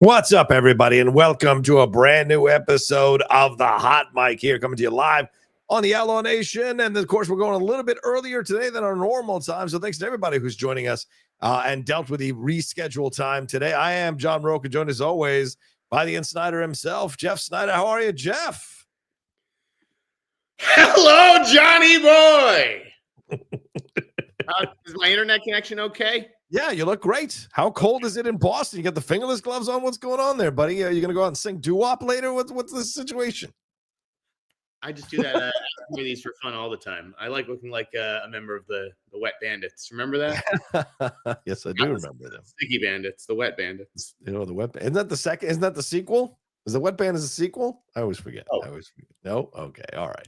What's up, everybody, and welcome to a brand new episode of the Hot Mic here, coming to you live on the Outlaw Nation. And of course, we're going a little bit earlier today than our normal time. So thanks to everybody who's joining us and dealt with the rescheduled time today. I am John Rocha, joined as always by the Sneider himself, Jeff Sneider. How are you, Jeff? Hello, Johnny boy. Is my internet connection okay? Yeah, you look great. How cold is it in Boston? You got the fingerless gloves on? What's going on there, buddy? Are you going to go out and sing doo-wop later? What's the situation? I just do that. I do these for fun all the time. I like looking like a member of the Wet Bandits. Remember that? Yes, I do remember them. Sticky Bandits, the Wet Bandits. You know, the Wet Isn't that the second? Isn't that the sequel? Is the Wet Bandits a sequel? I always forget. Oh. I always forget. No? Okay. All right.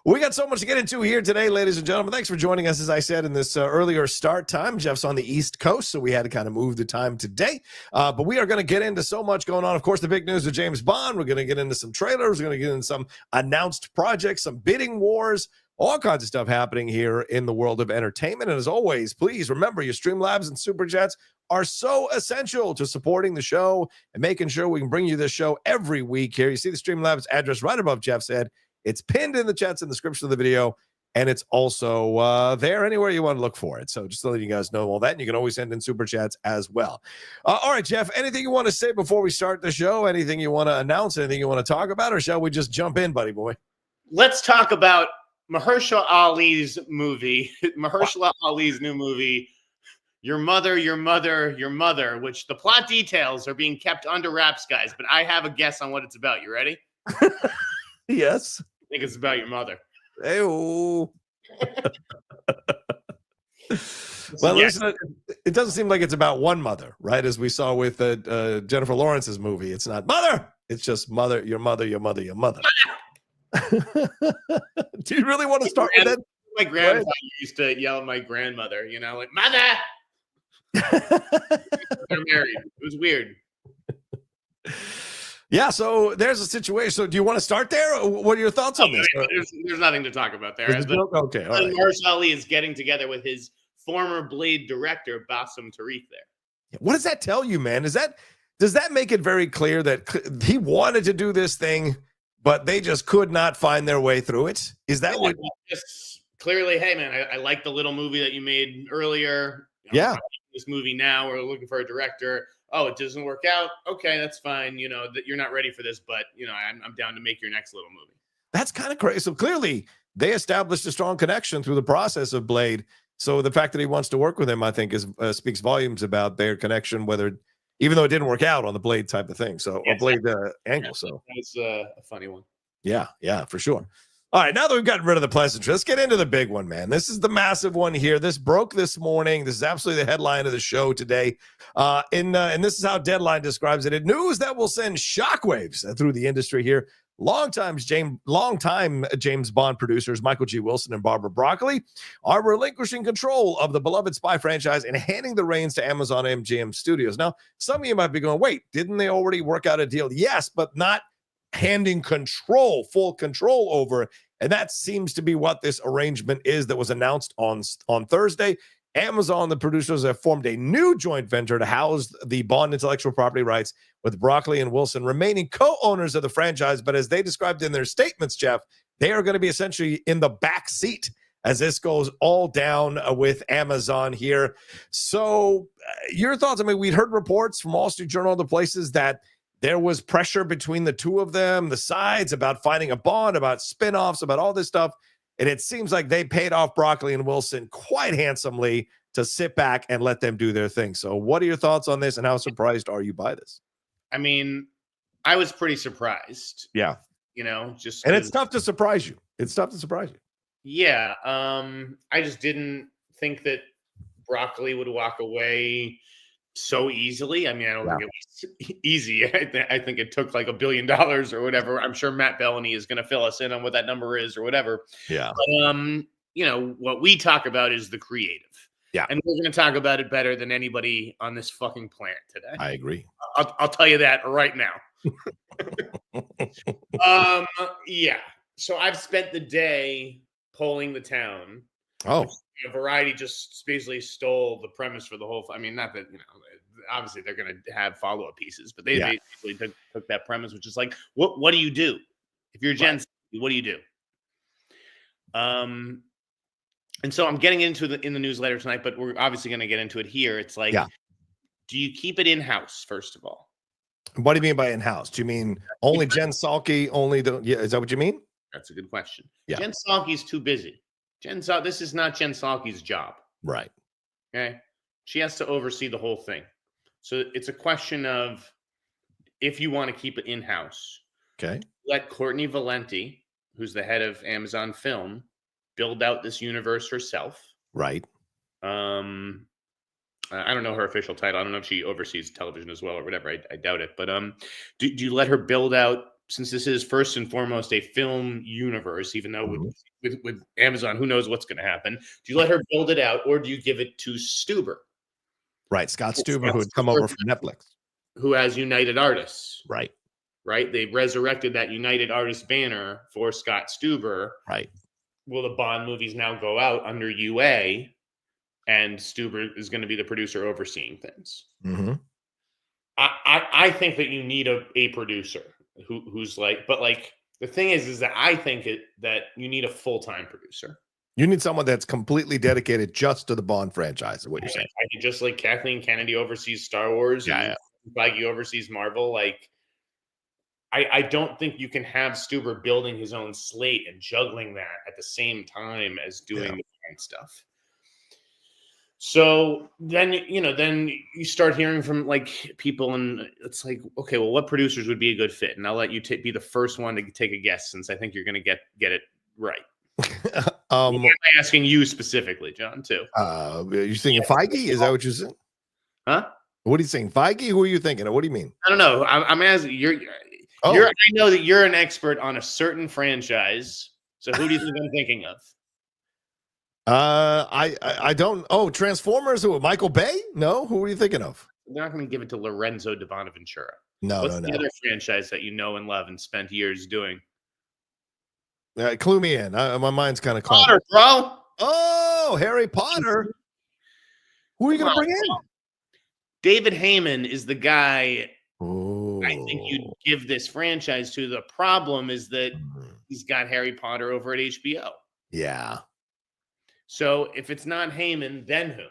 We got so much to get into here today, ladies and gentlemen. Thanks for joining us, as I said, in this earlier start time. Jeff's on the East Coast, so we had to kind of move the time today. But we are going to get into so much going on. Of course, the big news with James Bond. We're going to get into some trailers. We're going to get into some announced projects, some bidding wars, all kinds of stuff happening here in the world of entertainment. And as always, please remember your Streamlabs and Superchats are so essential to supporting the show and making sure we can bring you this show every week here. You see the Streamlabs address right above Jeff's head. It's pinned in the chats in the description of the video, and it's also there anywhere you want to look for it. So just to let you guys know all that, and you can always send in super chats as well. All right, Jeff, anything you want to say before we start the show? Anything you want to announce? Anything you want to talk about? Or shall we just jump in, buddy boy? Let's talk about Mahershala Ali's movie, Mahershala Ali's new movie, Your Mother, Your Mother, Your Mother, which the plot details are being kept under wraps, guys. But I have a guess on what it's about. You ready? Yes. I think it's about your mother. Hey-oh. Well, listen, it doesn't seem like it's about one mother, right? As we saw with Jennifer Lawrence's movie. It's not mother. It's just mother, your mother, your mother, your mother. Do you really want to start with that? My grandfather used to yell at my grandmother, you know, like, mother. They're married. It was weird. Yeah, so there's a situation. So do you want to start there? Or what are your thoughts on this? There's nothing to talk about there. Okay, all right. Mahershala Ali is getting together with his former Blade director, Bassem Tariq there. What does that tell you, man? Does that make it very clear that he wanted to do this thing, but they just could not find their way through it? Is that what? Just clearly, hey, man, I like the little movie that you made earlier. Yeah. This movie now, we're looking for a director. Oh, it doesn't work out. Okay, that's fine. You know, that you're not ready for this, but, you know, I'm down to make your next little movie. That's kind of crazy. So clearly they established a strong connection through the process of Blade. So the fact that he wants to work with him, I think, speaks volumes about their connection, even though it didn't work out on the Blade type of thing. So, a Blade angle. So that's a funny one. Yeah, for sure. All right, now that we've gotten rid of the pleasantry, let's get into the big one, man. This is the massive one here. This broke this morning. This is absolutely the headline of the show today. And this is how Deadline describes it. In news that will send shockwaves through the industry here. Longtime James Bond producers Michael G. Wilson and Barbara Broccoli are relinquishing control of the beloved spy franchise and handing the reins to Amazon MGM Studios. Now, some of you might be going, wait, didn't they already work out a deal? Yes, but not handing full control over. And that seems to be what this arrangement is that was announced on Thursday. Amazon, the producers, have formed a new joint venture to house the Bond intellectual property rights, with Broccoli and Wilson remaining co-owners of the franchise. But as they described in their statements, Jeff, they are going to be essentially in the back seat as this goes all down with Amazon here. So your thoughts? I mean, we'd heard reports from Wall Street Journal, other places, that there was pressure between the two of them, the sides, about finding a bond, about spinoffs, about all this stuff. And it seems like they paid off Broccoli and Wilson quite handsomely to sit back and let them do their thing. So what are your thoughts on this, and how surprised are you by this? I mean, I was pretty surprised. Yeah. You know, just. And it's tough to surprise you. Yeah. I just didn't think that Broccoli would walk away so easily. I mean, I don't think it was easy. I think it took like $1 billion or whatever. I'm sure Matt Bellany is going to fill us in on what that number is or whatever. Yeah. But, you know, what we talk about is the creative. Yeah. And we're going to talk about it better than anybody on this fucking planet today. I agree. I'll tell you that right now. Yeah. So I've spent the day polling the town. Oh. Variety just basically stole the premise for the whole. I mean, not that, you know, obviously they're going to have follow-up pieces, but they basically took that premise, which is like, what do you do if you're Jen? What do you do? And so I'm getting into in the newsletter tonight, but we're obviously going to get into it here. It's like, do you keep it in-house, first of all? What do you mean by in-house? Do you mean only Jen Psaki? Is that what you mean? That's a good question. Yeah. Jen Psaki's too busy. This is not Jen Psaki's job. Right. Okay. She has to oversee the whole thing. So it's a question of, if you want to keep it in-house, okay, let Courtney Valenti, who's the head of Amazon Film, build out this universe herself. Right. I don't know her official title. I don't know if she oversees television as well or whatever. I doubt it. But do you let her build out, since this is first and foremost a film universe, even though with Amazon, who knows what's going to happen? Do you let her build it out, or do you give it to Stuber? Right, Scott Stuber, who had come over from Netflix, who has United Artists. Right. They resurrected that United Artists banner for Scott Stuber. Right. Will the Bond movies now go out under UA? And Stuber is going to be the producer overseeing things. Mm-hmm. I think that you need a producer who's like, but like the thing is that I think that you need a full-time producer. You need someone that's completely dedicated just to the Bond franchise, is what you're saying. I could just like Kathleen Kennedy oversees Star Wars, and Feige oversees Marvel. Like, I don't think you can have Stuber building his own slate and juggling that at the same time as doing the Bond stuff. So then you start hearing from like people, and it's like, okay, well, what producers would be a good fit? And I'll let you be the first one to take a guess, since I think you're going to get it right. I'm asking you specifically, John, too. You thinking Feige? Is that what you're saying? Huh? What are you saying? Feige? Who are you thinking of? What do you mean? I don't know. I'm asking I know that you're an expert on a certain franchise. So who do you think I'm thinking of? I don't. Oh, Transformers. Who? Michael Bay? No. Who are you thinking of? They're not going to give it to Lorenzo de Bonaventura. What's the other franchise that you know and love and spent years doing? Clue me in. My mind's kind of Potter, bro. Oh, Harry Potter. Who are you going to bring in? David Heyman is the guy. Ooh. I think you'd give this franchise to. The problem is that he's got Harry Potter over at HBO. Yeah. So if it's not Heyman, then who?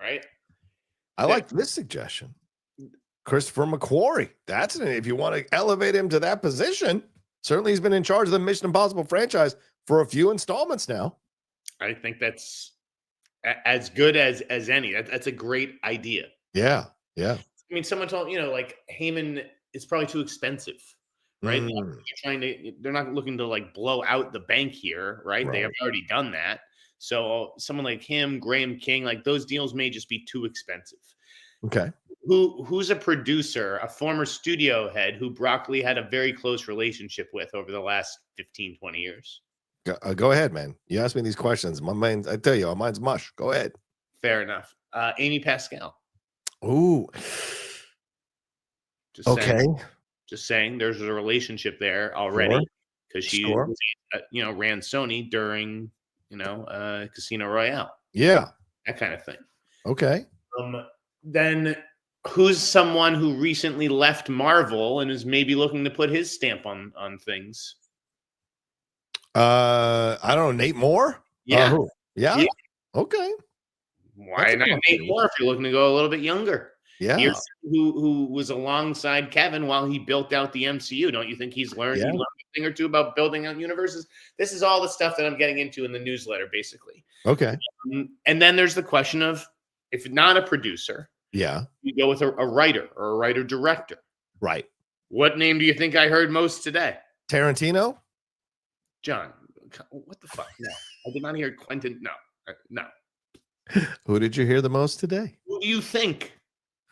Right? I like this suggestion. Christopher McQuarrie. That's it. If you want to elevate him to that position, certainly he's been in charge of the Mission Impossible franchise for a few installments now. I think that's as good as any. That's a great idea. Yeah. Yeah. I mean, someone told, like Heyman is probably too expensive, right? They're not looking to like blow out the bank here, right? They have already done that. So someone like him, Graham King, like those deals may just be too expensive. Okay. Who's a producer, a former studio head who Broccoli had a very close relationship with over the last 15, 20 years? Go ahead, man. You ask me these questions. My mind, I tell you, my mind's mush. Go ahead. Fair enough. Amy Pascal. Ooh. Just saying there's a relationship there already, because she ran Sony during Casino Royale. Yeah. That kind of thing. Okay. Then who's someone who recently left Marvel and is maybe looking to put his stamp on things? I don't know. Nate Moore? Yeah. Yeah. Okay. Why not Nate Moore if you're looking to go a little bit younger? Yeah. Here's who was alongside Kevin while he built out the MCU. Don't you think he's learned a thing or two about building out universes? This is all the stuff that I'm getting into in the newsletter, basically. Okay. And then there's the question of, if not a producer, you go with a writer or a writer-director. Right. What name do you think I heard most today? Tarantino? John, what the fuck? No, I did not hear Quentin. No. Who did you hear the most today? Who do you think?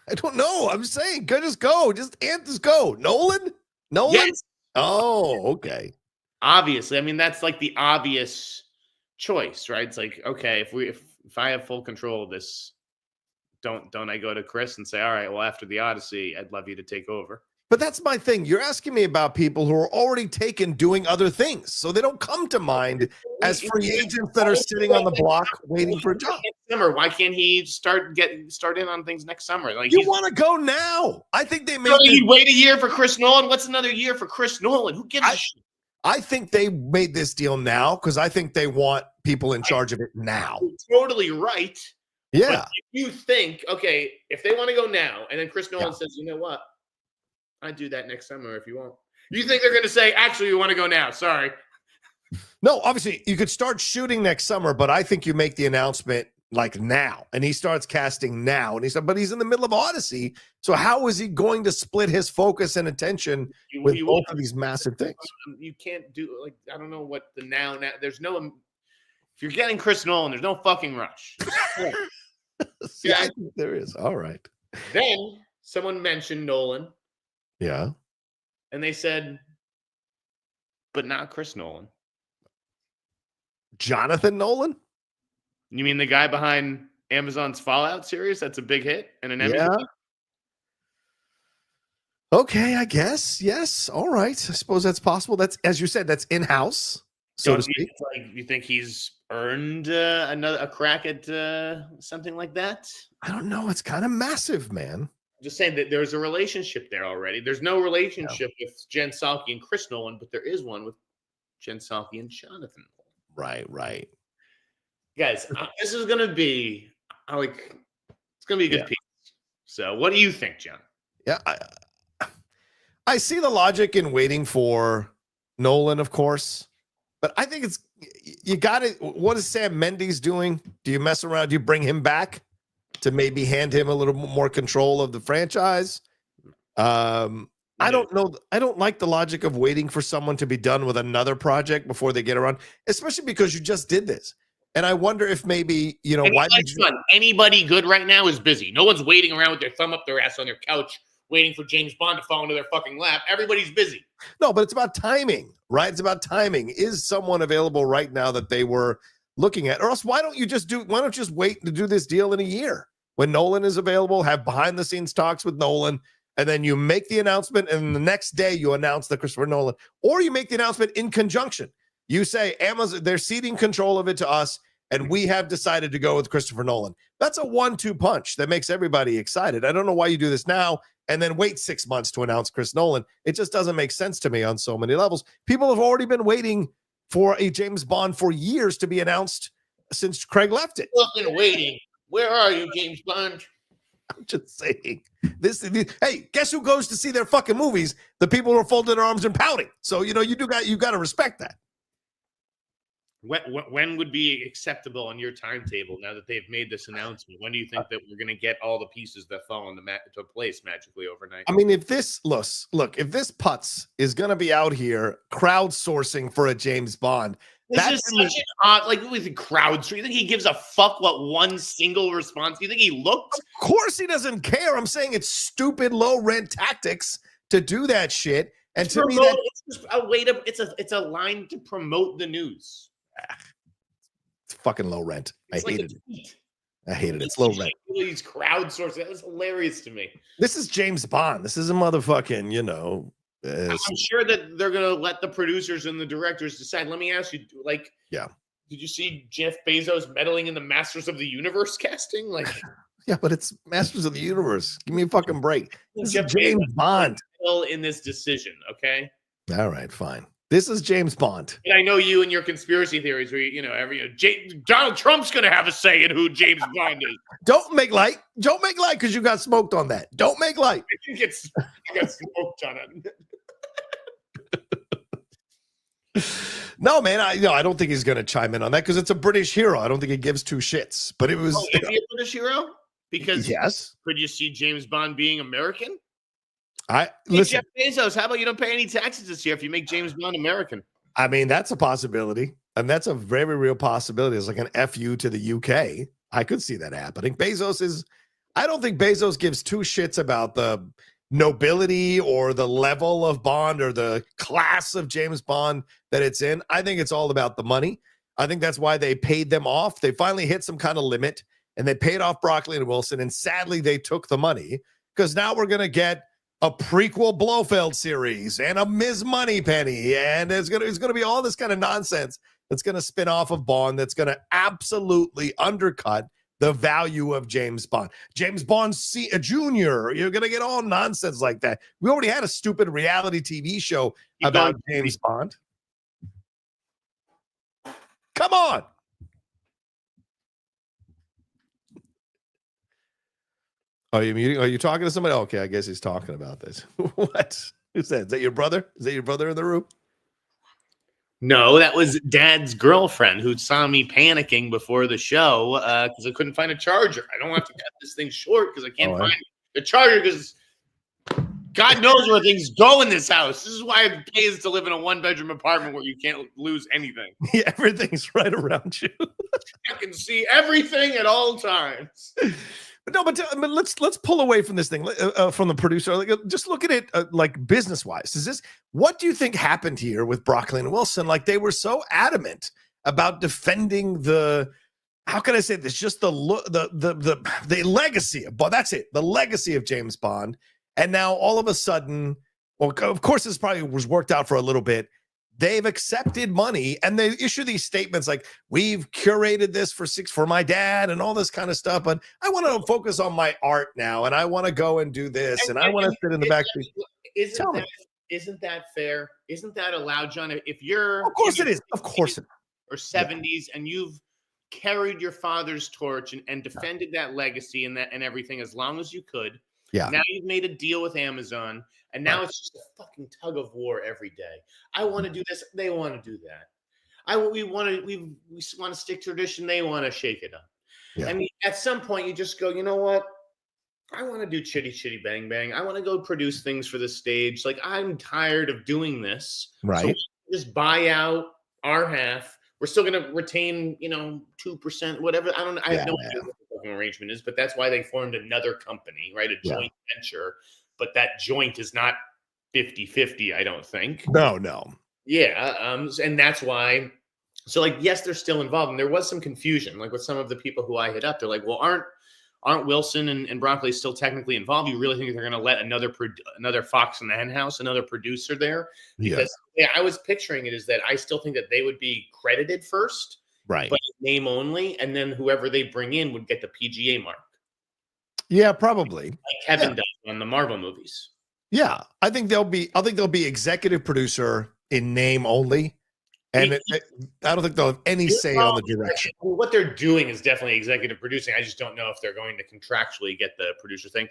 I don't know. I'm saying, just go. Just go. Nolan? Yes. Oh, okay. Obviously. I mean, that's like the obvious choice, right? It's like, okay, if I have full control of this, don't I go to Chris and say, all right, well, after the Odyssey, I'd love you to take over. But that's my thing. You're asking me about people who are already taken doing other things. So they don't come to mind as free agents that are sitting on the block waiting for a job. Summer, why can't he start in on things next summer? Like, you want to go now. I think they made he'd wait a year for Chris Nolan. What's another year for Chris Nolan? Who gives a shit? I think they made this deal now because I think they want people in charge of it now. You're totally right. Yeah. But if you think, okay, if they want to go now, and then Chris Nolan says, you know what? I'd do that next summer if you want. You think they're going to say, actually, we want to go now? Sorry. No, obviously, you could start shooting next summer, but I think you make the announcement like now, and he starts casting now. And he said, but he's in the middle of Odyssey. So how is he going to split his focus and attention with both of these massive things? You can't do, like, I don't know what the now. There's no, if you're getting Chris Nolan, there's no fucking rush. See, I think there is. All right. Then someone mentioned Nolan. Yeah. And they said, but not Chris Nolan. Jonathan Nolan? You mean the guy behind Amazon's Fallout series? That's a big hit and an Emmy. Yeah. Okay, I guess. Yes. All right. I suppose that's possible. That's, as you said, that's in-house, so to speak. You think he's earned a crack at something like that? I don't know. It's kind of massive, man. Just saying that there's a relationship there already. There's no relationship with Jen Psaki and Chris Nolan, but there is one with Jen Psaki and Jonathan Nolan. Right. Guys, this is going to be it's going to be a good piece. So what do you think, John? Yeah, I see the logic in waiting for Nolan, of course, but I think you got it. What is Sam Mendes doing? Do you mess around? Do you bring him back to maybe hand him a little more control of the franchise? I don't know. I don't like the logic of waiting for someone to be done with another project before they get around, especially because you just did this. And I wonder if maybe, why did you... Anybody good right now is busy. No one's waiting around with their thumb up their ass on their couch waiting for James Bond to fall into their fucking lap. Everybody's busy. No, but it's about timing, right? It's about timing. Is someone available right now that they were looking at? Or else why don't you just wait to do this deal in a year? When Nolan is available, have behind the scenes talks with Nolan, and then you make the announcement, and the next day you announce the Christopher Nolan, or you make the announcement in conjunction. You say, Amazon, they're ceding control of it to us, and we have decided to go with Christopher Nolan. That's a 1-2 punch that makes everybody excited. I don't know why you do this now and then wait 6 months to announce Chris Nolan. It just doesn't make sense to me on so many levels. People have already been waiting for a James Bond for years to be announced since Craig left it. Fucking waiting. Where are you, James Bond? I'm just saying. Hey, guess who goes to see their fucking movies? The people who are folding their arms and pouting. So, you got to respect that. When would be acceptable on your timetable now that they've made this announcement? When do you think that we're going to get all the pieces that fall into place magically overnight? I mean, if this if this putz is going to be out here crowdsourcing for a James Bond, that's such an odd, with the crowdsourcing. You think he gives a fuck what one single response? Do you think he looked? Of course he doesn't care. I'm saying it's stupid low rent tactics to do that shit. And to me, it's just a way to it's a line to promote the news. It's fucking low rent. I hated it. It's low rent. These crowdsourcing. That was hilarious to me. This is James Bond. This is a motherfucking, I'm sure that they're going to let the producers and the directors decide. Let me ask you, did you see Jeff Bezos meddling in the Masters of the Universe casting? Yeah, but it's Masters of the Universe. Give me a fucking break. This is James Bond. Still in this decision, okay? All right, fine. This is James Bond. And I know you and your conspiracy theories where, Donald Trump's going to have a say in who James Bond is. Don't make light because you got smoked on that. Don't make light. I got smoked on it. No, man, I don't think he's going to chime in on that because it's a British hero. I don't think he gives two shits. But it was. Oh, is he a British hero? Because yes. Could you see James Bond being American? Listen, Jeff Bezos, how about you don't pay any taxes this year if you make James Bond American? I mean, that's a possibility. And that's a very real possibility. It's like an FU to the UK. I could see that happening. I don't think Bezos gives two shits about the nobility or the level of Bond or the class of James Bond that it's in. I think it's all about the money. I think that's why they paid them off. They finally hit some kind of limit and they paid off Broccoli and Wilson. And sadly, they took the money because now we're going to get a prequel Blofeld series and a Ms. Moneypenny, and it's gonna be all this kind of nonsense that's gonna spin off of Bond. That's gonna absolutely undercut the value of James Bond. James Bond Jr. You're gonna get all nonsense like that. We already had a stupid reality TV show about James Bond. Come on. Are you muting? Are you talking to somebody? Okay, I guess he's talking about this. What? Who's that? Is that your brother? Is that your brother in the room? No, that was Dad's girlfriend who saw me panicking before the show because I couldn't find a charger. I don't have to cut this thing short because I can't find the charger because God knows where things go in this house. This is why it pays to live in a one-bedroom apartment where you can't lose anything. Yeah, everything's right around you. I can see everything at all times. But let's pull away from this thing from the producer. Like, just look at it like business wise. What do you think happened here with Broccoli and Wilson? Like, they were so adamant about defending how can I say this? Just the legacy of Bond. That's it. The legacy of James Bond. And now all of a sudden, well, of course, this probably was worked out for a little bit. They've accepted money and they issue these statements like, we've curated this for my dad and all this kind of stuff. But I want to focus on my art now. And I want to go and do this. And I want to sit in the back seat. Isn't that fair? Isn't that allowed, John? If you're of course it is. Of course it is. Or 70s and you've carried your father's torch and defended that legacy and everything as long as you could. Yeah. Now you've made a deal with Amazon, and now it's just a fucking tug of war every day. I want to do this. They want to do that. We want to stick tradition. They want to shake it up. Yeah. I mean, at some point, you just go, you know what? I want to do chitty chitty bang bang. I want to go produce things for the stage. Like, I'm tired of doing this. Right. So just buy out our half. We're still going to retain, 2%, whatever. I don't know. I have no idea what the arrangement is, but that's why they formed another company, right? A joint venture. But that joint is not 50-50, I don't think. No. Yeah. And that's why. So, like, yes, they're still involved. And there was some confusion, like with some of the people who I hit up. They're like, well, aren't Wilson and Broccoli still technically involved? You really think they're going to let another fox in the hen house, another producer there? Because I was picturing it as that I still think that they would be credited first, right? But name only, and then whoever they bring in would get the PGA mark. Yeah, probably. Like Kevin does on the Marvel movies. Yeah, I think they'll be executive producer in name only. And I don't think they'll have any say on the direction. What they're doing is definitely executive producing. I just don't know if they're going to contractually get the producer thing.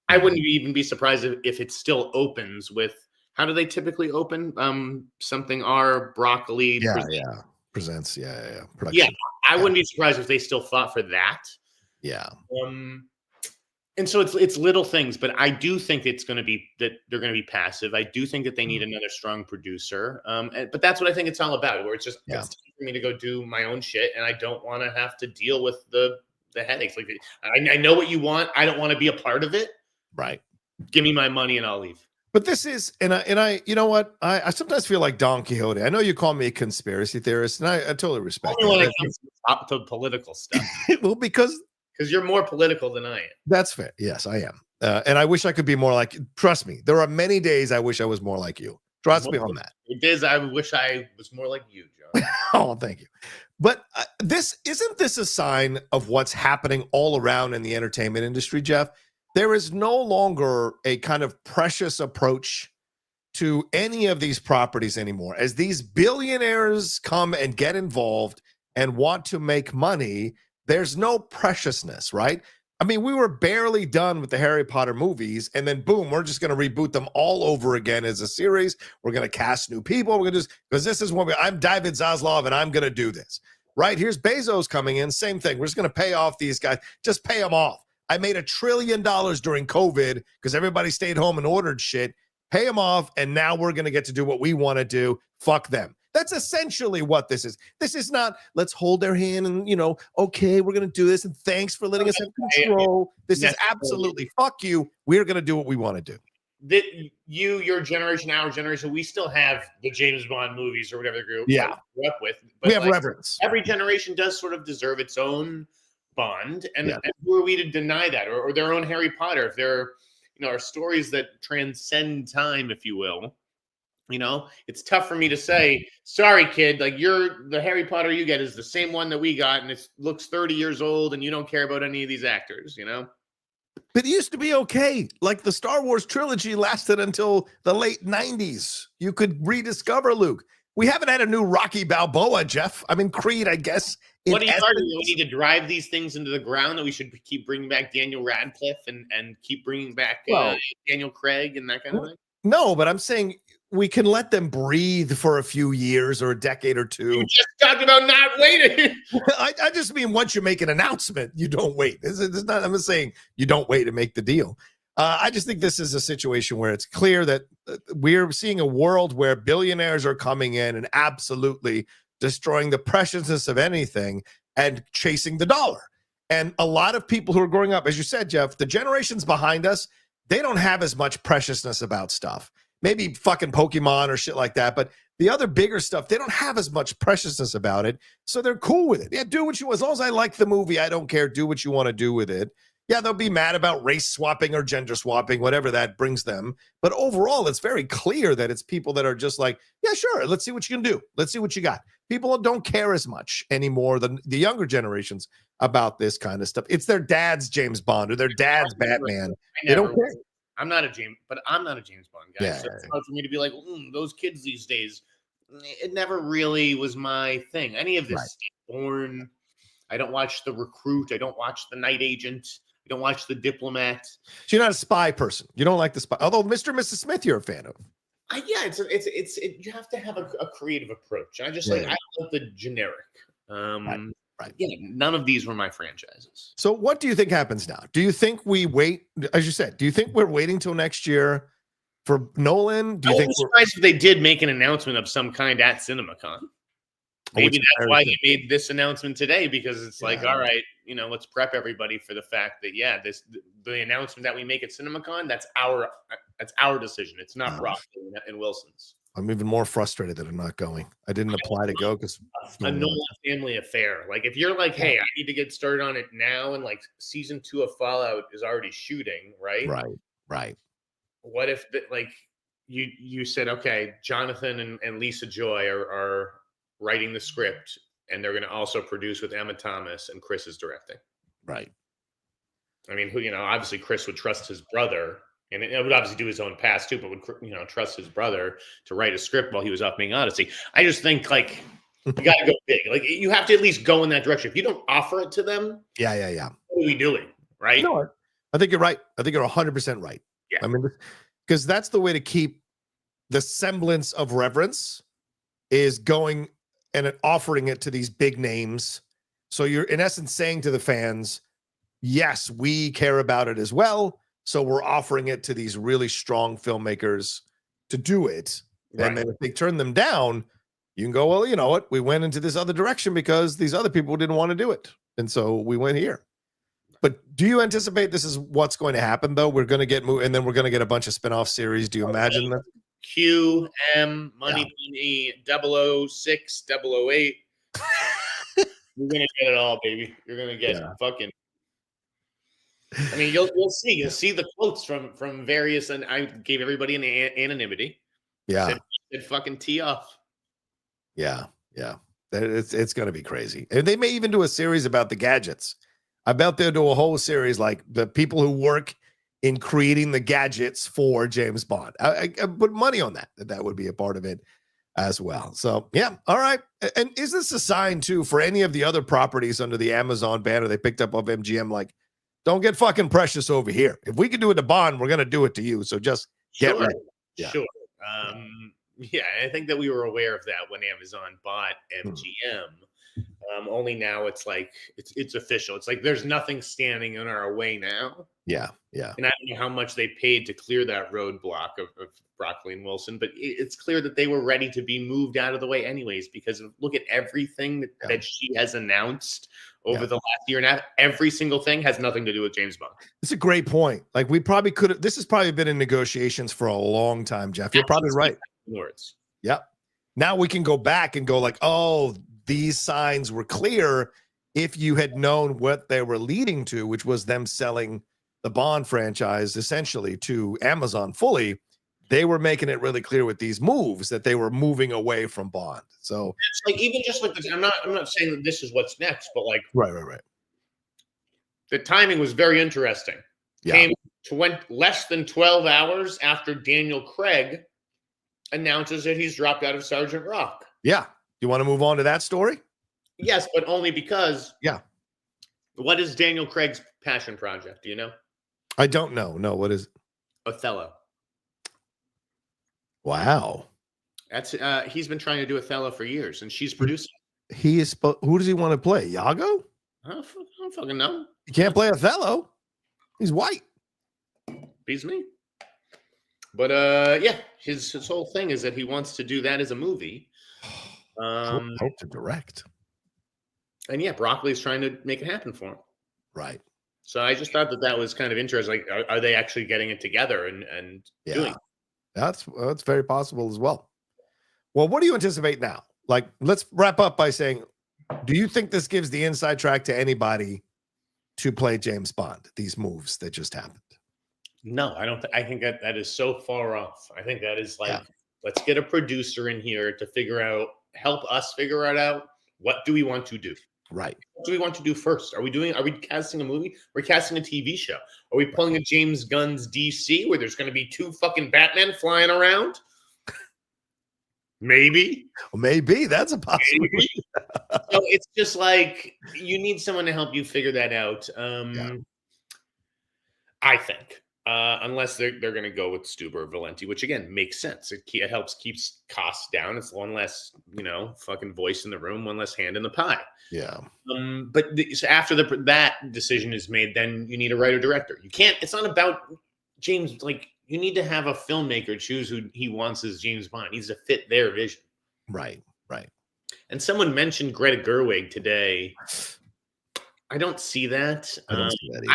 I wouldn't even be surprised if it still opens with, how do they typically open? Something Broccoli. Presents. Production. Yeah, I wouldn't be surprised if they still fought for that. Yeah. And so it's little things, but I do think it's going to be that they're going to be passive. I do think that they need another strong producer. But that's what I think it's all about, where it's just it's time for me to go do my own shit, and I don't want to have to deal with the headaches. Like, I know what you want. I don't want to be a part of it. Right. Give me my money and I'll leave. But this is, and I, you know what? I sometimes feel like Don Quixote. I know you call me a conspiracy theorist, and I totally respect it. Only when it comes to political stuff. Well, because you're more political than I am. That's fair. Yes, I am. And I wish I could be more like, trust me, there are many days I wish I was more like you. Trust me on that. It is. I wish I was more like you, John. Oh, thank you. But isn't this a sign of what's happening all around in the entertainment industry, Jeff? There is no longer a kind of precious approach to any of these properties anymore. As these billionaires come and get involved and want to make money, there's no preciousness, right? I mean, we were barely done with the Harry Potter movies, and then boom, we're just going to reboot them all over again as a series. We're going to cast new people. We're going to because this is what I'm David Zaslav, and I'm going to do this, right? Here's Bezos coming in, same thing. We're just going to pay off these guys. Just pay them off. I made $1 trillion during COVID because everybody stayed home and ordered shit. Pay them off, and now we're going to get to do what we want to do. Fuck them. That's essentially what this is. This is not, let's hold their hand and, okay, we're going to do this, and thanks for letting us have control. This is absolutely, fuck you. We're going to do what we want to do. Your generation, our generation, we still have the James Bond movies or whatever group grew up with. But we have reverence. Every generation does sort of deserve its own Bond, and who are we to deny that? Or their own Harry Potter, if they're are stories that transcend time, if you will. It's tough for me to say, sorry, kid, like the Harry Potter you get is the same one that we got, and it looks 30 years old, and you don't care about any of these actors, But it used to be okay. Like the Star Wars trilogy lasted until the late 90s. You could rediscover Luke. We haven't had a new Rocky Balboa, Jeff. I mean, Creed, I guess. What are you arguing? We need to drive these things into the ground, that we should keep bringing back Daniel Radcliffe and keep bringing back Daniel Craig and that kind of thing? No, but I'm saying we can let them breathe for a few years or a decade or two. You just talked about not waiting. I just mean once you make an announcement, you don't wait. I'm not saying you don't wait to make the deal. I just think this is a situation where it's clear that we're seeing a world where billionaires are coming in and absolutely destroying the preciousness of anything and chasing the dollar. And a lot of people who are growing up, as you said, Jeff, the generations behind us, they don't have as much preciousness about stuff. Maybe fucking Pokemon or shit like that, but the other bigger stuff, they don't have as much preciousness about it, so they're cool with it. Yeah, do what you want. As long as I like the movie, I don't care. Do what you want to do with it. Yeah, they'll be mad about race swapping or gender swapping, whatever that brings them. But overall, it's very clear that it's people that are just like, yeah, sure, let's see what you can do. Let's see what you got. People don't care as much anymore than the younger generations about this kind of stuff. It's their dad's James Bond or their dad's Batman. They don't care. I'm not a James Bond guy. Yeah. So it's hard for me to be like, those kids these days. It never really was my thing. Any of this Bourne. I don't watch The Recruit. I don't watch The Night Agent. I don't watch The Diplomat. So you're not a spy person. You don't like the spy. Although Mr. and Mrs. Smith, you're a fan of. You have to have a creative approach. I love the generic. Right. Yeah, none of these were my franchises. So what do you think happens now? Do you think we wait, as you said, do you think we're waiting till next year for Nolan? Do you think surprised if they did make an announcement of some kind at CinemaCon? Maybe that's why he made this announcement today, because it's like, all right, let's prep everybody for the fact that the announcement that we make at CinemaCon, that's our decision. It's not Broccoli and Wilson's. I'm even more frustrated that I'm not going. I didn't apply to go because a Nolan family affair. Like if you're like, hey, I need to get started on it now, and like season 2 of Fallout is already shooting, right? Right. What if you said, okay, Jonathan and Lisa Joy are writing the script, and they're going to also produce with Emma Thomas, and Chris is directing. Right. I mean, obviously Chris would trust his brother, and it would obviously do his own past too, but would trust his brother to write a script while he was off being Odyssey. I just think like you got to go big. Like you have to at least go in that direction. If you don't offer it to them, yeah. What are we doing? Right? No, I think you're right. I think you're 100% right. Yeah. I mean, because that's the way to keep the semblance of reverence, is going and offering it to these big names. So you're in essence saying to the fans, yes, we care about it as well. So we're offering it to these really strong filmmakers to do it. Right. And then if they turn them down, you can go, well, you know what? We went into this other direction because these other people didn't want to do it. And so we went here. But do you anticipate this is what's going to happen, though? We're going to get and then we're going to get a bunch of spinoff series. Do you imagine that? Q, M, Money, 006, 008. You're going to get it all, baby. You're going to get fucking. I mean, you'll see. You'll see the quotes from various, and I gave everybody an anonymity. Yeah. Said fucking tee off. Yeah. It's going to be crazy. And they may even do a series about the gadgets. I bet they'll do a whole series like the people who work in creating the gadgets for James Bond. I put money on that would be a part of it as well. So, yeah. All right. And is this a sign, too, for any of the other properties under the Amazon banner they picked up of MGM? Like, don't get fucking precious over here. If we can do it to Bond, we're going to do it to you. So just get ready. Yeah. Sure. Yeah, I think that we were aware of that when Amazon bought MGM. Only now it's like it's official. It's like there's nothing standing in our way now. Yeah. And I don't know how much they paid to clear that roadblock of Broccoli and Wilson, but it's clear that they were ready to be moved out of the way anyways, because look at everything that she has announced over the last year and a half. Every single thing has nothing to do with James Bond. It's a great point. Like we probably could have, this has probably been in negotiations for a long time, Jeff. You're probably right. Words. Yep. Now we can go back and go like, oh, these signs were clear if you had known what they were leading to, which was them selling the Bond franchise essentially to Amazon fully, they were making it really clear with these moves that they were moving away from Bond. So it's like even just like this, I'm not saying that this is what's next, but like right. the timing was very interesting. Yeah. Came to less than 12 hours after Daniel Craig announces that he's dropped out of Sergeant Rock. Yeah. You want to move on to that story? Yes, but only because. Yeah. What is Daniel Craig's passion project? Do you know? I don't know. No, what is it? Othello. Wow. That's he's been trying to do Othello for years, and she's producing. He is. Who does he want to play? Iago? I don't fucking know. You can't play Othello. He's white. Beats me. But yeah, his whole thing is that he wants to do that as a movie. Hope to direct. And yeah, Broccoli's trying to make it happen for him. Right. So I just thought that was kind of interesting. Like, are they actually getting it together and doing it? That's very possible as well. Well, what do you anticipate now? Like, let's wrap up by saying, do you think this gives the inside track to anybody to play James Bond, these moves that just happened? No, I don't. I think that is so far off. I think that is like, let's get a producer in here to help us figure it out. What do we want to do? Right. What do we want to do first? Are we casting a movie? We're casting a TV show. Are we pulling a James Gunn's DC where there's going to be 2 fucking Batmen flying around? Maybe. Well, maybe that's a possibility. So it's just like you need someone to help you figure that out. I think. Unless they're going to go with Stuber or Valenti, which again makes sense. It helps keeps costs down. It's one less, fucking voice in the room, one less hand in the pie. Yeah. But so after that decision is made, then you need a writer director. You can't. It's not about James. Like you need to have a filmmaker choose who he wants as James Bond. He needs to fit their vision. Right. And someone mentioned Greta Gerwig today. I don't see that. I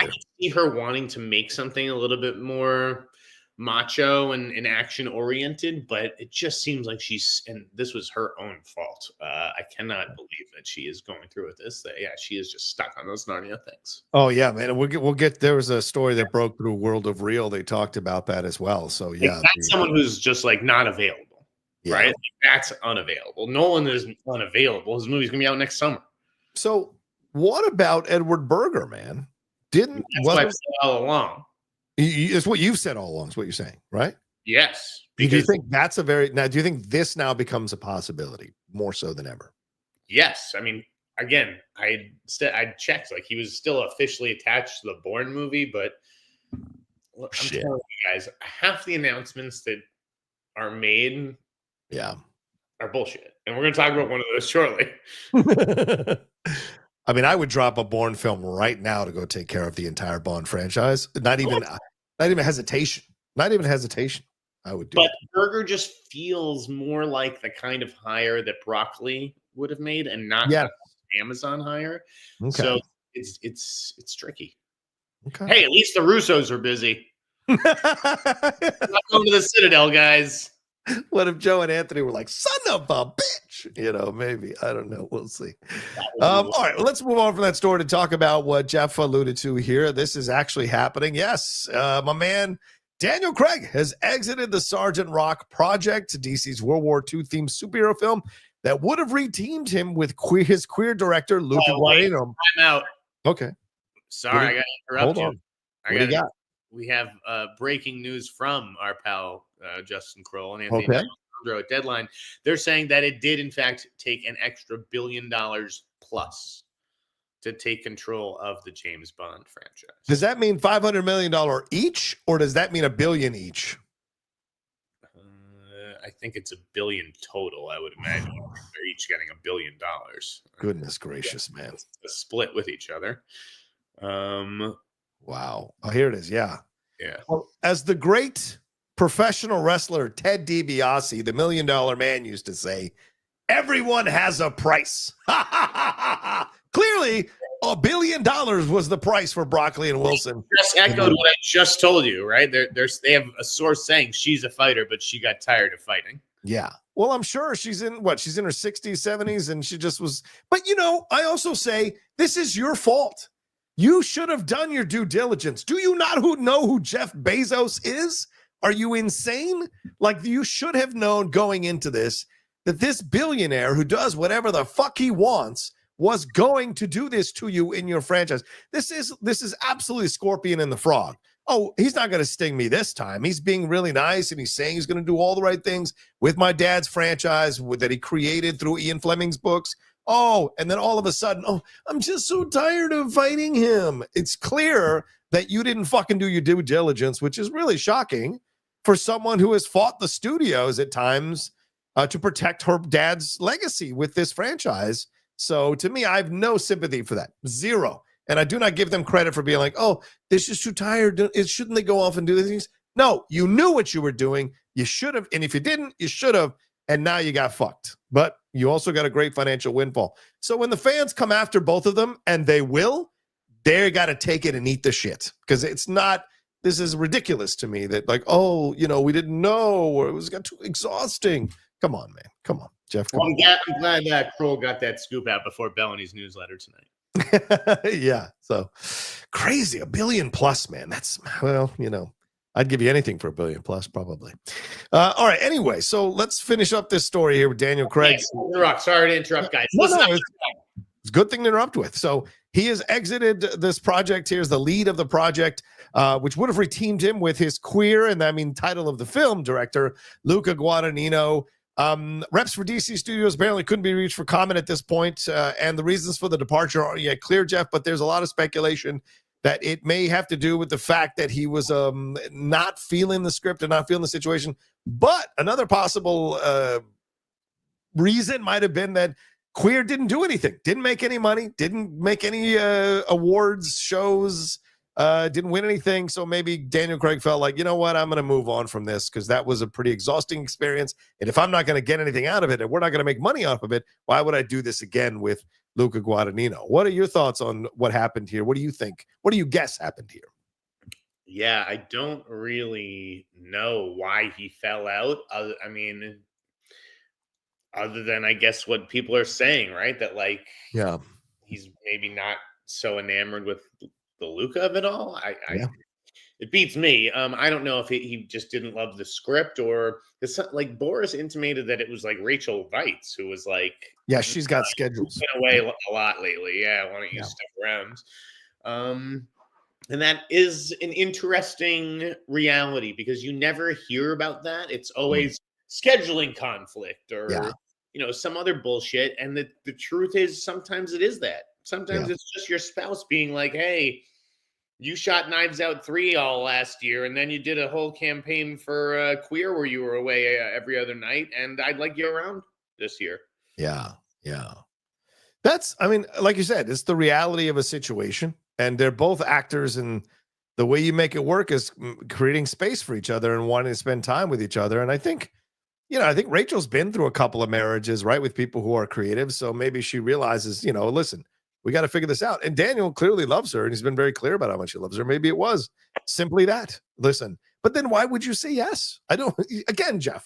can see her wanting to make something a little bit more macho and action oriented, but it just seems like and this was her own fault. I cannot believe that she is going through with this. She is just stuck on those Narnia things. Oh yeah, man. We'll get. There was a story that broke through World of Real. They talked about that as well. So yeah, that's someone who's just like not available, right? Like, that's unavailable. Nolan is unavailable. His movie's gonna be out next summer. So. What about Edward Berger, man? That's what I've said all along. It's what you've said all along. Is what you're saying, right? Yes. Do you think that's do you think this now becomes a possibility more so than ever? Yes. I mean, again, I checked. Like he was still officially attached to the Bourne movie, but I'm telling you guys, half the announcements that are made, are bullshit. And we're going to talk about one of those shortly. I mean, I would drop a Bourne film right now to go take care of the entire Bond franchise. Not even hesitation. Not even hesitation. I would do. But Berger just feels more like the kind of hire that Broccoli would have made, and not Amazon hire. Okay. So it's tricky. Okay. Hey, at least the Russos are busy. Not going to the Citadel, guys. What if Joe and Anthony were like, son of a bitch? Maybe. I don't know. We'll see. All right. Well, let's move on from that story to talk about what Jeff alluded to here. This is actually happening. Yes. My man, Daniel Craig has exited the Sergeant Rock project, DC's World War II themed superhero film that would have reteamed him with his queer director, Luca Guadagnino. I'm out. Okay. Sorry, I got to interrupt you. What do you got? We have breaking news from our pal Justin Kroll and Anthony Alejandro at Deadline. They're saying that it did, in fact, take an extra $1 billion plus to take control of the James Bond franchise. Does that mean $500 million each, or does that mean $1 billion each? I think it's $1 billion total. I would imagine they're each getting $1 billion. Goodness gracious, man! A split with each other. Wow. Oh, here it is. Yeah. Well, as the great professional wrestler Ted DiBiase, the $1 Million Man, used to say, everyone has a price. Clearly, $1 billion was the price for Broccoli and Wilson. Just echoed what I just told you, right? They have a source saying she's a fighter, but she got tired of fighting. Yeah. Well, I'm sure she's in her 60s, 70s, and she just was. But, I also say this is your fault. You should have done your due diligence. Do you not know who Jeff Bezos is? Are you insane? Like, you should have known going into this that this billionaire who does whatever the fuck he wants was going to do this to you in your franchise. This is absolutely Scorpion and the Frog. Oh, he's not going to sting me this time. He's being really nice, and he's saying he's going to do all the right things with my dad's franchise that he created through Ian Fleming's books. Oh, and then all of a sudden, oh, I'm just so tired of fighting him. It's clear that you didn't fucking do your due diligence, which is really shocking for someone who has fought the studios at times to protect her dad's legacy with this franchise. So to me, I have no sympathy for that. Zero. And I do not give them credit for being like, oh, they're just too tired. Shouldn't they go off and do these things? No, you knew what you were doing. You should have. And if you didn't, you should have. And now you got fucked. But you also got a great financial windfall. So when the fans come after both of them, and they will, they got to take it and eat the shit. Because it's not, this is ridiculous to me that like, oh, we didn't know, or it got too exhausting. Come on, man. Come on, Jeff. Well, I'm glad that Kroll got that scoop out before Bellamy's newsletter tonight. Yeah, so crazy. $1 billion plus, man. That's, well, I'd give you anything for $1 billion plus, probably. All right, anyway, so let's finish up this story here with Daniel Craig. Sorry to interrupt, guys. No, it's a good thing to interrupt with. So he has exited this project. Here's the lead of the project, which would have reteamed him with his queer, and title of the film director, Luca Guadagnino. Reps for DC Studios apparently couldn't be reached for comment at this point, and the reasons for the departure aren't yet clear, Jeff, but there's a lot of speculation that it may have to do with the fact that he was not feeling the script and not feeling the situation. But another possible reason might have been that Queer didn't do anything, didn't make any money, didn't make any awards, shows, didn't win anything. So maybe Daniel Craig felt like, you know what, I'm going to move on from this because that was a pretty exhausting experience. And if I'm not going to get anything out of it and we're not going to make money off of it, why would I do this again with Luca Guadagnino? What are your thoughts on what happened here? What do you think? What do you guess happened here? Yeah, I don't really know why he fell out. Other than I guess what people are saying, right? That like, yeah, he's maybe not so enamored with the Luca of it all. It beats me. I don't know if he just didn't love the script, or like Boris intimated that it was like Rachel Weitz who was like, yeah, she's got schedules. Been away a lot lately. Yeah, why don't you stick around? And that is an interesting reality because you never hear about that. It's always scheduling conflict or some other bullshit. And the truth is sometimes it is that. Sometimes it's just your spouse being like, hey, you shot Knives Out 3 all last year, and then you did a whole campaign for Queer where you were away every other night, and I'd like you around this year. Yeah. That's, like you said, it's the reality of a situation, and they're both actors, and the way you make it work is creating space for each other and wanting to spend time with each other. And I think Rachel's been through a couple of marriages, right, with people who are creative, so maybe she realizes, listen, we got to figure this out. And Daniel clearly loves her, and he's been very clear about how much he loves her. Maybe it was simply that. Listen, but then why would you say yes? Again, Jeff,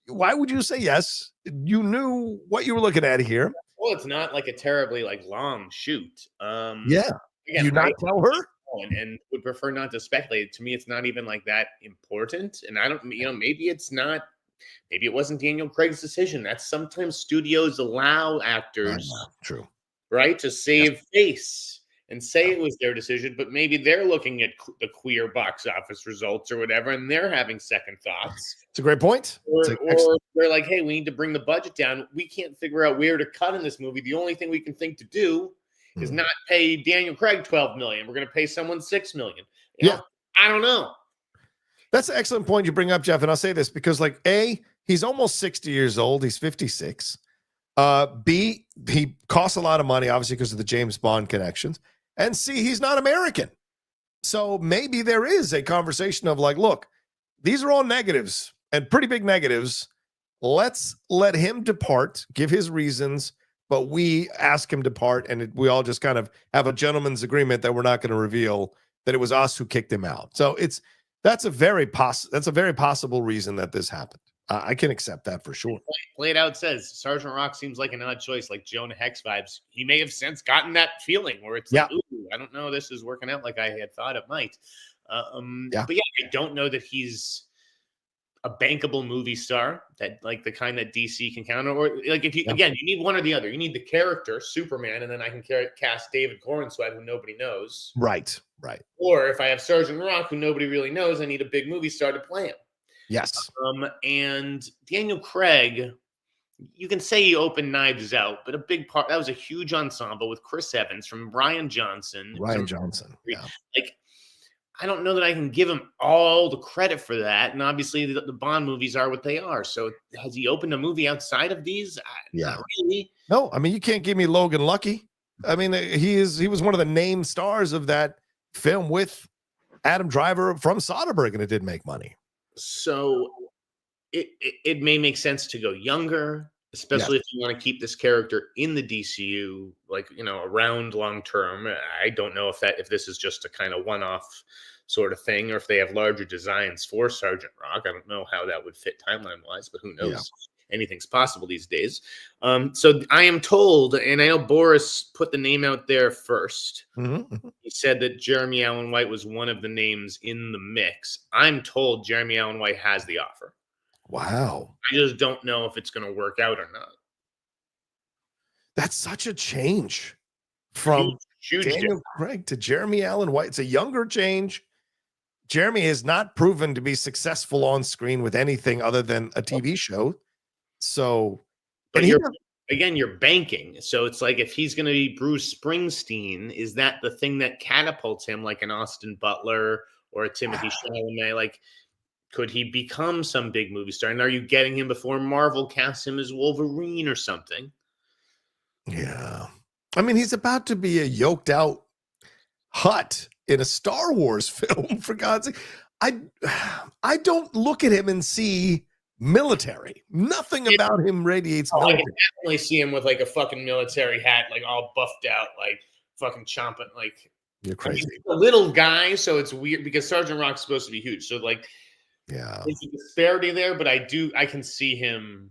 why would you say yes? You knew what you were looking at here. Well, it's not like a terribly long shoot. Again, you not tell her? And would prefer not to speculate. To me, it's not even like that important. And I don't, maybe it's not, maybe it wasn't Daniel Craig's decision. That's sometimes studios allow actors. True. Right, to save face and say it was their decision, but maybe they're looking at the Queer box office results or whatever, and they're having second thoughts. It's a great point. Or they're like, hey, we need to bring the budget down. We can't figure out where to cut in this movie. The only thing we can think to do is not pay Daniel Craig $12 million. We're going to pay someone $6 million. I don't know. That's an excellent point you bring up, Jeff, and I'll say this because, he's almost 60 years old. He's 56. B, he costs a lot of money, obviously, because of the James Bond connections. And C, he's not American. So maybe there is a conversation of look, these are all negatives and pretty big negatives. Let's let him depart, give his reasons, but we ask him to depart, and we all just kind of have a gentleman's agreement that we're not going to reveal that it was us who kicked him out. So that's a very possible reason that this happened. I can accept that for sure. Play it out says Sergeant Rock seems like an odd choice, like Jonah Hex vibes. He may have since gotten that feeling where it's like, ooh, I don't know, this is working out like I had thought it might. But yeah, I don't know that he's a bankable movie star, that like the kind that DC can count on. Or like if you again, you need one or the other. You need the character Superman, and then I can cast David Corenswet, who nobody knows. Right. Or if I have Sergeant Rock, who nobody really knows, I need a big movie star to play him. Yes. And Daniel Craig, you can say he opened Knives Out, but a big part, that was a huge ensemble with Chris Evans from Ryan Johnson. Yeah. Like, I don't know that I can give him all the credit for that. And obviously the Bond movies are what they are. So has he opened a movie outside of these? Not really. No, I mean, you can't give me Logan Lucky. I mean, he was one of the named stars of that film with Adam Driver from Soderbergh, and it did make money. So it may make sense to go younger, especially if you want to keep this character in the DCU, like, around long term. I don't know if this is just a kind of one-off sort of thing, or if they have larger designs for Sergeant Rock. I don't know how that would fit timeline-wise, but who knows? Yeah. Anything's possible these days. So I am told, and I know Boris put the name out there first. Mm-hmm. He said that Jeremy Allen White was one of the names in the mix. I'm told Jeremy Allen White has the offer. Wow. I just don't know if it's going to work out or not. That's such a change from Daniel Craig to Jeremy Allen White. It's a younger change. Jeremy has not proven to be successful on screen with anything other than a TV show. So, but you're banking. So it's like, if he's going to be Bruce Springsteen, is that the thing that catapults him, like an Austin Butler or a Timothy Chalamet? Like, could he become some big movie star? And are you getting him before Marvel casts him as Wolverine or something? Yeah. I mean, he's about to be a yoked out Hutt in a Star Wars film, for God's sake. I don't look at him and see military. Nothing about him radiates military. I can definitely see him with like a fucking military hat, like all buffed out, like fucking chomping. Like, you're crazy. He's a little guy, so it's weird because Sergeant Rock's supposed to be huge. So like, yeah, there's a disparity there, but I can see him.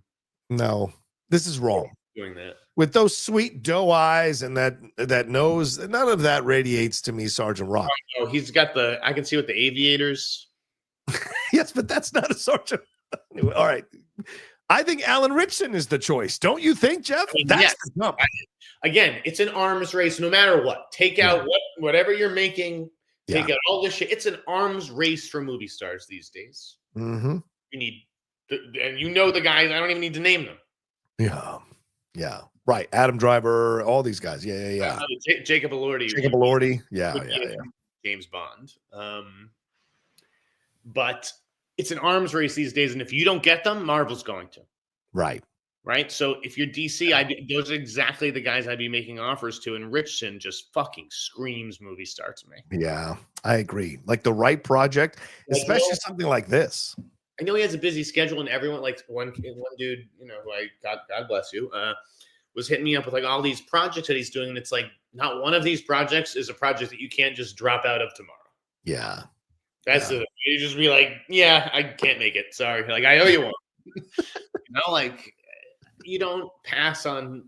No, this is wrong. Doing that with those sweet doe eyes and that nose, none of that radiates to me Sergeant Rock. Oh, he's got I can see with the aviators. Yes, but that's not a Sergeant. All right. I think Alan Ritchson is the choice. Don't you think, Jeff? That's the jump. Again, it's an arms race no matter what. Take out whatever you're making. Take out all this shit. It's an arms race for movie stars these days. Mm-hmm. You need, and the guys. I don't even need to name them. Yeah. Right. Adam Driver, all these guys. Yeah. Jacob Elordi. Yeah. James Bond. But it's an arms race these days, and if you don't get them, Marvel's going to. Right. So if you're DC, those are exactly the guys I'd be making offers to, and Richardson just fucking screams movie star to me. Yeah, I agree. Like the right project, especially something like this. I know he has a busy schedule, and everyone, like one dude, who God bless you, was hitting me up with like all these projects that he's doing, and it's like not one of these projects is a project that you can't just drop out of tomorrow. Yeah. That's you just be like, yeah, I can't make it. Sorry. Like, I owe you one. Like, you don't pass on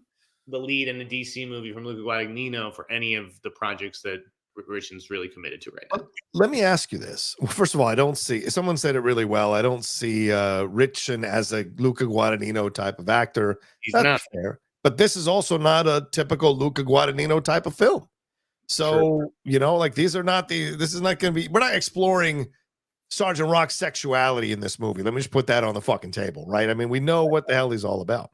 the lead in a DC movie from Luca Guadagnino for any of the projects that Richardson's really committed to right now. Let me ask you this. Well, first of all, I don't see, someone said it really well, I don't see Richardson as a Luca Guadagnino type of actor. He's not fair. But this is also not a typical Luca Guadagnino type of film. So, like these are not this is not going to be, we're not exploring Sergeant Rock's sexuality in this movie. Let me just put that on the fucking table, right? I mean, we know what the hell he's all about.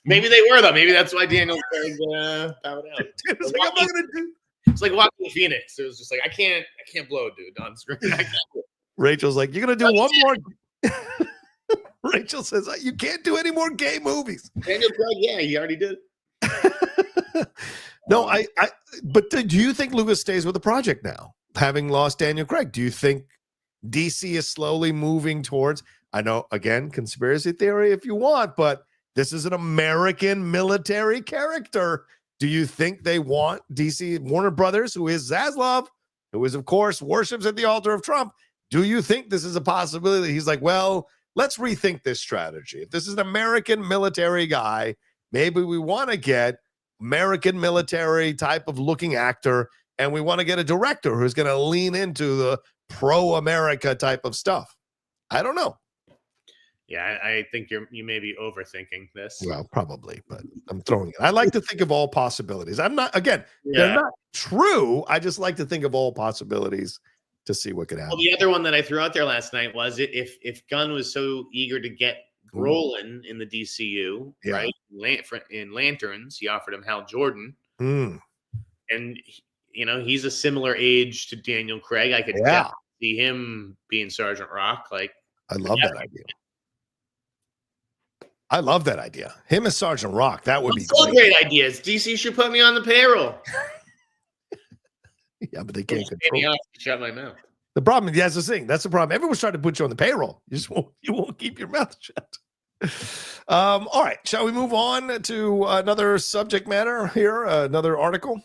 Maybe they were, though. Maybe that's why Daniel Craig bowed out. It's like watching Phoenix. It was just like, I can't blow a dude on screen. Rachel's like, you're going to do one more. Rachel says, you can't do any more gay movies. Daniel Craig, he already did. No, but do you think Lucas stays with the project now, having lost Daniel Craig? Do you think DC is slowly moving towards, I know, again, conspiracy theory if you want, but this is an American military character. Do you think they want DC, Warner Brothers, who is Zaslav, who is, of course, worships at the altar of Trump? Do you think this is a possibility that he's like, well, let's rethink this strategy. If this is an American military guy, maybe we want to get American military type of looking actor, and we want to get a director who's going to lean into the pro-America type of stuff. I don't know. Yeah, I think you may be overthinking this. Well, probably, but I'm throwing it. I like to think of all possibilities. I'm not, again, they're not true. I just like to think of all possibilities to see what could happen. Well, the other one that I threw out there last night was if Gunn was so eager to get Brolin in the DCU, right? In Lanterns, he offered him Hal Jordan. And, he's a similar age to Daniel Craig. I could definitely see him being Sergeant Rock. Like, I love that idea. I love that idea. Him as Sergeant Rock. That would be great ideas. DC should put me on the payroll. Yeah, but they can't control. Shut my mouth. The problem, that's the thing. That's the problem. Everyone's trying to put you on the payroll. You won't keep your mouth shut. All right. Shall we move on to another subject matter here? Another article.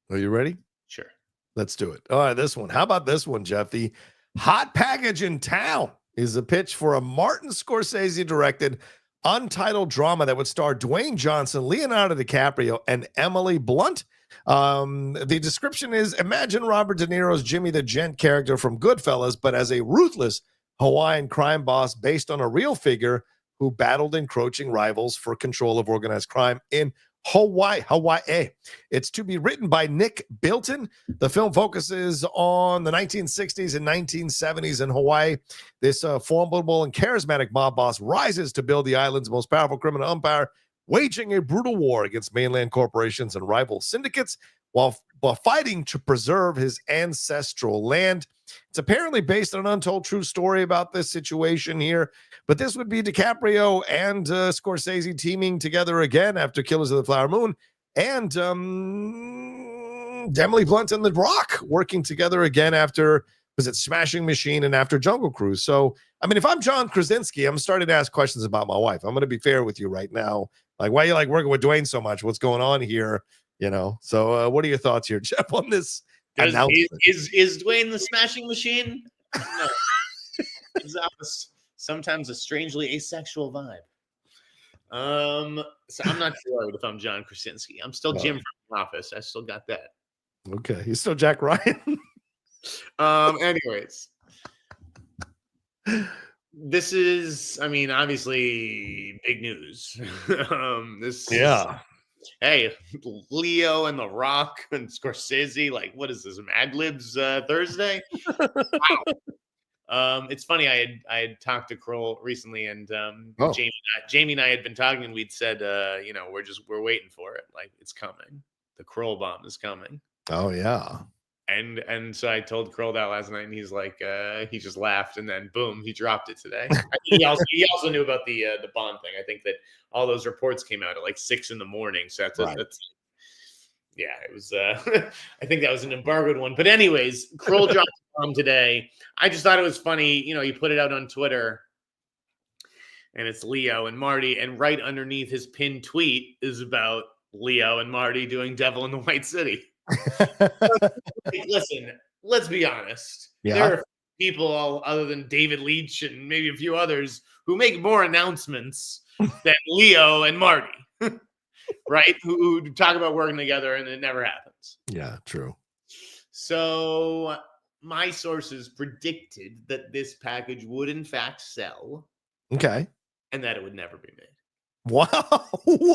Are you ready? Sure. Let's do it. All right. This one. How about this one, Jeff? The hot package in town is a pitch for a Martin Scorsese directed untitled drama that would star Dwayne Johnson, Leonardo DiCaprio, and Emily Blunt. The description is: imagine Robert De Niro's Jimmy the Gent character from Goodfellas, but as a ruthless Hawaiian crime boss based on a real figure who battled encroaching rivals for control of organized crime in Hawaii. It's to be written by Nick Bilton. The film focuses on the 1960s and 1970s in Hawaii. This formidable and charismatic mob boss rises to build the island's most powerful criminal empire, waging a brutal war against mainland corporations and rival syndicates while fighting to preserve his ancestral land. It's apparently based on an untold true story about this situation here, but this would be DiCaprio and Scorsese teaming together again after Killers of the Flower Moon, and Emily Blunt and The Rock working together again after, was it Smashing Machine and after Jungle Cruise? So, I mean, if I'm John Krasinski, I'm starting to ask questions about my wife. I'm going to be fair with you right now. Like, why are you like working with Dwayne so much? What's going on here? So what are your thoughts here, Jeff, on this announcement? Is Dwayne the Smashing Machine? No. It's sometimes a strangely asexual vibe. So I'm not sure if I'm John Krasinski. I'm still Jim from The Office. I still got that. Okay, he's still Jack Ryan. Anyways, this is, obviously big news. Hey, Leo and The Rock and Scorsese, like, what is this, Mad Libs Thursday? Wow. It's funny, I had talked to Kroll recently, and Jamie and I had been talking, and we'd said, we're waiting for it. Like, it's coming. The Kroll bomb is coming. Oh, yeah. And so I told Kroll that last night, and he's like, he just laughed, and then boom, he dropped it today. He also knew about the Bond thing. I think that all those reports came out at like 6 a.m. So that's it was. I think that was an embargoed one. But anyways, Kroll dropped the bomb today. I just thought it was funny. He put it out on Twitter, and it's Leo and Marty, and right underneath his pinned tweet is about Leo and Marty doing Devil in the White City. Listen, let's be honest. Yeah. There are people other than David Leitch and maybe a few others who make more announcements than Leo and Marty, right? Who talk about working together and it never happens. Yeah, true. So my sources predicted that this package would in fact sell. Okay. And that it would never be made. Wow.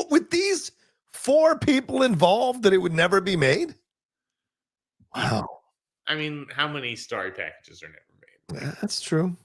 With these 4 people involved, that it would never be made? Wow. How many story packages are never made? That's true.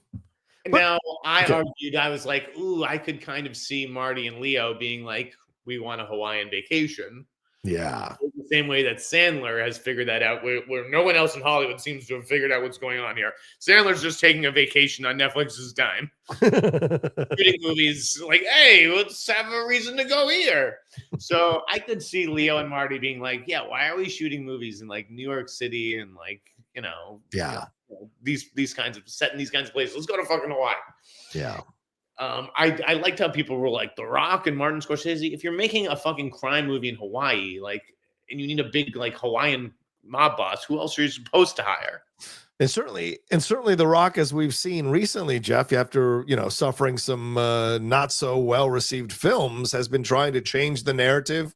Now, I argued, I was like, ooh, I could kind of see Marty and Leo being like, we want a Hawaiian vacation. Yeah. The same way that Sandler has figured that out, where no one else in Hollywood seems to have figured out what's going on here. Sandler's just taking a vacation on Netflix's dime. Shooting movies like, hey, let's have a reason to go here. So I could see Leo and Marty being like, yeah, why are we shooting movies in like New York City and like, these kinds of set in these kinds of places? Let's go to fucking Hawaii. Yeah. I liked how people were like The Rock and Martin Scorsese. If you're making a fucking crime movie in Hawaii, like, and you need a big like Hawaiian mob boss. Who else are you supposed to hire? And certainly The Rock, as we've seen recently, Jeff, after suffering some not so well received films, has been trying to change the narrative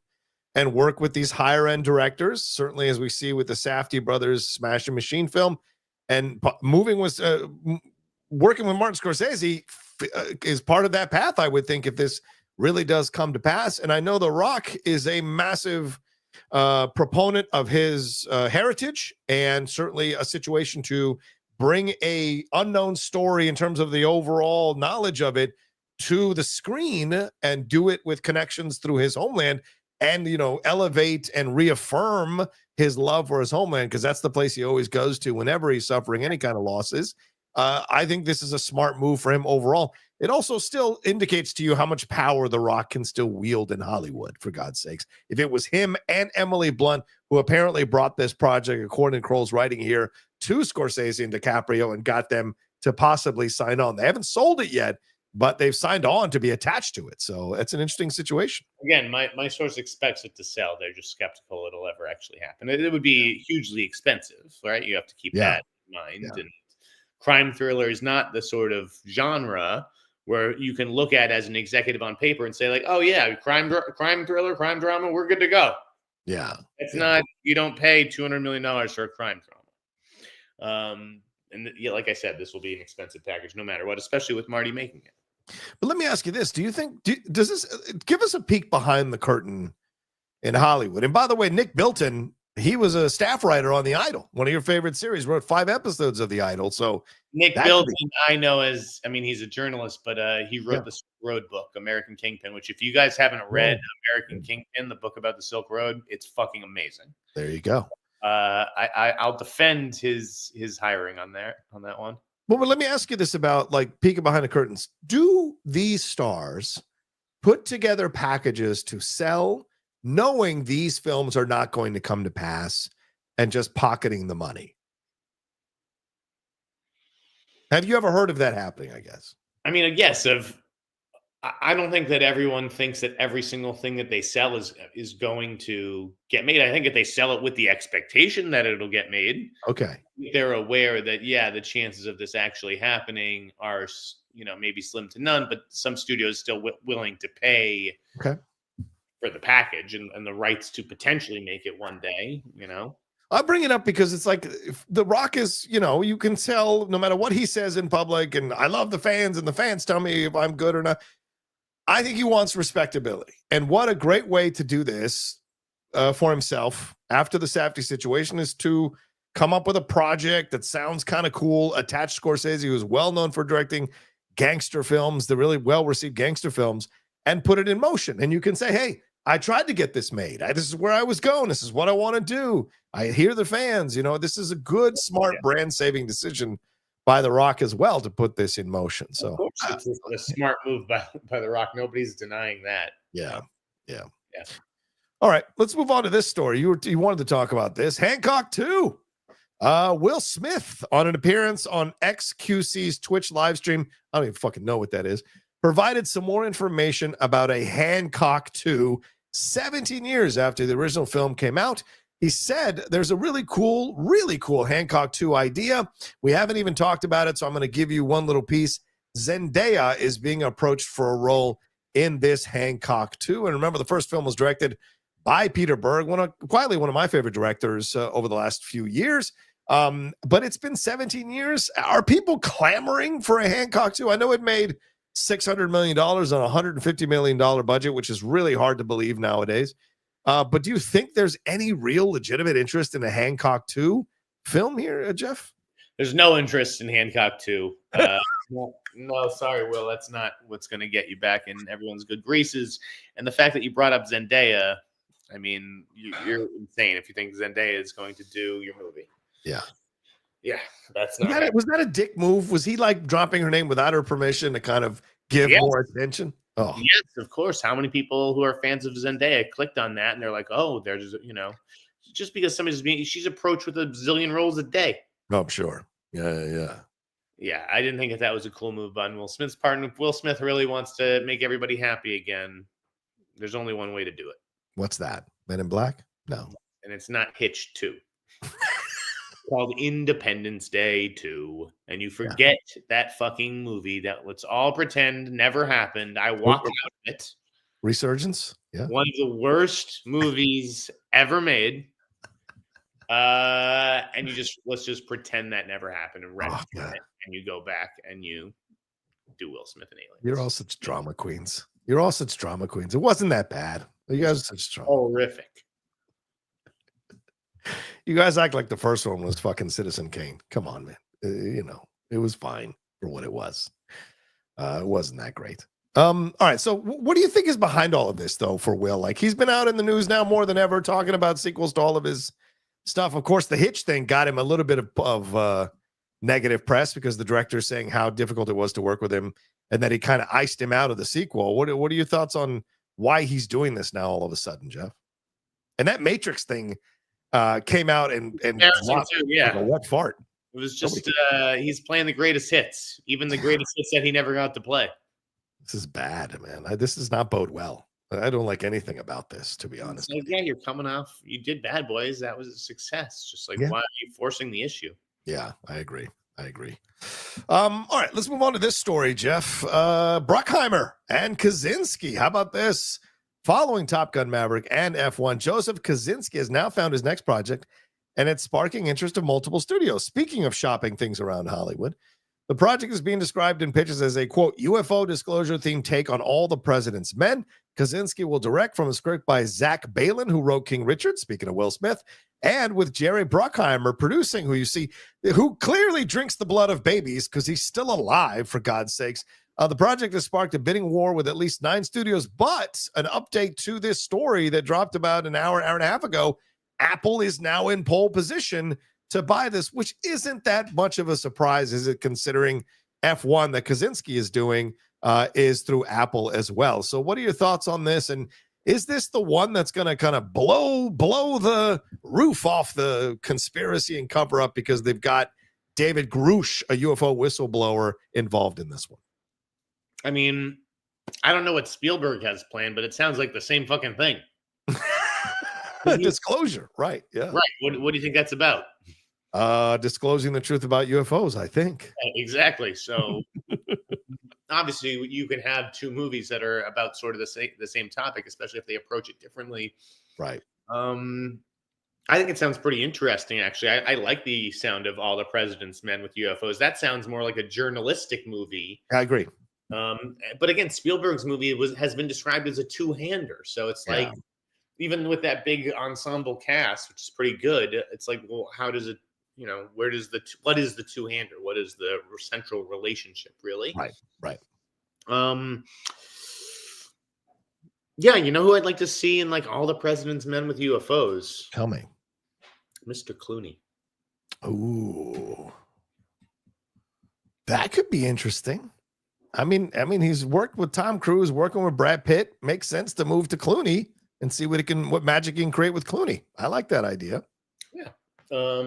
and work with these higher end directors. Certainly, as we see with the Safdie brothers Smash and Machine film, and working with Martin Scorsese is part of that path. I would think, if this really does come to pass. And I know The Rock is a massive proponent of his heritage, and certainly a situation to bring a unknown story in terms of the overall knowledge of it to the screen, and do it with connections through his homeland, and elevate and reaffirm his love for his homeland, because that's the place he always goes to whenever he's suffering any kind of losses. I think this is a smart move for him overall. It also still indicates to you how much power The Rock can still wield in Hollywood, for God's sakes. If it was him and Emily Blunt, who apparently brought this project, according to Kroll's writing here, to Scorsese and DiCaprio and got them to possibly sign on. They haven't sold it yet, but they've signed on to be attached to it. So it's an interesting situation. Again, my source expects it to sell. They're just skeptical it'll ever actually happen. It would be hugely expensive, right? You have to keep that in mind. Yeah. And crime thriller is not the sort of genre where you can look at as an executive on paper and say, like, oh yeah, crime thriller, crime drama, we're good to go. Yeah. It's not, you don't pay $200 million for a crime drama. And like I said, this will be an expensive package no matter what, especially with Marty making it. But let me ask you this. Do you think, does this give us a peek behind the curtain in Hollywood? And by the way, Nick Bilton, he was a staff writer on The Idol, one of your favorite series, wrote 5 episodes of The Idol. So Nick Bilton, I know he's a journalist, but he wrote the Silk Road book, American Kingpin, which if you guys haven't read American Kingpin, the book about the Silk Road, it's fucking amazing. There you go. I'll defend his hiring on that one. Well, but let me ask you this about, like, peeking behind the curtains. Do these stars put together packages to sell, knowing these films are not going to come to pass, and just pocketing the money? Have you ever heard of that happening, I guess? I mean, yes. I don't think that everyone thinks that every single thing that they sell is going to get made. I think if they sell it with the expectation that it'll get made, okay, they're aware that, the chances of this actually happening are, maybe slim to none, but some studios still willing to pay for the package and the rights to potentially make it one day, I bring it up because it's like, if The Rock is, you can tell no matter what he says in public, and I love the fans, and the fans tell me if I'm good or not. I think he wants respectability. And what a great way to do this for himself after the Safdie situation is to come up with a project that sounds kind of cool, attach Scorsese, who's well known for directing gangster films, the really well-received gangster films, and put it in motion. And you can say, hey, I tried to get this made. This is where I was going. This is what I want to do. I hear the fans. This is a good, smart, brand-saving decision by The Rock as well to put this in motion. So it's a smart move by The Rock. Nobody's denying that. Yeah. All right, let's move on to this story. You wanted to talk about this. Hancock 2. Will Smith, on an appearance on XQC's Twitch live stream, I don't even fucking know what that is, provided some more information about a Hancock 2 17 years after the original film came out. He said there's a really cool Hancock 2 idea. We haven't even talked about it, so I'm going to give you one little piece. Zendaya is being approached for a role in this Hancock 2. And remember, the first film was directed by Peter Berg, quietly one of my favorite directors over the last few years. But it's been 17 years. Are people clamoring for a Hancock 2? I know it made $600 million on a $150 million budget, which is really hard to believe nowadays. But do you think there's any real legitimate interest in a Hancock 2 film here, Jeff? There's no interest in Hancock 2. No, sorry, Will. That's not what's going to get you back in everyone's good graces. And the fact that you brought up Zendaya, I mean, you're insane if you think Zendaya is going to do your movie. Yeah, that's not. Was that a dick move? Was he like dropping her name without her permission to kind of give more attention? Oh, yes, of course. How many people who are fans of Zendaya clicked on that and they're like, oh, there's, just because she's approached with a zillion roles a day. Oh, I'm sure. Yeah. I didn't think that was a cool move on Will Smith's part. If Will Smith really wants to make everybody happy again, there's only one way to do it. What's that? Men in Black? No. And it's not Hitch 2. called Independence Day 2, and you forget that fucking movie that let's all pretend never happened. I walked out of it. Resurgence? Yeah. One of the worst movies ever made. And let's just pretend that never happened and and you go back and you do Will Smith and Aliens. You're all such drama queens. It wasn't that bad. You guys are such drama. Horrific. You guys act like the first one was fucking Citizen Kane. Come on, man. It was fine for what it was. It wasn't that great. All right. So what do you think is behind all of this, though, for Will? Like, he's been out in the news now more than ever, talking about sequels to all of his stuff. Of course, the Hitch thing got him a little bit of negative press because the director's saying how difficult it was to work with him and that he kind of iced him out of the sequel. What are your thoughts on why he's doing this now all of a sudden, Jeff? And that Matrix thing came out and dropped like a wet fart. It was just he's playing the greatest hits, even the greatest hits that he never got to play. This is bad, man. This does not bode well. I don't like anything about this, to be honest. Like, you're coming off. You did Bad Boys. That was a success. Just like, why are you forcing the issue? Yeah, I agree. All right, let's move on to this story, Jeff. Bruckheimer and Kosinski. How about this? Following Top Gun Maverick and F1, Joseph Kosinski has now found his next project, and it's sparking interest of multiple studios. Speaking of shopping things around Hollywood, the project is being described in pitches as a, quote, UFO disclosure-themed take on All the President's Men. Kosinski will direct from a script by Zach Balin, who wrote King Richard, speaking of Will Smith, and with Jerry Bruckheimer producing, who clearly drinks the blood of babies because he's still alive, for God's sakes. The project has sparked a bidding war with at least 9 studios, but an update to this story that dropped about an hour and a half ago, Apple is now in pole position to buy this, which isn't that much of a surprise, is it, considering F1 that Kosinski is doing is through Apple as well. So what are your thoughts on this? And is this the one that's going to kind of blow the roof off the conspiracy and cover up because they've got David Grush, a UFO whistleblower, involved in this one? I mean, I don't know what Spielberg has planned, but it sounds like the same fucking thing. Disclosure, right? Yeah, right. What do you think that's about? Disclosing the truth about UFOs, I think. Exactly. So obviously you can have 2 movies that are about sort of the same topic, especially if they approach it differently. Right. I think it sounds pretty interesting, actually. I like the sound of All the President's Men with UFOs. That sounds more like a journalistic movie. I agree. But again, Spielberg's movie has been described as a 2-hander. So it's like, even with that big ensemble cast, which is pretty good, it's like, well, how does it, what is the 2-hander? What is the central relationship, really? Right. Yeah, you know who I'd like to see in like All the President's Men with UFOs? Tell me. Mr. Clooney. Ooh. That could be interesting. I mean, he's worked with Tom Cruise, working with Brad Pitt. Makes sense to move to Clooney and see what magic he can create with Clooney. I like that idea. Yeah. I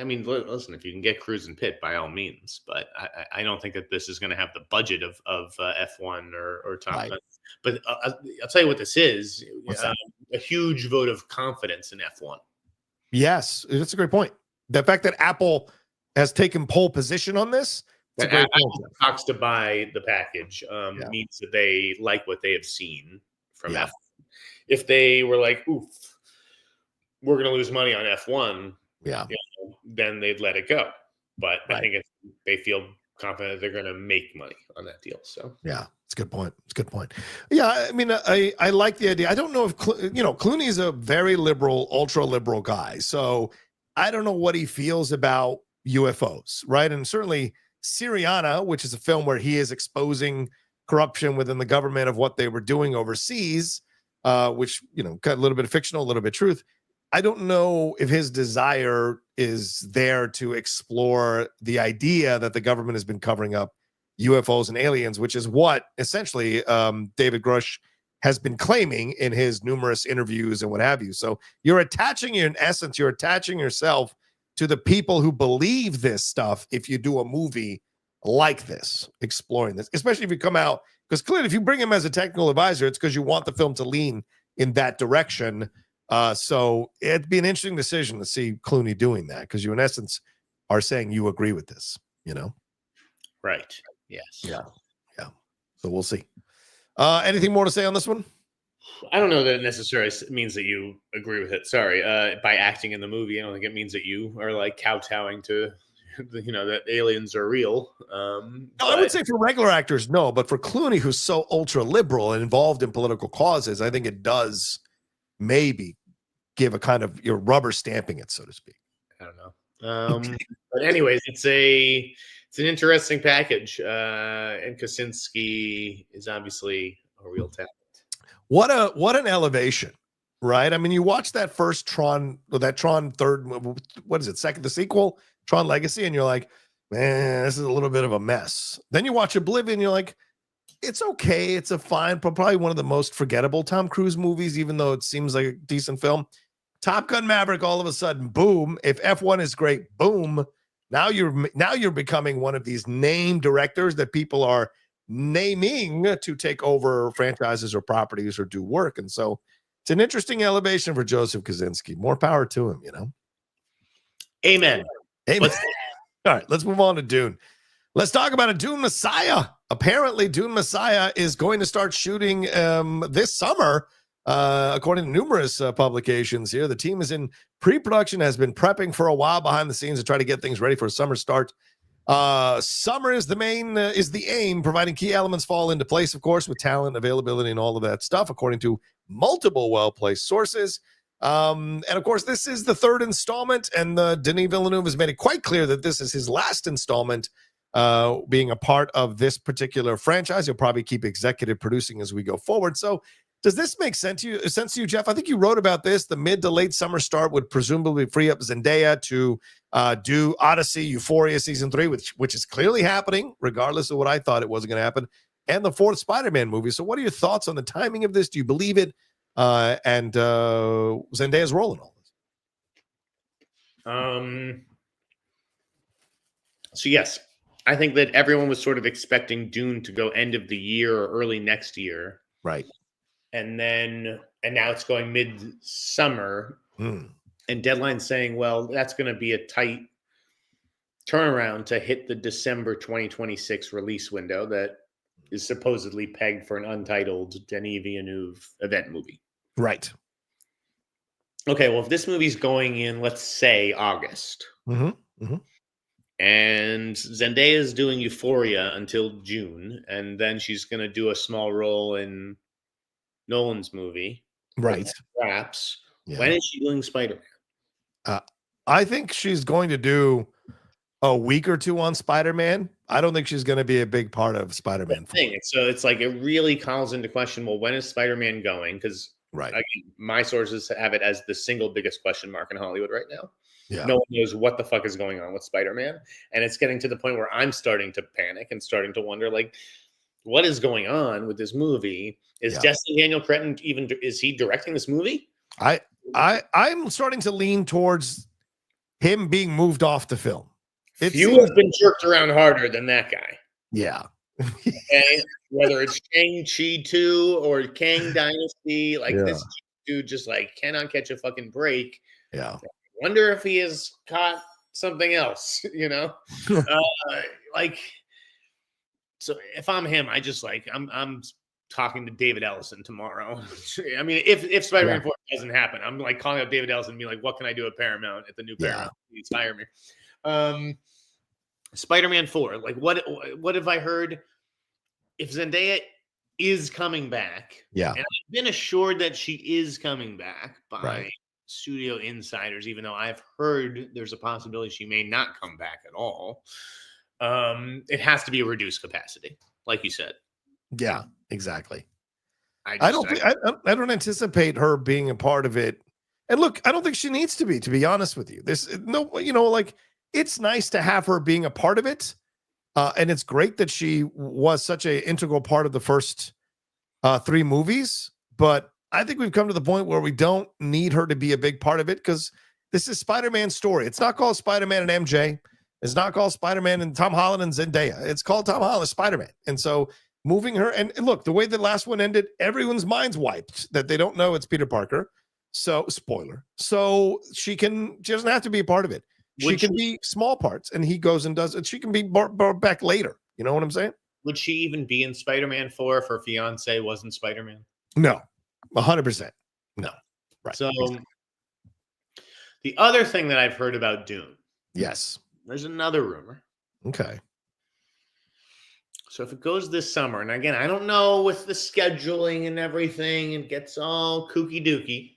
mean, listen, if you can get Cruise and Pitt, by all means, but I don't think that this is going to have the budget of F1 or Top Gun. But I'll tell you what this is: a huge vote of confidence in F1. Yes, that's a great point. The fact that Apple has taken pole position on this. Apple talks to buy the package means that they like what they have seen from F1. If they were like, oof, we're going to lose money on F1, then they'd let it go. But I think they feel confident they're going to make money on that deal. So it's a good point. Yeah, I mean, I like the idea. I don't know if Clooney's a very liberal, ultra liberal guy, so I don't know what he feels about UFOs, right? And certainly Syriana, which is a film where he is exposing corruption within the government of what they were doing overseas, which, got a little bit of fictional, a little bit of truth. I don't know if his desire is there to explore the idea that the government has been covering up UFOs and aliens, which is what essentially David Grush has been claiming in his numerous interviews and what have you. So you're attaching yourself to the people who believe this stuff if you do a movie like this, exploring this, especially if you come out, because clearly if you bring him as a technical advisor, it's because you want the film to lean in that direction. So it'd be an interesting decision to see Clooney doing that, because you, in essence, are saying you agree with this, Right. Yes. Yeah. So we'll see. Anything more to say on this one? I don't know that it necessarily means that you agree with it. Sorry. By acting in the movie, I don't think it means that you are like kowtowing to, that aliens are real. No, I would say for regular actors, no. But for Clooney, who's so ultra liberal and involved in political causes, I think it does maybe give a kind of you're rubber stamping it, so to speak. I don't know. But anyways, it's an interesting package. And Kosinski is obviously a real talent. What an elevation, right? I mean, you watch that first Tron third, what is it, second, the sequel, Tron Legacy, and you're like, man, this is a little bit of a mess. Then you watch Oblivion, you're like, it's okay, it's a fine, probably one of the most forgettable Tom Cruise movies, even though it seems like a decent film. Top Gun Maverick, all of a sudden, boom. If F1 is great, boom. Now you're becoming one of these name directors that people are naming to take over franchises or properties or do work. And so it's an interesting elevation for Joseph Kosinski. More power to him, Amen. All right, let's move on to Dune. Let's talk about a Dune Messiah. Apparently, Dune Messiah is going to start shooting this summer, according to numerous publications here. The team is in pre-production, has been prepping for a while behind the scenes to try to get things ready for a summer start. Summer is the aim, providing key elements fall into place, of course, with talent, availability, and all of that stuff, according to multiple well-placed sources. And of course, this is the third installment, and Denis Villeneuve has made it quite clear that this is his last installment, being a part of this particular franchise. He'll probably keep executive producing as we go forward. So does this make sense to you, Jeff? I think you wrote about this. The mid to late summer start would presumably free up Zendaya to do Odyssey, Euphoria Season 3, which is clearly happening, regardless of what I thought it wasn't going to happen, and the fourth Spider-Man movie. So what are your thoughts on the timing of this? Do you believe it? And Zendaya's role in all this? So yes, I think that everyone was sort of expecting Dune to go end of the year or early next year. Right. And now it's going mid-summer. And Deadline's saying, well, that's going to be a tight turnaround to hit the December 2026 release window that is supposedly pegged for an untitled Denis Villeneuve event movie. Right. Okay, well, if this movie's going in, let's say, August, and Zendaya is doing Euphoria until June, and then she's going to do a small role in Nolan's movie, right? Perhaps. Yeah. When is she doing Spider-Man? I think she's going to do a week or two on Spider-Man. I don't think she's going to be a big part of Spider-Man. So it's like it really calls into question. Well, when is Spider-Man going? Because again, my sources have it as the single biggest question mark in Hollywood right now. Yeah. No one knows what the fuck is going on with Spider-Man, and it's getting to the point where I'm starting to panic and starting to wonder, like, what is going on with this movie? Is Destin Daniel Cretton is he directing this movie? I'm starting to lean towards him being moved off the film. Few have been jerked around harder than that guy. Yeah. Okay? Whether it's Shang-Chi 2 or Kang Dynasty, this dude just cannot catch a fucking break. Yeah. I wonder if he has caught something else, so if I'm him, I just I'm talking to David Ellison tomorrow. I mean, if Spider-Man 4 doesn't happen, I'm calling up David Ellison and being like, what can I do at Paramount, at the new Paramount? Please hire me. Spider-Man 4, what have I heard? If Zendaya is coming back, and I've been assured that she is coming back by studio insiders, even though I've heard there's a possibility she may not come back at all. It has to be a reduced capacity, like you said. Yeah, exactly. I don't anticipate her being a part of it. And look, I don't think she needs to be honest with you. It's nice to have her being a part of it. And it's great that she was such an integral part of the first 3 movies. But I think we've come to the point where we don't need her to be a big part of it, because this is Spider-Man's story. It's not called Spider-Man and MJ. It's not called Spider-Man and Tom Holland and Zendaya. It's called Tom Holland Spider-Man. And so moving her, and look, the way the last one ended, everyone's minds wiped that they don't know it's Peter Parker. So, spoiler. So she doesn't have to be a part of it. She can be small parts, and he goes and does it. She can be brought back later. You know what I'm saying? Would she even be in Spider-Man 4 if her fiance wasn't Spider-Man? No, 100%. No. Right. So the other thing that I've heard about Dune. Yes. There's another rumor. Okay. So if it goes this summer, and again, I don't know with the scheduling and everything, it gets all kooky dookie.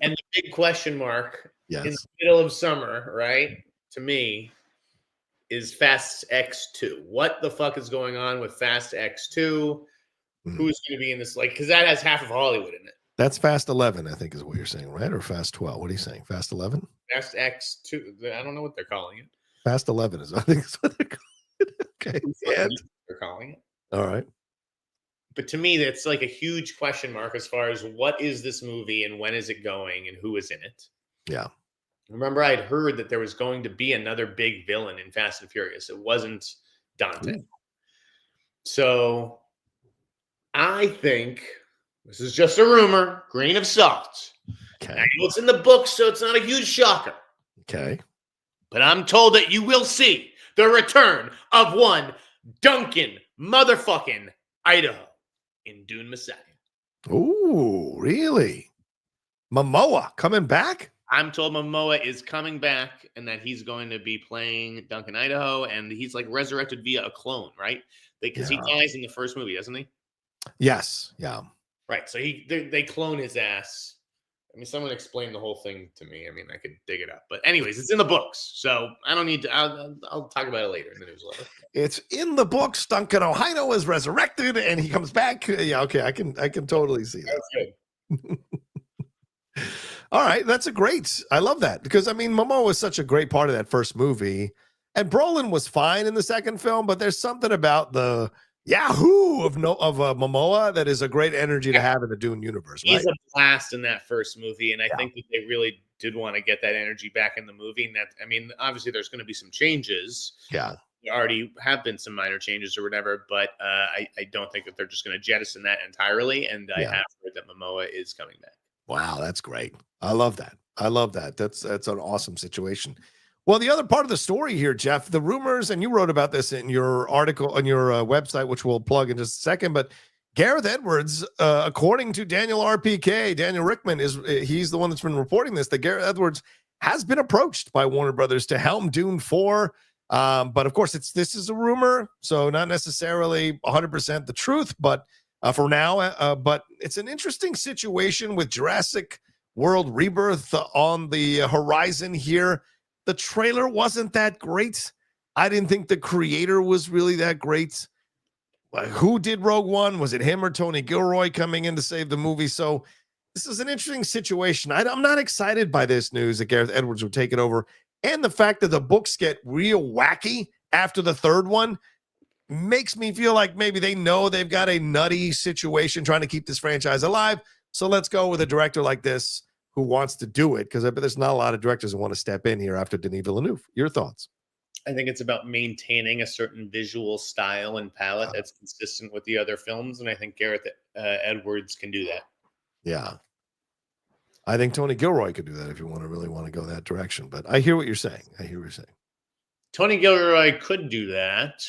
And the big question mark in the middle of summer, right? To me, is Fast X2. What the fuck is going on with Fast X2? Who's going to be in this? Like, because that has half of Hollywood in it. That's Fast 11, I think is what you're saying, right? Or Fast 12? What are you saying? Fast 11? Fast X2. I don't know what they're calling it. Fast 11 is, I think, is what they're calling it. Okay. And they're calling it. All right. But to me, that's like a huge question mark as far as what is this movie and when is it going and who is in it. Yeah. Remember, I'd heard that there was going to be another big villain in Fast and Furious. It wasn't Dante. Ooh. So I think this is just a rumor, grain of salt. Okay. I know it's in the book, so it's not a huge shocker. Okay. But I'm told that you will see the return of one Duncan motherfucking Idaho in Dune Messiah. Ooh, really? Momoa coming back? I'm told Momoa is coming back and that he's going to be playing Duncan Idaho, and he's like resurrected via a clone, right? Because he dies in the first movie, doesn't he? Yes. Yeah. Right. So they clone his ass. I mean, someone explained the whole thing to me. I mean, I could dig it up. But anyways, it's in the books. So I don't need to. I'll talk about it later in the newsletter. It's in the books. Duncan Idaho is resurrected and he comes back. Yeah, okay. I can totally see that. That's good. All right. That's I love that. Because, I mean, Momoa was such a great part of that first movie. And Brolin was fine in the second film, but there's something about the Yahoo of Momoa that is a great energy to have in the Dune universe. Right? He's a blast in that first movie, and I think that they really did want to get that energy back in the movie. And that, I mean, obviously there's going to be some changes. Yeah, there already have been some minor changes or whatever, but I don't think that they're just going to jettison that entirely. And I have heard that Momoa is coming back. Wow, that's great. I love that. That's an awesome situation. Well, the other part of the story here, Jeff, the rumors, and you wrote about this in your article on your website, which we'll plug in just a second, but Gareth Edwards, according to Daniel Rickman, he's the one that's been reporting this, that Gareth Edwards has been approached by Warner Brothers to helm Dune 4. But of course, this is a rumor, so not necessarily 100% the truth, but for now, but it's an interesting situation with Jurassic World Rebirth on the horizon here. The trailer wasn't that great. I didn't think the creator was really that great. Who did Rogue One? Was it him or Tony Gilroy coming in to save the movie? So this is an interesting situation. I'm not excited by this news that Gareth Edwards would take it over. And the fact that the books get real wacky after the third one makes me feel like maybe they know they've got a nutty situation trying to keep this franchise alive. So let's go with a director like this who wants to do it, because I bet there's not a lot of directors who want to step in here after Denis Villeneuve. Your thoughts? I think it's about maintaining a certain visual style and palette that's consistent with the other films, and I think Gareth Edwards can do that. Yeah. I think Tony Gilroy could do that if you really want to go that direction, but I hear what you're saying. Tony Gilroy could do that.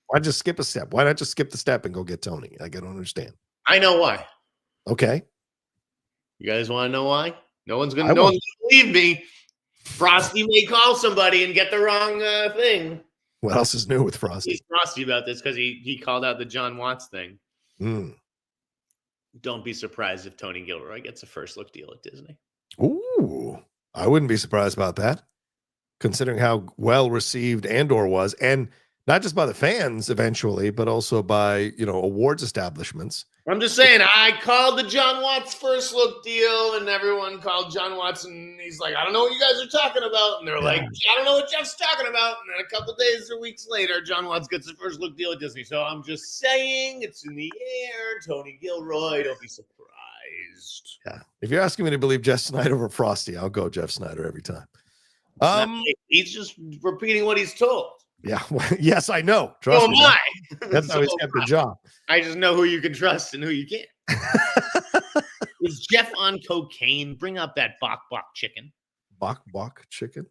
Why just skip a step? Why not just skip the step and go get Tony? I don't understand. I know why. Okay. You guys want to know why? No one's gonna believe me. Frosty may call somebody and get the wrong thing. What else is new with Frosty? He's frosty about this because he called out the John Watts thing. Don't be surprised if Tony Gilroy gets a first look deal at Disney. Ooh, I wouldn't be surprised about that, considering how well received Andor was, and not just by the fans eventually, but also by awards establishments. I'm just saying, I called the John Watts first look deal, and everyone called John Watts, and he's like, I don't know what you guys are talking about. And they're like, I don't know what Jeff's talking about. And then a couple of days or weeks later, John Watts gets the first look deal at Disney. So I'm just saying, it's in the air. Tony Gilroy, don't be surprised. Yeah. If you're asking me to believe Jeff Sneider over Frosty, I'll go Jeff Sneider every time. He's just repeating what he's told. Yeah. Yes, I know. Trust me. That's how he's kept the job. I just know who you can trust and who you can't. Is Jeff on cocaine? Bring up that bok bok chicken. Bok chicken.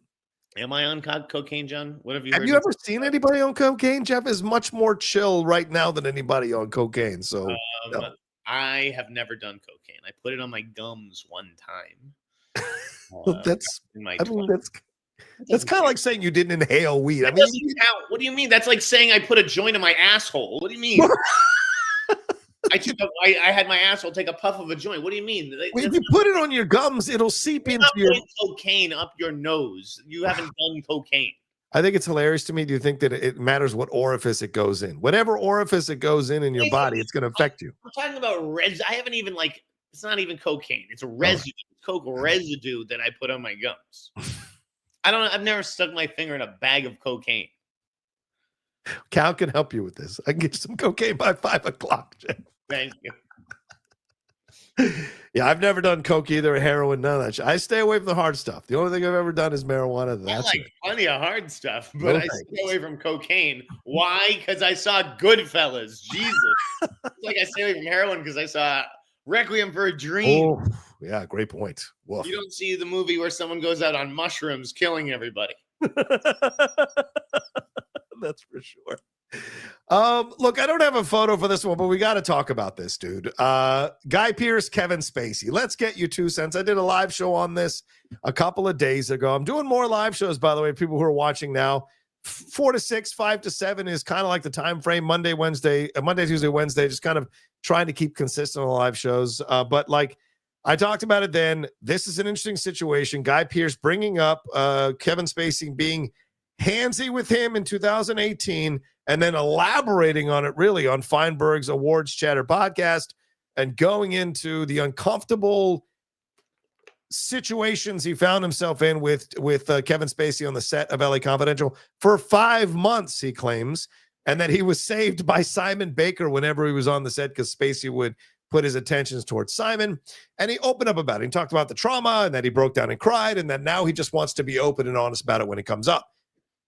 Am I on cocaine, John? What have you? Have you ever seen anybody on cocaine? Jeff is much more chill right now than anybody on cocaine. So no. I have never done cocaine. I put it on my gums one time. That's kind of like saying you didn't inhale weed. That doesn't count. What do you mean? That's like saying I put a joint in my asshole. What do you mean? I had my asshole take a puff of a joint. What do you mean? If you put it on your gums, it'll seep into your cocaine up your nose. You haven't done cocaine. I think it's hilarious to me. Do you think that it matters what orifice it goes in? Whatever orifice it goes in your body, it's going to affect you. I'm talking about I haven't even it's not even cocaine. It's a residue. It's coke residue that I put on my gums. I've never stuck my finger in a bag of cocaine. Cal can help you with this. I can get you some cocaine by 5 o'clock, Jeff. Thank you. Yeah, I've never done coke either, heroin, none of that shit. I stay away from the hard stuff. The only thing I've ever done is marijuana. That's I like plenty of hard stuff, but I stay away from cocaine. Why? Because I saw Goodfellas. Jesus. It's like I stay away from heroin because I saw Requiem for a Dream. Oh, yeah, great point. Woof. You don't see the movie where someone goes out on mushrooms killing everybody. That's for sure. Look, I don't have a photo for this one, but we got to talk about this, dude. Guy Pearce, Kevin Spacey. Let's get you 2 cents. I did a live show on this a couple of days ago. I'm doing more live shows, by the way, people who are watching now. 4 to 6, 5 to 7 is kind of like the time frame. Monday, Tuesday, Wednesday, just kind of trying to keep consistent on live shows. But like I talked about it then, this is an interesting situation. Guy Pearce bringing up Kevin Spacey being handsy with him in 2018 and then elaborating on it really on Feinberg's Awards Chatter podcast and going into the uncomfortable situations he found himself in with Kevin Spacey on the set of LA Confidential for 5 months, he claims, and that he was saved by Simon Baker whenever he was on the set because Spacey would put his attentions towards Simon. And he opened up about it. He talked about the trauma and that he broke down and cried and that now he just wants to be open and honest about it when it comes up.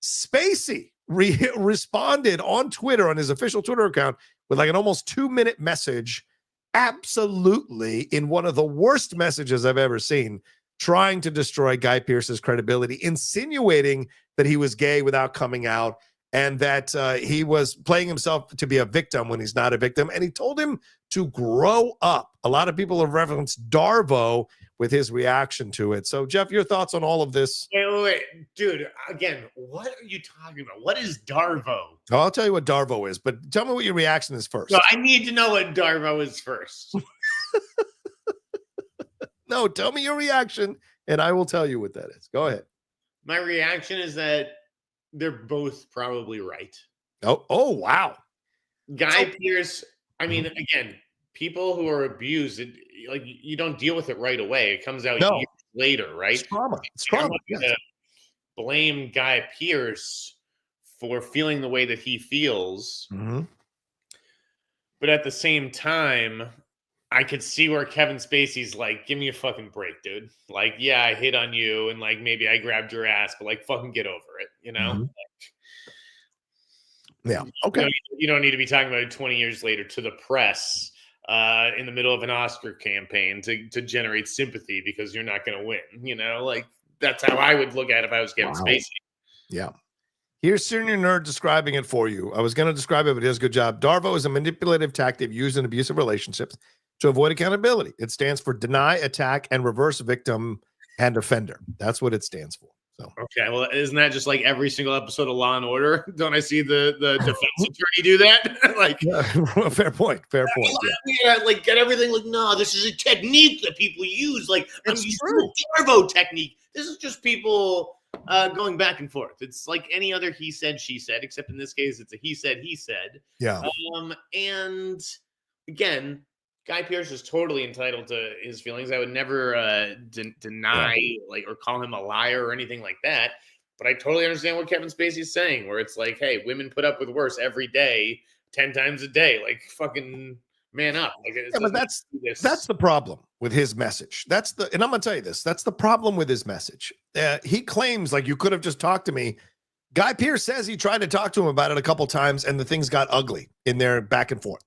Spacey responded on Twitter, on his official Twitter account, with like an almost 2-minute message, absolutely in one of the worst messages I've ever seen, trying to destroy Guy Pearce's credibility, insinuating that he was gay without coming out and that he was playing himself to be a victim when he's not a victim. And he told him to grow up. A lot of people have referenced Darvo with his reaction to it. So, Jeff, your thoughts on all of this? Wait. Dude, again, what are you talking about? What is Darvo? Oh, I'll tell you what Darvo is, but tell me what your reaction is first. No, I need to know what Darvo is first. No, tell me your reaction, and I will tell you what that is. Go ahead. My reaction is that they're both probably right. Oh, wow. Guy Pearce, I mean, again, people who are abused, you don't deal with it right away. It comes out years later, right? It's trauma. It's trauma. To blame Guy Pearce for feeling the way that he feels. Mm-hmm. But at the same time, I could see where Kevin Spacey's like, give me a fucking break, dude. Like, yeah, I hit on you and like maybe I grabbed your ass, but like fucking get over it, you know? Mm-hmm. Yeah. Okay. You don't need to be talking about it 20 years later to the press in the middle of an Oscar campaign to generate sympathy because you're not going to win. You know, like that's how I would look at it if I was Kevin Spacey. Yeah. Here's Senior Nerd describing it for you. I was going to describe it, but he does a good job. Darvo is a manipulative tactic used in abusive relationships to avoid accountability. It stands for deny, attack, and reverse victim and offender. That's what it stands for. So okay, well, isn't that just like every single episode of Law and Order? Don't I see the defense attorney do that? Like, yeah, fair point. Fair point. Yeah, like get everything like, no, this is a technique that people use. Like, I'm using the Darvo technique. This is just people going back and forth. It's like any other he said, she said, except in this case, it's a he said, he said. Yeah. And again, Guy Pearce is totally entitled to his feelings. I would never deny like or call him a liar or anything like that. But I totally understand what Kevin Spacey's saying, where it's like, hey, women put up with worse every day, 10 times a day. Like fucking man up. Like, but that's the problem with his message. And I'm gonna tell you this. That's the problem with his message. He claims like you could have just talked to me. Guy Pearce says he tried to talk to him about it a couple times, and the things got ugly in their back and forth.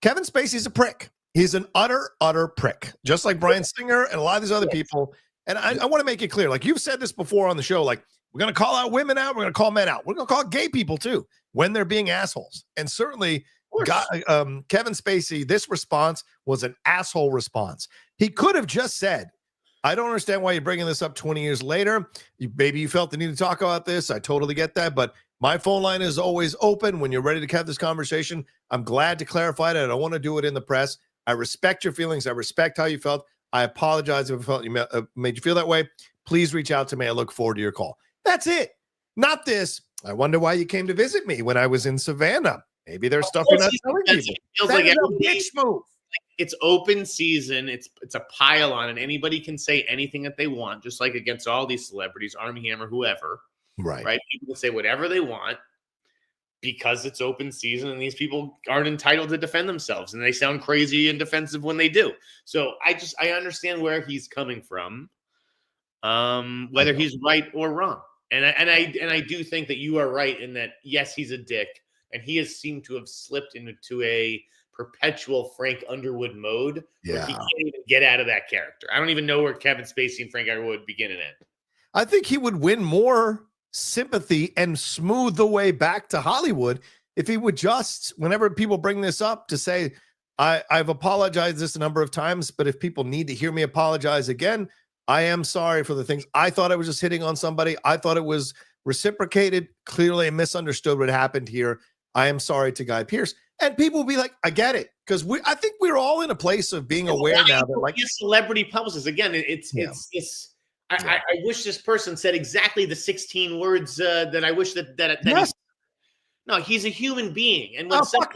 Kevin Spacey's a prick. He's an utter prick, just like Bryan Singer and a lot of these other people. And I want to make it clear, like you've said this before on the show, like we're going to call out women out, we're going to call men out, we're going to call gay people too when they're being assholes. And certainly, Kevin Spacey, this response was an asshole response. He could have just said, I don't understand why you're bringing this up 20 years later. Maybe you felt the need to talk about this. I totally get that. But my phone line is always open when you're ready to have this conversation. I'm glad to clarify that. I don't want to do it in the press. I respect your feelings. I respect how you felt. I apologize if I felt you made you feel that way. Please reach out to me. I look forward to your call. That's it. Not this. I wonder why you came to visit me when I was in Savannah. Maybe there's stuff you're not telling people. That is a bitch move. It's open season. It's a pile on, and anybody can say anything that they want, just like against all these celebrities, Armie Hammer, whoever. Right. People can say whatever they want because it's open season, and these people aren't entitled to defend themselves, and they sound crazy and defensive when they do. So I understand where he's coming from, whether he's right or wrong. And I do think that you are right in that, yes, he's a dick, and he has seemed to have slipped into a perpetual Frank Underwood mode. Yeah. He can't even get out of that character. I don't even know where Kevin Spacey and Frank Underwood begin and end. I think he would win more sympathy and smooth the way back to Hollywood if he would just, whenever people bring this up, to say, I've apologized this a number of times, but if people need to hear me apologize again, I am sorry for the things. I thought I was just hitting on somebody. I thought it was reciprocated. Clearly, I misunderstood what happened here. I am sorry to Guy Pearce. And people will be like, I get it. Because I think we're all in a place of being aware now that, like, celebrity publicists, again, I wish this person said exactly the 16 words that I wish that yes. No, he's a human being. And fuck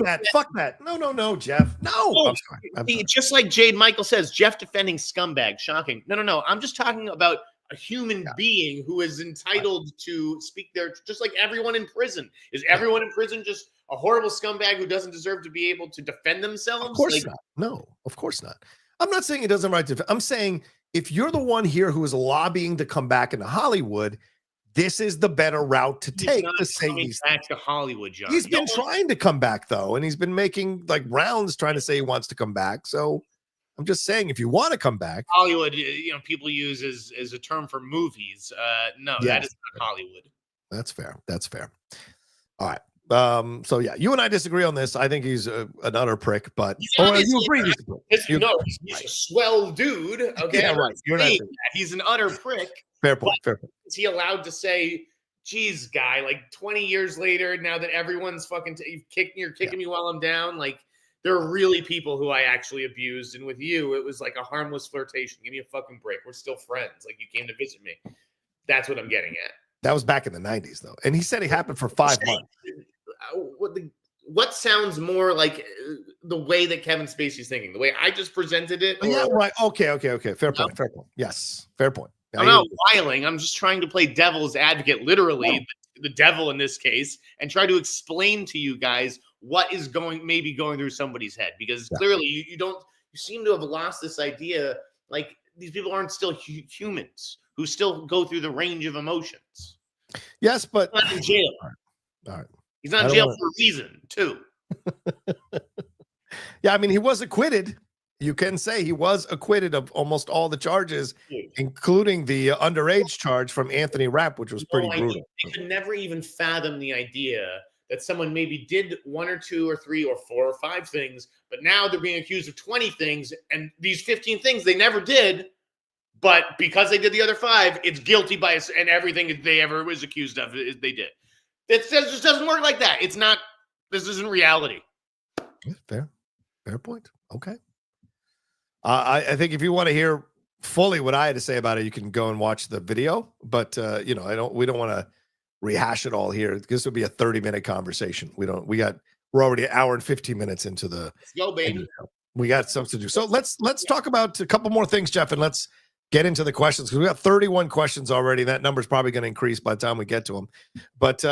that. No, Jeff. No. I'm sorry. Just like Jade Michael says, Jeff defending scumbag. Shocking. No. I'm just talking about a human being who is entitled to speak there, just like everyone in prison. Is everyone in prison just a horrible scumbag who doesn't deserve to be able to defend themselves? Of course not. No, of course not. I'm not saying he doesn't right to. I'm saying if you're the one here who is lobbying to come back into Hollywood, this is the better route to take to say he's back to Hollywood, John. He's been trying to come back, though, and he's been making like rounds trying to say he wants to come back. So I'm just saying, if you want to come back, Hollywood, people use as a term for movies. No, that is not Hollywood. That's fair. All right. So yeah, you and I disagree on this. I think he's an utter prick, but you agree. He's a swell dude. Okay, yeah, right. You're not he's an utter prick. Fair point. Is he allowed to say, geez, guy, like 20 years later, now that everyone's fucking you're kicking me while I'm down? Like, there are really people who I actually abused. And with you, it was like a harmless flirtation. Give me a fucking break. We're still friends. Like, you came to visit me. That's what I'm getting at. That was back in the 90s, though. And he said he happened for 5 months. What sounds more like the way that Kevin Spacey's thinking? The way I just presented it? Yeah, right. Okay. Fair point. Yes, fair point. I'm not wiling. I'm just trying to play devil's advocate, literally the devil in this case, and try to explain to you guys what is maybe going through somebody's head, because clearly you seem to have lost this idea. Like, these people aren't still humans who still go through the range of emotions. Yes, but he's not in jail. All right. He's not in jail for a reason, too. Yeah, I mean, he was acquitted. You can say he was acquitted of almost all the charges, including the underage charge from Anthony Rapp, which was pretty brutal. I could never even fathom the idea that someone maybe did 1 or 2 or 3 or 4 or 5 things, but now they're being accused of 20 things, and these 15 things they never did, but because they did the other 5, it's guilty by us, and everything they ever was accused of, they did. It just doesn't work like that. It's not. This isn't reality. Fair point. Okay. I think if you want to hear fully what I had to say about it, you can go and watch the video. But we don't want to rehash it all here. This would be a 30-minute conversation. We're already an hour and 15 minutes into the. Let's go, baby. We got stuff to do. So let's talk about a couple more things, Jeff, and let's get into the questions, because we got 31 questions already. That number's probably going to increase by the time we get to them. But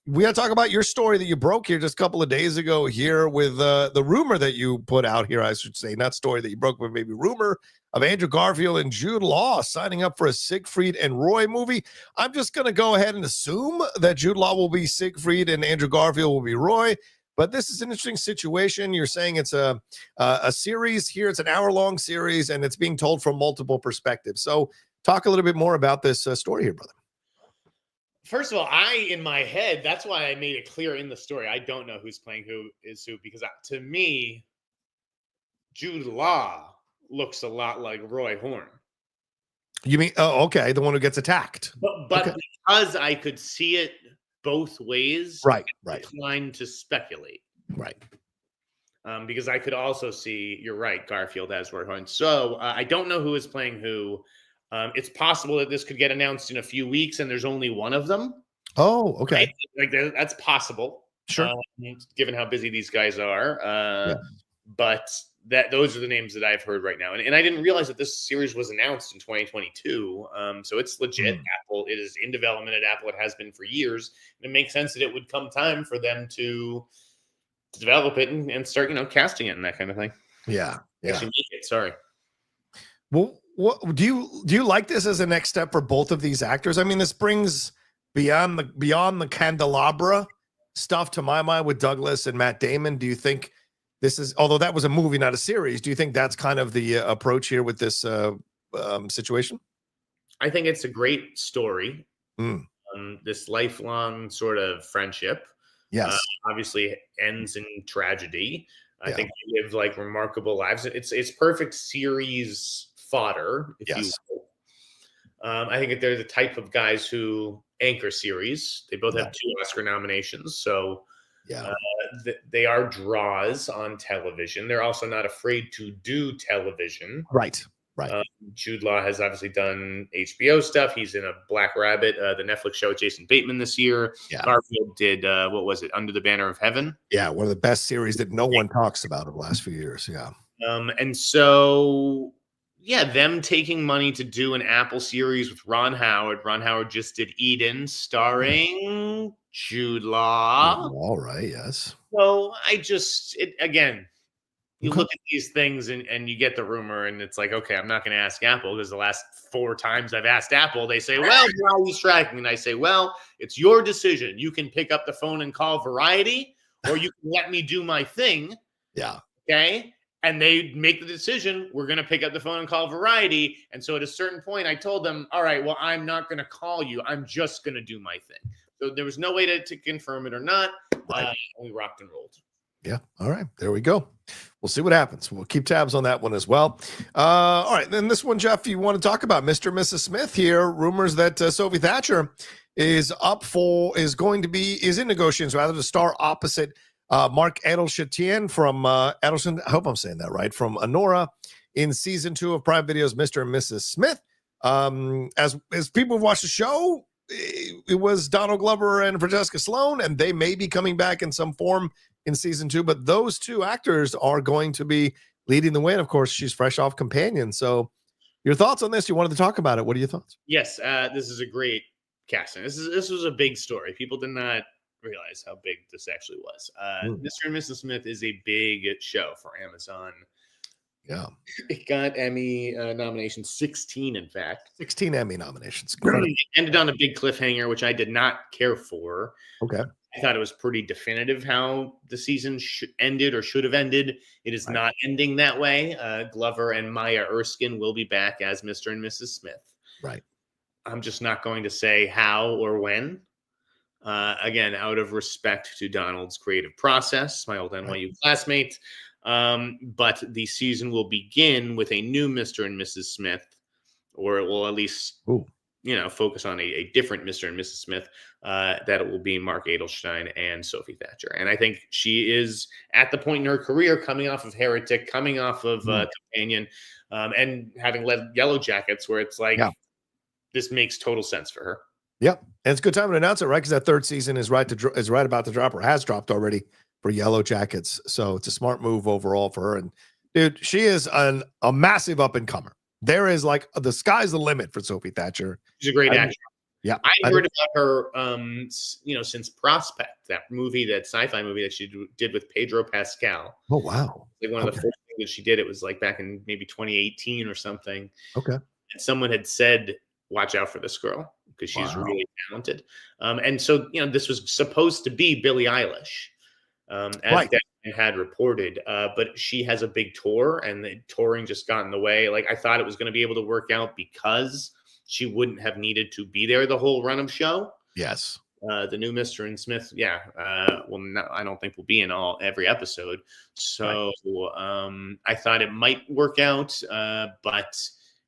we got to talk about your story that you broke here just a couple of days ago here with the rumor that you put out here, I should say. Not story that you broke, but maybe rumor of Andrew Garfield and Jude Law signing up for a Siegfried and Roy movie. I'm just going to go ahead and assume that Jude Law will be Siegfried and Andrew Garfield will be Roy. But this is an interesting situation. You're saying it's a series here. It's an hour-long series, and it's being told from multiple perspectives. So talk a little bit more about this story here, brother. First of all, in my head, that's why I made it clear in the story. I don't know who's playing who, because to me, Jude Law looks a lot like Roy Horn. You mean, oh, okay, the one who gets attacked. But okay. Because I could see it both ways, right. I declined to speculate. Right. Because I could also see, you're right, Garfield as Roy Horn. So I don't know who is playing who. It's possible that this could get announced in a few weeks and there's only one of them. Oh, okay. Right? Like that's possible. Sure. Given how busy these guys are. But those are the names that I've heard right now. And I didn't realize that this series was announced in 2022. So it's legit. Apple, it is in development at Apple. It has been for years. And it makes sense that it would come time for them to develop it and start, casting it and that kind of thing. Yeah. Actually make it, sorry. Well, what do you like this as a next step for both of these actors? I mean, this brings beyond the candelabra stuff to my mind with Douglas and Matt Damon. Do you think this is, although that was a movie, not a series, do you think that's kind of the approach here with this situation? I think it's a great story. This lifelong sort of friendship. Yes. Obviously ends in tragedy. I think they live like remarkable lives. It's perfect series fodder, if you will. I think that they're the type of guys who anchor series. They both have 2 Oscar nominations. So they are draws on television. They're also not afraid to do television. Right. Jude Law has obviously done HBO stuff. He's in a Black Rabbit, the Netflix show with Jason Bateman this year. Garfield did, what was it, Under the Banner of Heaven? Yeah, one of the best series that no one talks about in the last few years. Yeah. And so, them taking money to do an Apple series with Ron Howard. Ron Howard just did Eden, starring Jude Law. All right, yes. So again, you look at these things and you get the rumor and it's like, okay, I'm not going to ask Apple because the last 4 times I've asked Apple, they say, well, why are you striking? And I say, well, it's your decision. You can pick up the phone and call Variety or you can let me do my thing. Yeah. Okay. And they make the decision, we're going to pick up the phone and call Variety. And so at a certain point, I told them, all right, well, I'm not going to call you. I'm just going to do my thing. So there was no way to confirm it or not. We rocked and rolled. Yeah. All right. There we go. We'll see what happens. We'll keep tabs on that one as well. All right. Then this one, Jeff, you want to talk about Mr. and Mrs. Smith here. Rumors that Sophie Thatcher is in negotiations rather to star opposite Mark Edelstein from Edelstein. I hope I'm saying that right. From Honora in season 2 of Prime Video's Mr. and Mrs. Smith. As people have watched the show, it was Donald Glover and Francesca Sloan, and they may be coming back in some form in season 2, but those 2 actors are going to be leading the way. And of course, she's fresh off Companion. So your thoughts on this? You wanted to talk about it. What are your thoughts? Yes, this is a great casting. This was a big story. People did not realize how big this actually was. Mr. and Mrs. Smith is a big show for Amazon. Yeah. It got Emmy nominations, 16, in fact. 16 Emmy nominations. It ended on a big cliffhanger, which I did not care for. Okay. I thought it was pretty definitive how the season ended or should have ended. It is not ending that way. Glover and Maya Erskine will be back as Mr. and Mrs. Smith. Right. I'm just not going to say how or when. Again, out of respect to Donald's creative process, my old NYU classmate. But the season will begin with a new Mr. and Mrs. Smith, or it will at least focus on a different Mr. and Mrs. Smith. That it will be Mark Edelstein and Sophie Thatcher. And I think she is at the point in her career, coming off of Heretic, coming off of Companion, and having led Yellow Jackets, where it's like, this makes total sense for her. Yep. And it's a good time to announce it, right? Because that 3rd season is right about to drop, or has dropped already for Yellow Jackets. So it's a smart move overall for her. And dude, she is a massive up and comer. There is like the sky's the limit for Sophie Thatcher. She's a great actress. Yeah. I heard about her, since Prospect, that sci-fi movie that she did with Pedro Pascal. Oh, wow. Like one of the first things that she did, it was like back in maybe 2018 or something. Okay. And someone had said, watch out for this girl because she's really talented. And so, this was supposed to be Billie Eilish. as Dan had reported. But she has a big tour, and the touring just got in the way. Like, I thought it was going to be able to work out because she wouldn't have needed to be there the whole run of show. Yes. The new Mr. and Smith, I don't think will be in every episode. So I thought it might work out, but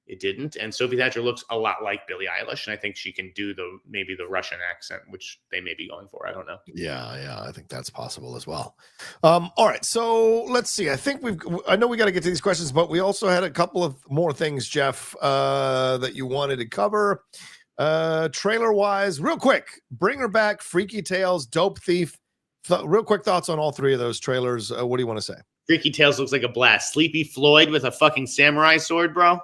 it didn't. And Sophie Thatcher looks a lot like Billie Eilish, and I think she can do maybe the Russian accent, which they may be going for. I don't know. Yeah, I think that's possible as well. All right, so let's see. I know we got to get to these questions, but we also had a couple of more things, Jeff, that you wanted to cover. Trailer wise, real quick, Bring Her Back, Freaky Tales, Dope Thief. Real quick thoughts on all three of those trailers. What do you want to say? Freaky Tales looks like a blast. Sleepy Floyd with a fucking samurai sword, bro.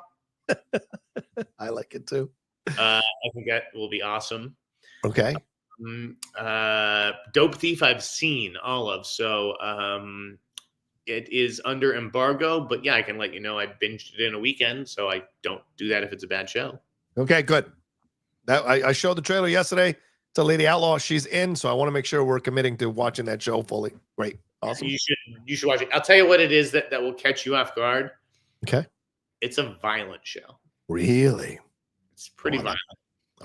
I like it too. I think that will be awesome. Okay. Dope Thief I've seen all of, so it is under embargo, but yeah, I can let you know I binged it in a weekend, so I don't do that if it's a bad show. Okay, good. I showed the trailer yesterday to Lady Outlaw. She's in, so I want to make sure we're committing to watching that show fully. Great. Awesome. You should watch it. I'll tell you what it is that will catch you off guard. Okay. It's a violent show. Really? It's pretty violent.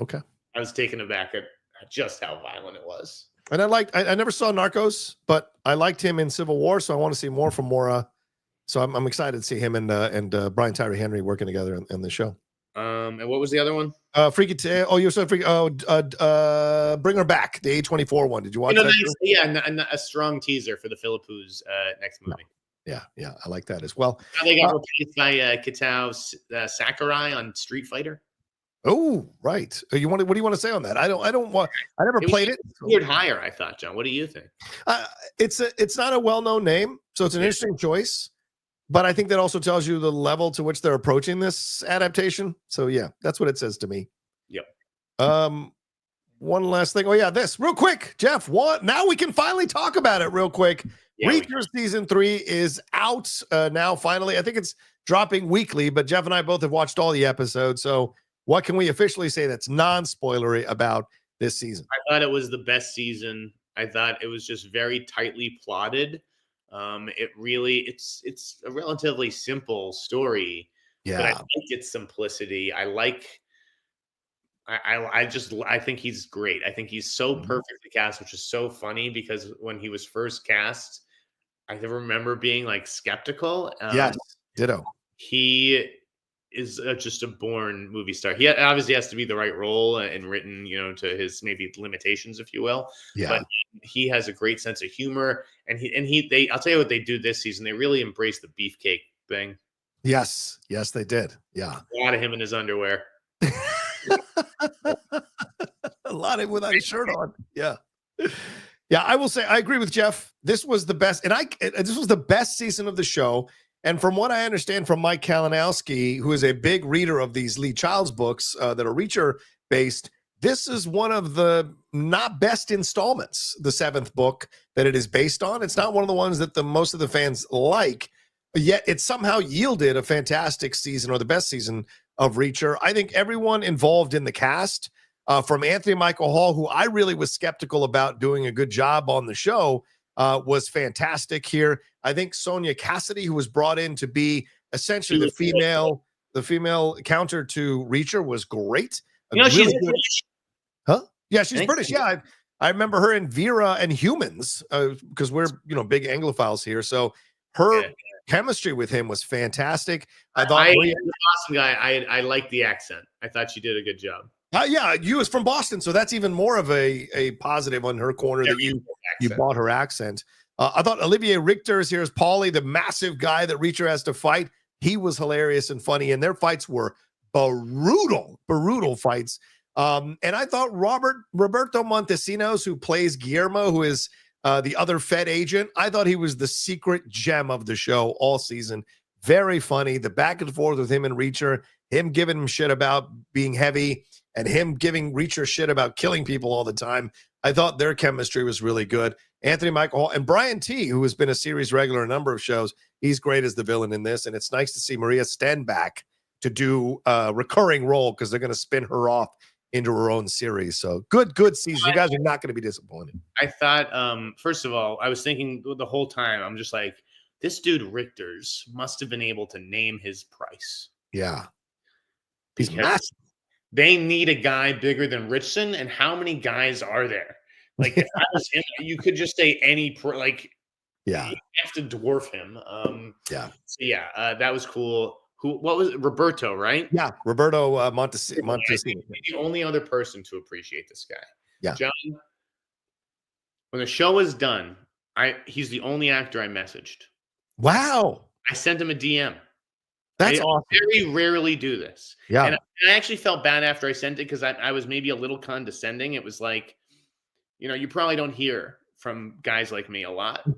Okay. I was taken aback at just how violent it was. And I never saw Narcos, but I liked him in Civil War, so I want to see more from Mora. So I'm excited to see him and Brian Tyree Henry working together in the show. And what was the other one? Freaky Tale. Oh, you saw Freaky. Bring Her Back, the A24 one. Did you watch that? Nice, yeah, and a strong teaser for the Philippines next movie. Yeah, I like that as well. They got replaced by Kitao Sakurai on Street Fighter. Oh, right. What do you want to say on that? I never played it. Weird hire, I thought, John. What do you think? It's not a well-known name, so it's an interesting choice. But I think that also tells you the level to which they're approaching this adaptation. So yeah, that's what it says to me. Yep. One last thing. Oh yeah, this real quick, Jeff. Now we can finally talk about it real quick. Yeah, Reacher season 3 is out now. Finally, I think it's dropping weekly, but Jeff and I both have watched all the episodes. So what can we officially say that's non-spoilery about this season? I thought it was the best season. I thought it was just very tightly plotted. It's a relatively simple story. Yeah, but I like its simplicity. I think he's great. I think he's so perfectly cast, which is so funny because when he was first cast, I remember being like skeptical. Yes, ditto. He is just a born movie star. He obviously has to be the right role and written, to his maybe limitations, if you will. Yeah. But he has a great sense of humor, and I'll tell you what they do this season. They really embrace the beefcake thing. Yes, they did. Yeah. A lot of him in his underwear. A lot of him without his shirt on. Yeah. Yeah, I will say I agree with Jeff. This was the best, this was the best season of the show. And from what I understand from Mike Kalinowski, who is a big reader of these Lee Child's books that are Reacher based, this is one of the not best installments, the 7th book that it is based on. It's not one of the ones that most of the fans like, but yet it somehow yielded a fantastic season, or the best season of Reacher. I think everyone involved in the cast, from Anthony Michael Hall, who I really was skeptical about doing a good job on the show, was fantastic here. I think Sonia Cassidy, who was brought in to be essentially the female counter to Reacher, was great. She's British. Huh? Yeah, she's British. Yeah, I remember her in Vera and Humans, because we're big Anglophiles here. So her chemistry with him was fantastic. I thought he's an awesome guy. I like the accent. I thought she did a good job. Yeah, you was from Boston, so that's even more of a positive on her corner that you bought her accent. I thought Olivier Richter is here as Paulie, the massive guy that Reacher has to fight. He was hilarious and funny, and their fights were brutal fights. And I thought Roberto Montesinos, who plays Guillermo, who is the other Fed agent, I thought he was the secret gem of the show all season. Very funny. The back and forth with him and Reacher, him giving him shit about being heavy, and him giving Reacher shit about killing people all the time. I thought their chemistry was really good. Anthony Michael Hall and Brian T., who has been a series regular in a number of shows, he's great as the villain in this. And it's nice to see Maria Stenback to do a recurring role, because they're going to spin her off into her own series. So good season. You guys are not going to be disappointed. I thought, first of all, I was thinking the whole time, I'm just like, this dude Richter's must have been able to name his price. Yeah. He's massive. They need a guy bigger than Richson, and how many guys are there? Like, if I was him, you could just say any you have to dwarf him. So that was cool. What was it? Roberto, right? Yeah, Roberto Montesino. The only other person to appreciate this guy. Yeah. John, when the show is done, he's the only actor I messaged. Wow. I sent him a DM. That's awesome. I very rarely do this. Yeah. And I actually felt bad after I sent it because I was maybe a little condescending. It was like, you probably don't hear from guys like me a lot,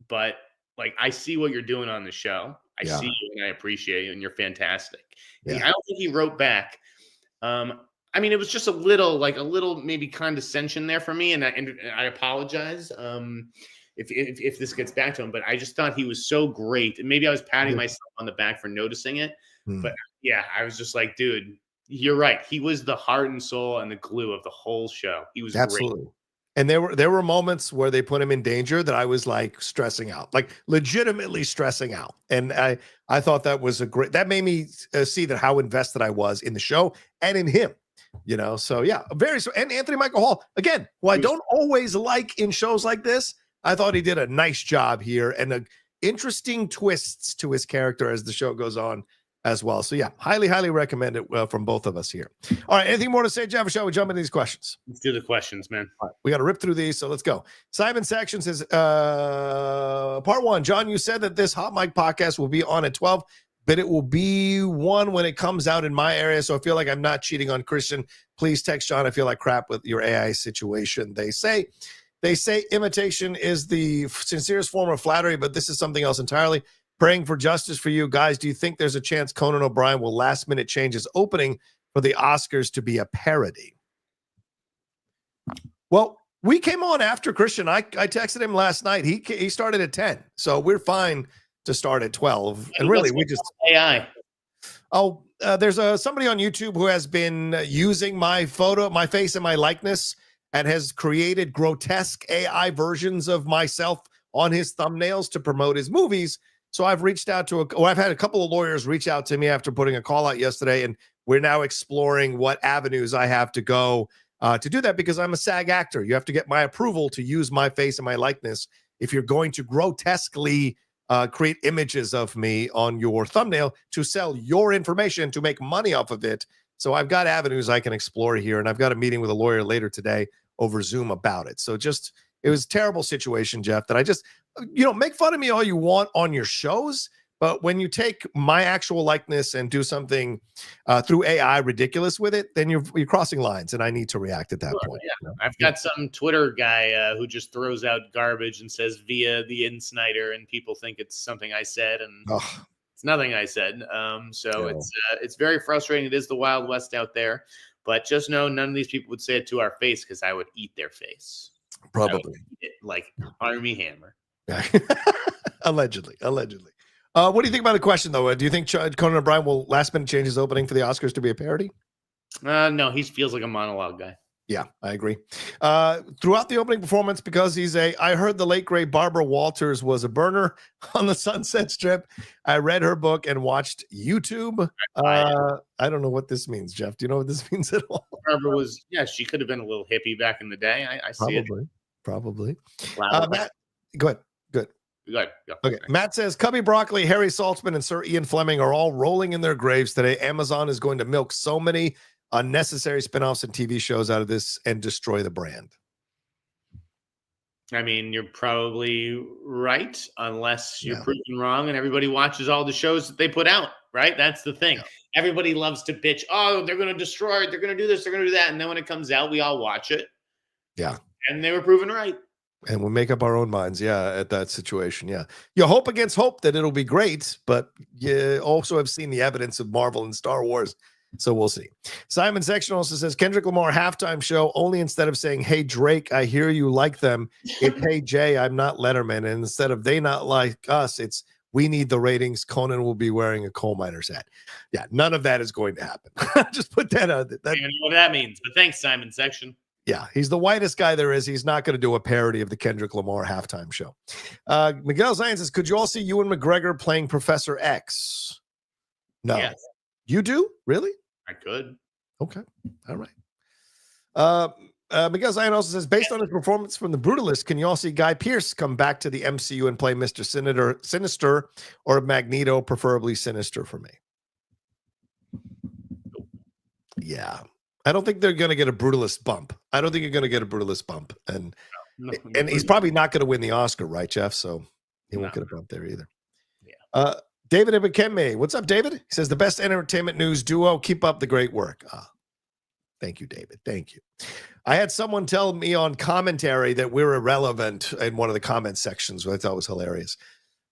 but like I see what you're doing on the show. I see you and I appreciate you and you're fantastic. Yeah. I don't think he wrote back. I mean, it was just a little maybe condescension there for me, and I apologize if this gets back to him. But I just thought he was so great, and maybe I was patting myself on the back for noticing it. But yeah, I was just like, dude, you're right. He was the heart and soul and the glue of the whole show. He was absolutely great. And there were moments where they put him in danger that I was like stressing out, like legitimately stressing out. And I thought that was that made me see that how invested I was in the show and in him, So yeah, and Anthony Michael Hall, again, who I don't always like in shows like this. I thought he did a nice job here and interesting twists to his character as the show goes on as well. So yeah, highly, highly recommend it from both of us here. All right. Anything more to say, Jeff? Or shall we jump into these questions? Let's do the questions, man. All right, we got to rip through these. So let's go. Simon Section says, part one, John, you said that this Hot Mic podcast will be on at 12, but it will be one when it comes out in my area. So I feel like I'm not cheating on Christian. Please text John. I feel like crap with your AI situation. They say imitation is the sincerest form of flattery, but this is something else entirely. Praying for justice for you guys. Do you think there's a chance Conan O'Brien will last minute change his opening for the Oscars to be a parody? Well, we came on after Christian. I texted him last night. He started at 10, so we're fine to start at 12. And really, we just AI. Oh, there's somebody on YouTube who has been using my face, and my likeness, and has created grotesque AI versions of myself on his thumbnails to promote his movies. So I've reached out I've had a couple of lawyers reach out to me after putting a call out yesterday, and we're now exploring what avenues I have to go to do that, because I'm a SAG actor. You have to get my approval to use my face and my likeness if you're going to grotesquely create images of me on your thumbnail to sell your information to make money off of it. So I've got avenues I can explore here, and I've got a meeting with a lawyer later today over Zoom about it. So it was a terrible situation, Jeff, that I just, make fun of me all you want on your shows, but when you take my actual likeness and do something through AI ridiculous with it, then you're crossing lines, and I need to react at that point. Yeah. I've got some Twitter guy who just throws out garbage and says via the Sneider, and people think it's something I said, and it's nothing I said. It's very frustrating. It is the Wild West out there, but just know none of these people would say it to our face, because I would eat their face. Probably like Army Hammer. Allegedly. What do you think about the question, though? Do you think Conan O'Brien will last minute change his opening for the Oscars to be a parody? No, he feels like a monologue guy. Yeah, I agree. Throughout the opening performance, because I heard the late great Barbara Walters was a burner on the Sunset Strip. I read her book and watched YouTube. I don't know what this means, Jeff. Do you know what this means at all? Barbara she could have been a little hippie back in the day. I see it. Probably. Matt, go ahead. Good. Go. Okay. Matt says, Cubby Broccoli, Harry Saltzman, and Sir Ian Fleming are all rolling in their graves today. Amazon is going to milk so many unnecessary spinoffs and TV shows out of this and destroy the brand. I mean, you're probably right, unless you're proven wrong and everybody watches all the shows that they put out, right? That's the thing. Yeah. Everybody loves to bitch, they're going to destroy it, they're going to do this, they're going to do that. And then when it comes out, we all watch it. Yeah. And they were proven right. And we make up our own minds, at that situation, You hope against hope that it'll be great, but you also have seen the evidence of Marvel and Star Wars, so we'll see. Simon Section also says, Kendrick Lamar halftime show, only instead of saying, hey, Drake, I hear you like them, it, hey, Jay, I'm not Letterman, and instead of they not like us, it's We need the ratings. Conan will be wearing a coal miner's hat. Yeah, none of that is going to happen. Just put that out. I don't know what that means, but thanks, Simon Section. Yeah, he's the whitest guy there is. He's not going to do a parody of the Kendrick Lamar halftime show. Miguel Zion says, could you all see Ewan McGregor playing Professor X? No. Yes. You do? Really? I could. Okay. All right. Miguel Zion also says, based on his performance from The Brutalist, can you all see Guy Pearce come back to the MCU and play Mr. Sinister or Magneto, preferably Sinister for me? Yeah. I don't think they're going to get a Brutalist bump. I don't think you're going to get a Brutalist bump. And he's probably not going to win the Oscar, right, Jeff? So he won't get a bump there either. Yeah. David Ibekeme. What's up, David? He says, the best entertainment news duo. Keep up the great work. Thank you, David. Thank you. I had someone tell me on commentary that we're irrelevant in one of the comment sections, which I thought was hilarious.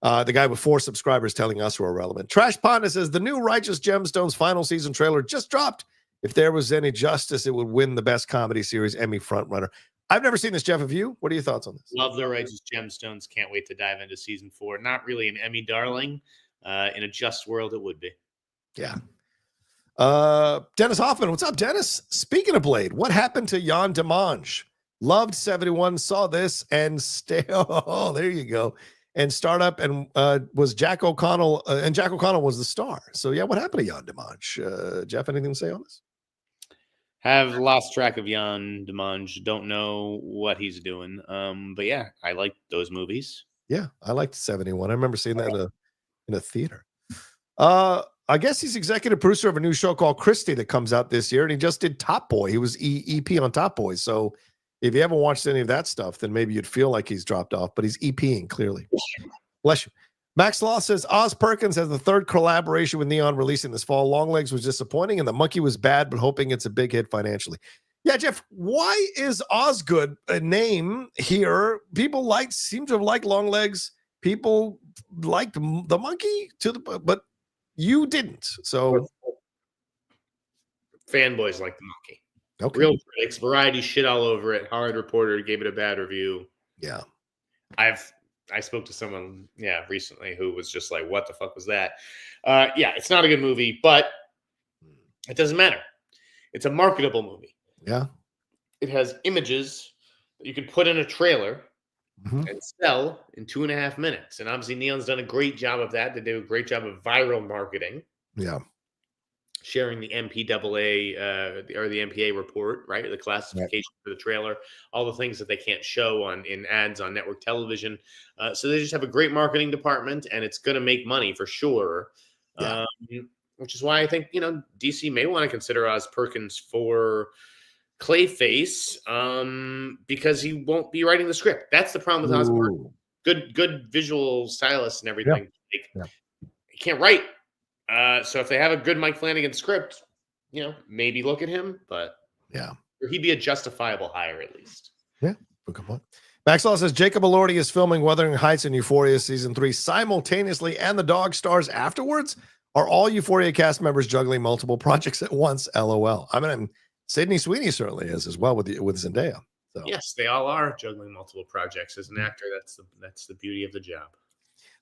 The guy with 4 subscribers telling us we're irrelevant. Trash Panda says, the new Righteous Gemstones final season trailer just dropped. If there was any justice, it would win the best comedy series Emmy frontrunner. I've never seen this, Jeff. Have you? What are your thoughts on this? Love the Righteous Gemstones. Can't wait to dive into season 4. Not really an Emmy darling. In a just world, it would be. Yeah. Dennis Hoffman. What's up, Dennis? Speaking of Blade, what happened to Jan Demange? Loved 71, saw this, and oh, there you go. And startup and was Jack O'Connell, and Jack O'Connell was the star. So, yeah, what happened to Jan Demange? Jeff, anything to say on this? Have lost track of Jan Demange. Don't know what he's doing. But yeah, I like those movies. Yeah, I liked 71. I remember seeing that in a theater. I guess he's executive producer of a new show called Christie that comes out this year, and he just did Top Boy. He was EP on Top Boy. So if you haven't watched any of that stuff, then maybe you'd feel like he's dropped off, but he's EPing clearly. Bless you. Max Law says, Oz Perkins has the 3rd collaboration with Neon releasing this fall. Longlegs was disappointing, and The Monkey was bad, but hoping it's a big hit financially. Yeah, Jeff, why is Osgood a name here? People seem to have liked Longlegs. People liked The Monkey, but you didn't. So fanboys like The Monkey. Okay. Real critics, Variety shit all over it. Hollywood Reporter gave it a bad review. Yeah. I spoke to someone, recently who was just like, what the fuck was that? It's not a good movie, but it doesn't matter. It's a marketable movie. Yeah. It has images that you can put in a trailer and sell in 2.5 minutes. And obviously Neon's done a great job of that. They do a great job of viral marketing. Yeah. Sharing the MPAA or the MPA report, right? The classification for the trailer, all the things that they can't show in ads on network television. So they just have a great marketing department, and it's going to make money for sure. Yeah. Which is why I think, DC may want to consider Oz Perkins for Clayface because he won't be writing the script. That's the problem with Oz Perkins. Good visual stylist and everything. He can't write. So if they have a good Mike Flanagan script, maybe look at him, but he'd be a justifiable hire at least. Yeah, good point. Maxwell says Jacob Elordi is filming Wuthering Heights and Euphoria season 3 simultaneously, and the dog stars afterwards. Are all Euphoria cast members juggling multiple projects at once? LOL. I mean, Sydney Sweeney certainly is as well with Zendaya. So. Yes, they all are juggling multiple projects as an actor. That's the beauty of the job.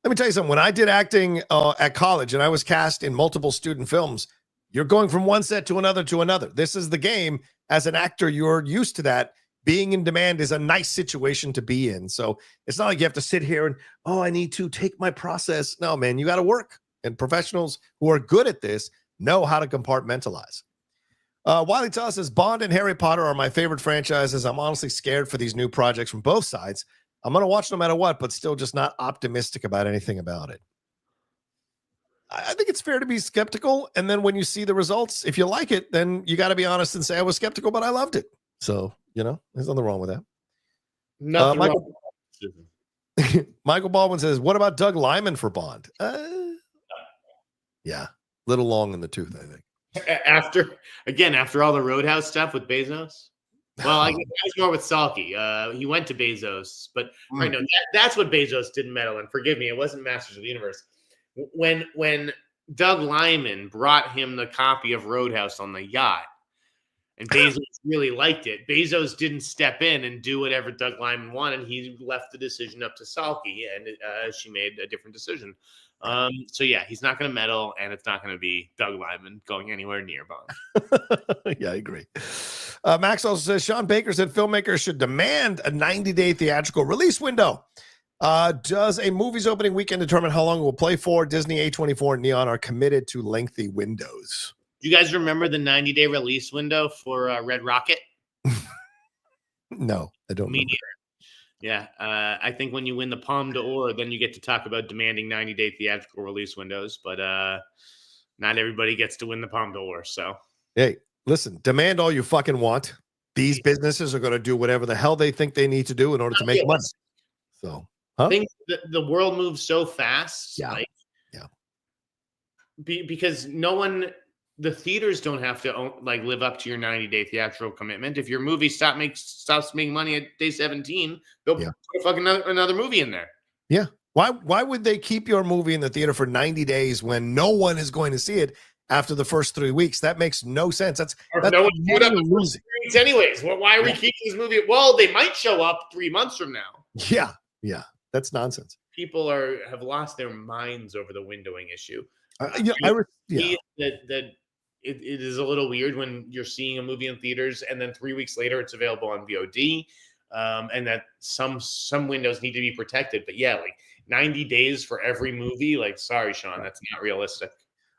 Let me tell you something. When I did acting at college and I was cast in multiple student films, you're going from one set to another to another. This is the game. As an actor, you're used to that. Being in demand is a nice situation to be in. So it's not like you have to sit here and, I need to take my process. No, man, you got to work. And professionals who are good at this know how to compartmentalize. Wiley Toss says, Bond and Harry Potter are my favorite franchises. I'm honestly scared for these new projects from both sides. I'm going to watch no matter what, but still just not optimistic about anything about it. I think it's fair to be skeptical. And then when you see the results, if you like it, then you got to be honest and say, I was skeptical, but I loved it. So, there's nothing wrong with that. Nothing wrong. Michael Baldwin says, what about Doug Liman for Bond? Yeah, little long in the tooth, I think. After all the Roadhouse stuff with Bezos. Well, I guess more with Salky. He went to Bezos, but right now that's what Bezos didn't meddle in. Forgive me, it wasn't Masters of the Universe. When Doug Liman brought him the copy of Roadhouse on the yacht, and Bezos really liked it, Bezos didn't step in and do whatever Doug Liman wanted. He left the decision up to Salky, and she made a different decision. So yeah, he's not going to meddle, and it's not going to be Doug Liman going anywhere near Bond. Yeah, I agree. Max also says Sean Baker said filmmakers should demand a 90-day theatrical release window. Does a movie's opening weekend determine how long it will play for? Disney, A24, and Neon are committed to lengthy windows. Do you guys remember the 90-day release window for Red Rocket? No, I don't. Me neither. Yeah, I think when you win the Palme d'Or, then you get to talk about demanding 90-day theatrical release windows. But not everybody gets to win the Palme d'Or. So hey, listen, demand all you fucking want. These businesses are going to do whatever the hell they think they need to do in order to make money. So, I think the world moves so fast. Yeah. Because the theaters don't have to live up to your 90-day theatrical commitment. If your movie stops making money at day 17, they'll put fucking another movie in there. Yeah. Why would they keep your movie in the theater for 90 days when no one is going to see it after the first 3 weeks? That makes no sense. That's no one showed up the first 3 weeks anyways. Well, why are we keeping this movie? Well, they might show up 3 months from now. Yeah. That's nonsense. People have lost their minds over the windowing issue. It is a little weird when you're seeing a movie in theaters and then 3 weeks later it's available on VOD, and that some windows need to be protected. But yeah, 90 days for every movie. Sorry, Sean, that's not realistic.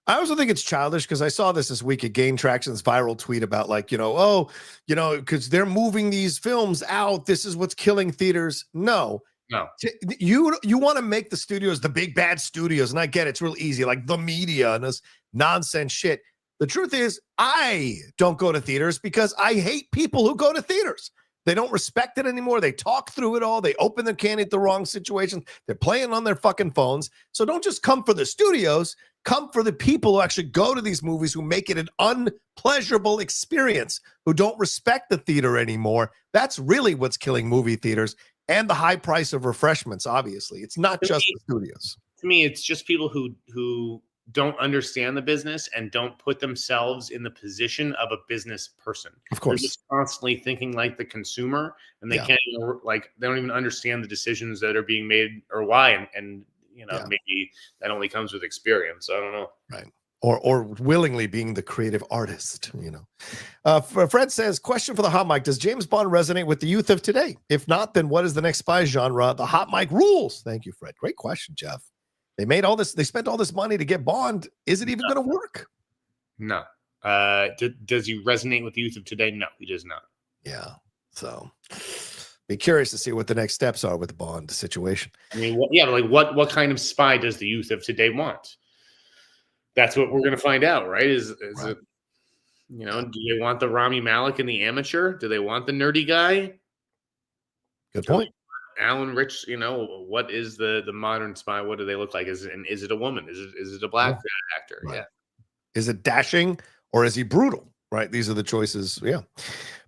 I also think it's childish because I saw this week at Gain Traction's viral tweet about because they're moving these films out. This is what's killing theaters. No. You want to make the studios the big bad studios, and I get it. It's real easy, like the media and this nonsense shit. The truth is, I don't go to theaters because I hate people who go to theaters. They don't respect it anymore. They talk through it all. They open their can at the wrong situations. They're playing on their fucking phones. So don't just come for the studios. Come for the people who actually go to these movies, who make it an unpleasurable experience, who don't respect the theater anymore. That's really what's killing movie theaters, and the high price of refreshments, obviously. It's not just the studios. To me, it's just people who don't understand the business and don't put themselves in the position of a business person. Of course. They're just constantly thinking like the consumer, and they can't they don't even understand the decisions that are being made or why. And maybe that only comes with experience. I don't know. Right. Or willingly being the creative artist, Fred says, question for the hot mic. Does James Bond resonate with the youth of today? If not, then what is the next spy genre? The hot mic rules. Thank you, Fred. Great question, Jeff. They made all this. They spent all this money to get Bond. Is it even going to work? No. Does he resonate with the youth of today? No, he does not. Yeah. So be curious to see what the next steps are with the Bond situation. I mean, what kind of spy does the youth of today want? That's what we're going to find out, right? Is right. it, do they want the Rami Malek and the amateur? Do they want the nerdy guy? Good point. Alan Rich, what is the modern spy? What do they look like? Is it a woman? Is it a black actor? Right. Yeah. Is it dashing or is he brutal? Right. These are the choices. Yeah.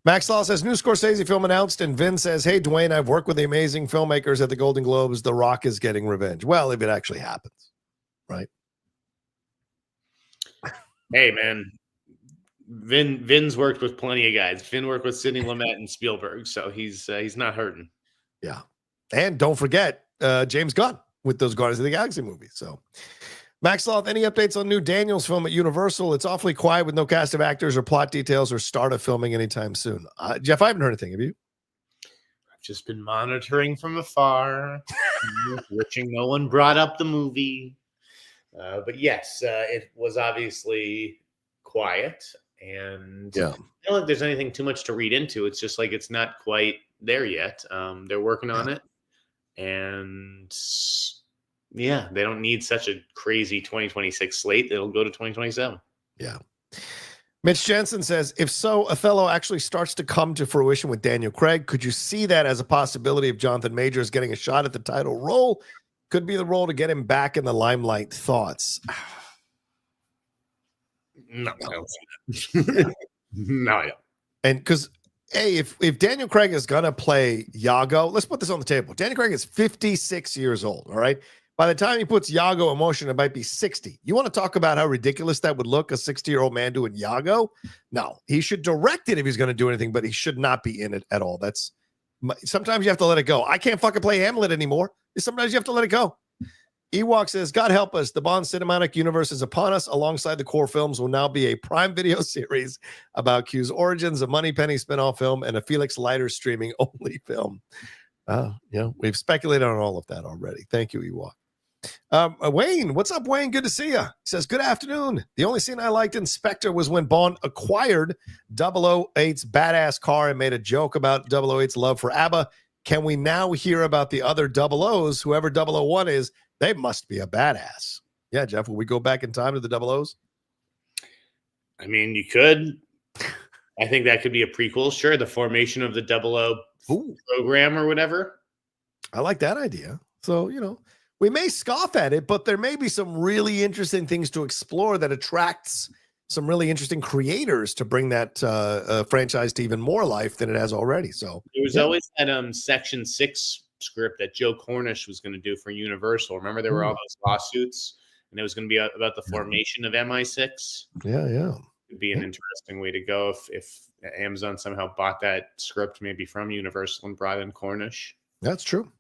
Max Law says, new Scorsese film announced, and Vin says, hey, Dwayne, I've worked with the amazing filmmakers at the Golden Globes. The Rock is getting revenge. Well, if it actually happens, right? Hey, man, Vin's worked with plenty of guys. Vin worked with Sidney Lumet and Spielberg, so he's not hurting. Yeah. And don't forget James Gunn with those Guardians of the Galaxy movies. So, Max Loth, any updates on new Daniels film at Universal? It's awfully quiet with no cast of actors or plot details or start of filming anytime soon. Jeff, I haven't heard anything. Have you? I've just been monitoring from afar, wishing no one brought up the movie. But yes, it was obviously quiet, and I don't think there's anything too much to read into. It's just it's not quite there yet. They're working on it, and they don't need such a crazy 2026 slate. It'll go to 2027. Yeah. Mitch Jensen says, if so, Othello actually starts to come to fruition with Daniel Craig. Could you see that as a possibility of Jonathan Majors getting a shot at the title role? Could be the role to get him back in the limelight. Thoughts? No, I don't see that. No, I don't. And because, hey, if Daniel Craig is going to play Iago, let's put this on the table. Daniel Craig is 56 years old, all right? By the time he puts Iago in motion, it might be 60. You want to talk about how ridiculous that would look, a 60-year-old man doing Iago? No, he should direct it if he's going to do anything, but he should not be in it at all. Sometimes you have to let it go. I can't fucking play Hamlet anymore. Sometimes you have to let it go. Ewok says, God help us. The Bond cinematic universe is upon us. Alongside the core films will now be a Prime Video series about Q's origins, a Moneypenny spinoff film, and a Felix Leiter streaming only film. We've speculated on all of that already. Thank you, Ewok. Wayne, what's up, Wayne? Good to see you. He says, good afternoon. The only scene I liked in Spectre was when Bond acquired 008's badass car and made a joke about 008's love for ABBA. Can we now hear about the other 00s? Whoever 001 is, they must be a badass. Yeah, Jeff, will we go back in time to the 00s? I mean, you could. I think that could be a prequel. Sure, the formation of the 00 program or whatever. I like that idea. So, we may scoff at it, but there may be some really interesting things to explore that attracts some really interesting creators to bring that franchise to even more life than it has already. So there was always that Section 6 script that Joe Cornish was going to do for Universal. Remember, there were all those lawsuits, and it was going to be about the formation of MI6. Yeah. It'd be an interesting way to go if Amazon somehow bought that script, maybe from Universal, and brought in Cornish. That's true.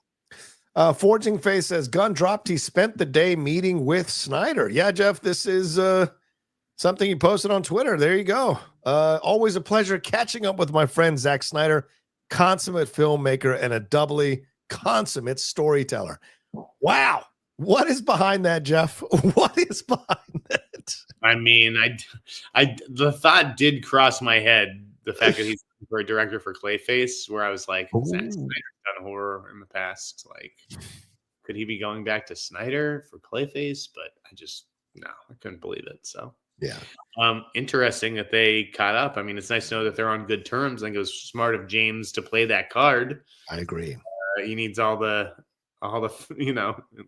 Forging Face says, gun dropped. He spent the day meeting with Sneider. Yeah, Jeff, this is something he posted on Twitter. There you go. Always a pleasure catching up with my friend Zack Snyder, consummate filmmaker and a doubly consummate storyteller. Wow. What is behind that, Jeff? What is behind that? I mean, the thought did cross my head, the fact that he's for a director for Clayface, where I was like, Zack Snyder's done horror in the past. Like, could he be going back to Snyder for Clayface? But I couldn't believe it. So yeah. Interesting that they caught up. I mean, it's nice to know that they're on good terms. I think it was smart of James to play that card. I agree. He needs all the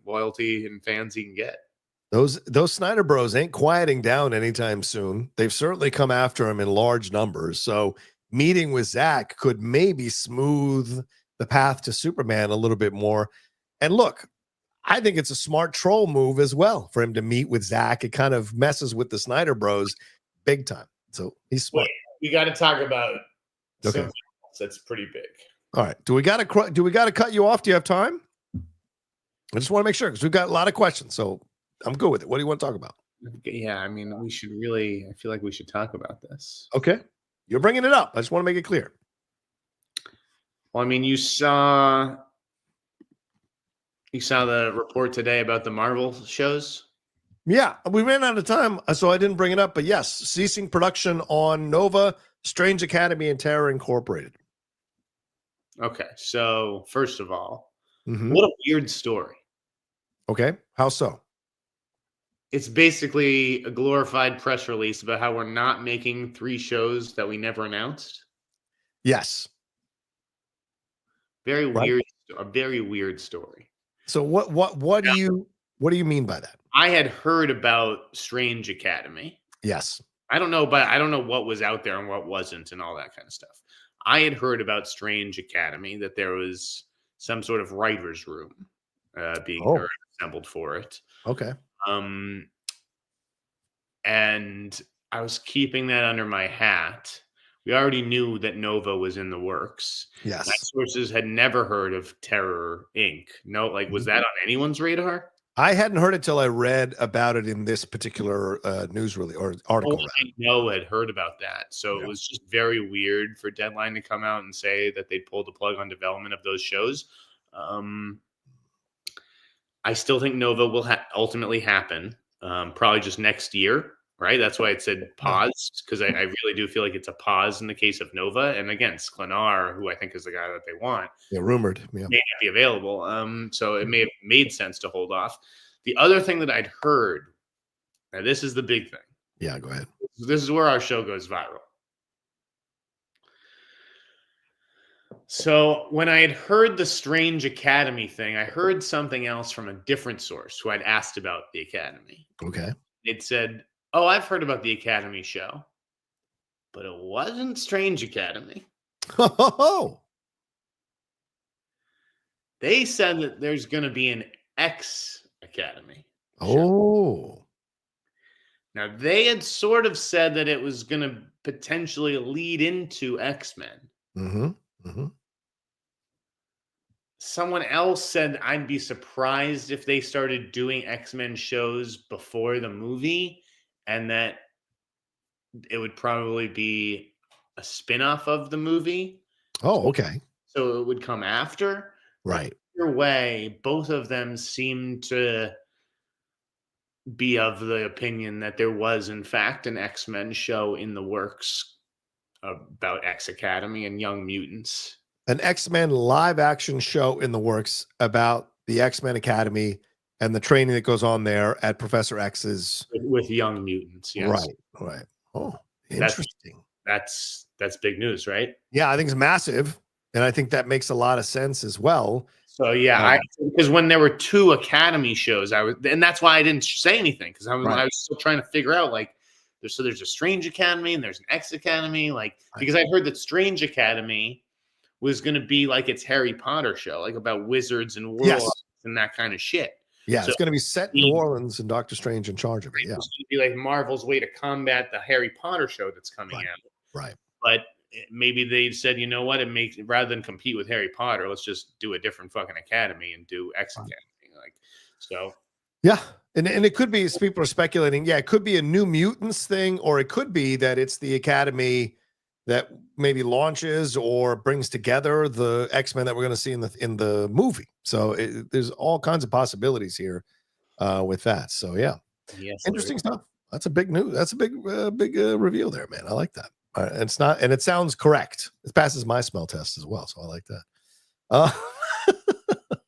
loyalty and fans he can get. Those Snyder bros ain't quieting down anytime soon. They've certainly come after him in large numbers. So meeting with Zack could maybe smooth the path to Superman a little bit more. And look, I think it's a smart troll move as well for him to meet with Zack. It kind of messes with the Snyder bros big time. So he's smart. Wait, we got to talk about something else that's pretty big. All right. Do we got to cut you off? Do you have time? I just want to make sure because we've got a lot of questions. So I'm good with it. What do you want to talk about? Yeah, I mean, I feel like we should talk about this. Okay. You're bringing it up. I just want to make it clear. Well, I mean, you saw the report today about the Marvel shows? Yeah, we ran out of time, so I didn't bring it up. But yes, ceasing production on Nova, Strange Academy, and Terror Incorporated. Okay, so first of all, what a weird story. Okay, how so? It's basically a glorified press release about how we're not making 3 shows that we never announced. Yes. Very weird, a very weird story. So what do you mean by that? I had heard about Strange Academy. Yes. I don't know what was out there and what wasn't and all that kind of stuff. I had heard about Strange Academy, that there was some sort of writer's room being assembled for it. Okay. And I was keeping that under my hat. We already knew that Nova was in the works. Yes. My sources had never heard of Terror Inc. No, was that on anyone's radar? I hadn't heard it till I read about it in this particular news release or article. I had heard about that. So it was just very weird for Deadline to come out and say that they'd pulled the plug on development of those shows. I still think Nova will ultimately happen, probably just next year, right? That's why it said paused, because I really do feel like it's a pause in the case of Nova. And again, Sklenar, who I think is the guy that they want, rumored, may not be available. So it may have made sense to hold off. The other thing that I'd heard, now this is the big thing. Yeah, go ahead. This is where our show goes viral. So when I had heard the Strange Academy thing, I heard something else from a different source who I'd asked about the Academy. Okay. It said, "Oh, I've heard about the Academy show, but it wasn't Strange Academy." Oh. They said that there's going to be an X Academy show. Oh. Now, they had sort of said that it was going to potentially lead into X-Men. Mm-hmm. Mm-hmm. Someone else said I'd be surprised if they started doing X-Men shows before the movie, and that it would probably be a spin-off of the movie. Oh, okay. So it would come after. Right. Either way, both of them seem to be of the opinion that there was, in fact, an X-Men show in the works about X Academy and Young Mutants. An X-Men live action show in the works about the X-Men Academy and the training that goes on there at Professor X's With Young Mutants, yes. Right. Oh, interesting. That's big news, right? Yeah, I think it's massive, and I think that makes a lot of sense as well. So yeah, because when there were 2 Academy shows, and that's why I didn't say anything, because I was still trying to figure out, like, there's a Strange Academy and there's an X Academy, like, because I heard that Strange Academy was going to be like its Harry Potter show, like about wizards and warlocks and that kind of shit. Yeah, so it's going to be set in New Orleans and Doctor Strange in charge of it. Yeah, it's going to be like Marvel's way to combat the Harry Potter show that's coming out. Right. But maybe they said, you know what, it makes, rather than compete with Harry Potter, let's just do a different fucking academy and do X Academy. Like, so. Yeah. And it could be, as people are speculating, it could be a New Mutants thing, or it could be that it's the Academy that maybe launches or brings together the X-Men that we're going to see in the movie. So there's all kinds of possibilities here with that. So yeah, interesting stuff. That's a big news. That's a big reveal there, man. I like that. It's not, and it sounds correct. It passes my smell test as well, so I like that.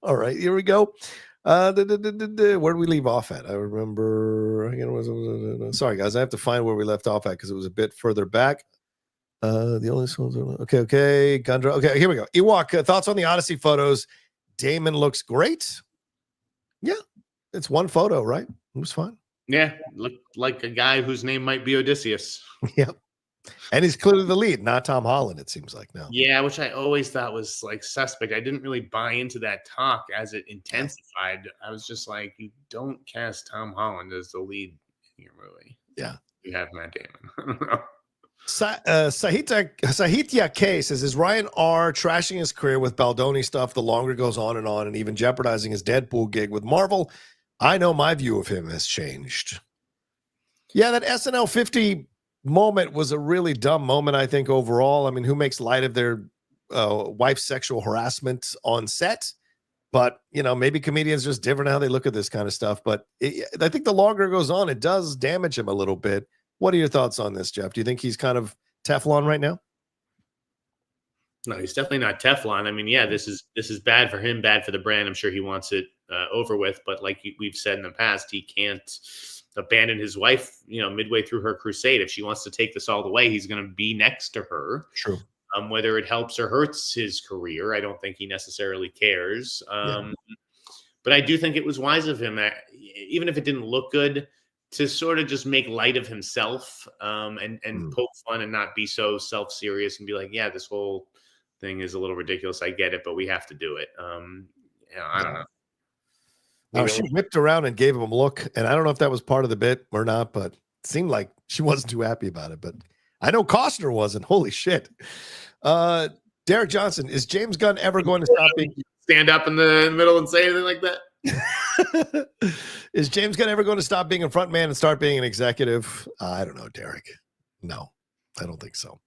All right, here we go. Where did we leave off at? I remember. Sorry, guys, I have to find where we left off at because it was a bit further back. The only okay, Gundra. Okay, here we go. Ewok, thoughts on the Odyssey photos? Damon looks great. Yeah, it's one photo, right? It was fine. Yeah, looked like a guy whose name might be Odysseus. Yep. And he's clearly the lead, not Tom Holland, it seems like now. Yeah, which I always thought was like suspect. I didn't really buy into that talk as it intensified. I was just like, you don't cast Tom Holland as the lead in your movie. Yeah. You have Matt Damon. Sahitya K says, is Ryan R trashing his career with Baldoni stuff the longer it goes on, and even jeopardizing his Deadpool gig with Marvel? I know my view of him has changed. Yeah, that SNL 50 moment was a really dumb moment, I think, overall. I mean, who makes light of their wife's sexual harassment on set? But, maybe comedians are just different how they look at this kind of stuff. But I think the longer it goes on, it does damage him a little bit. What are your thoughts on this, Jeff? Do you think he's kind of Teflon right now? No, he's definitely not Teflon. I mean, yeah, this is bad for him, bad for the brand. I'm sure he wants it over with. But like we've said in the past, he can't abandon his wife, midway through her crusade. If she wants to take this all the way, he's going to be next to her. True. Whether it helps or hurts his career, I don't think he necessarily cares. But I do think it was wise of him, even if it didn't look good, to sort of just make light of himself and poke fun and not be so self-serious and be like, yeah, this whole thing is a little ridiculous. I get it, but we have to do it. I don't know. Oh, she whipped around and gave him a look, and I don't know if that was part of the bit or not, but it seemed like she wasn't too happy about it. But I know Costner wasn't. Holy shit. Derek Johnson, is James Gunn ever going to stop being... Stand up in the middle and say anything like that? Is James Gunn ever going to stop being a front man and start being an executive? I don't know, Derek. No, I don't think so.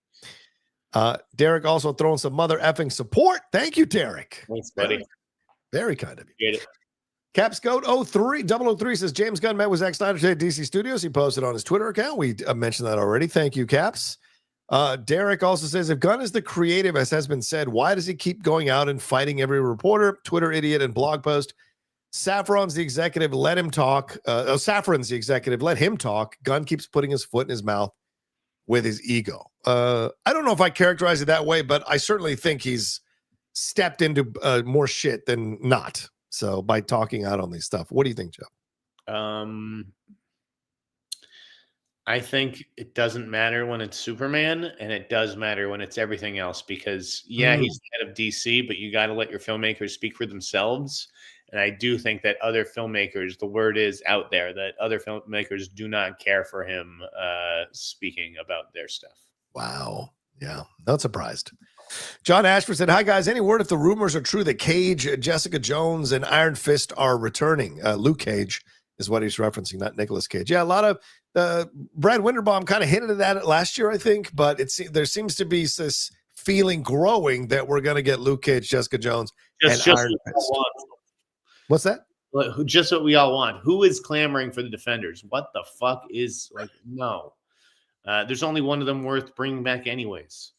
Derek also throwing some mother effing support. Thank you, Derek. Thanks, buddy. Very kind of you. Get it. Capscoat 003 says James Gunn met with Zack Snyder today at DC Studios. He posted on his Twitter account. We mentioned that already. Thank you, Caps. Derek also says, if Gunn is the creative, as has been said, why does he keep going out and fighting every reporter, Twitter idiot, and blog post? Saffron's the executive. Let him talk. Saffron's the executive. Let him talk. Gunn keeps putting his foot in his mouth with his ego. I don't know if I characterize it that way, but I certainly think he's stepped into more shit than not. So by talking out on these stuff, what do you think, Joe? I think it doesn't matter when it's Superman, and it does matter when it's everything else, because he's the head of DC, but you got to let your filmmakers speak for themselves. And I do think that other filmmakers, the word is out there that other filmmakers do not care for him speaking about their stuff. Wow. Yeah. Not surprised. John Ashford said, "Hi guys, any word if the rumors are true that Cage, Jessica Jones, and Iron Fist are returning?" Luke Cage is what he's referencing, not Nicolas Cage. Yeah, a lot of Brad Winterbaum kind of hinted at it last year, I think, but there seems to be this feeling growing that we're going to get Luke Cage, Jessica Jones, and Iron Fist. What's that? Just what we all want. Who is clamoring for the Defenders? What the fuck is no? There's only one of them worth bringing back, anyways.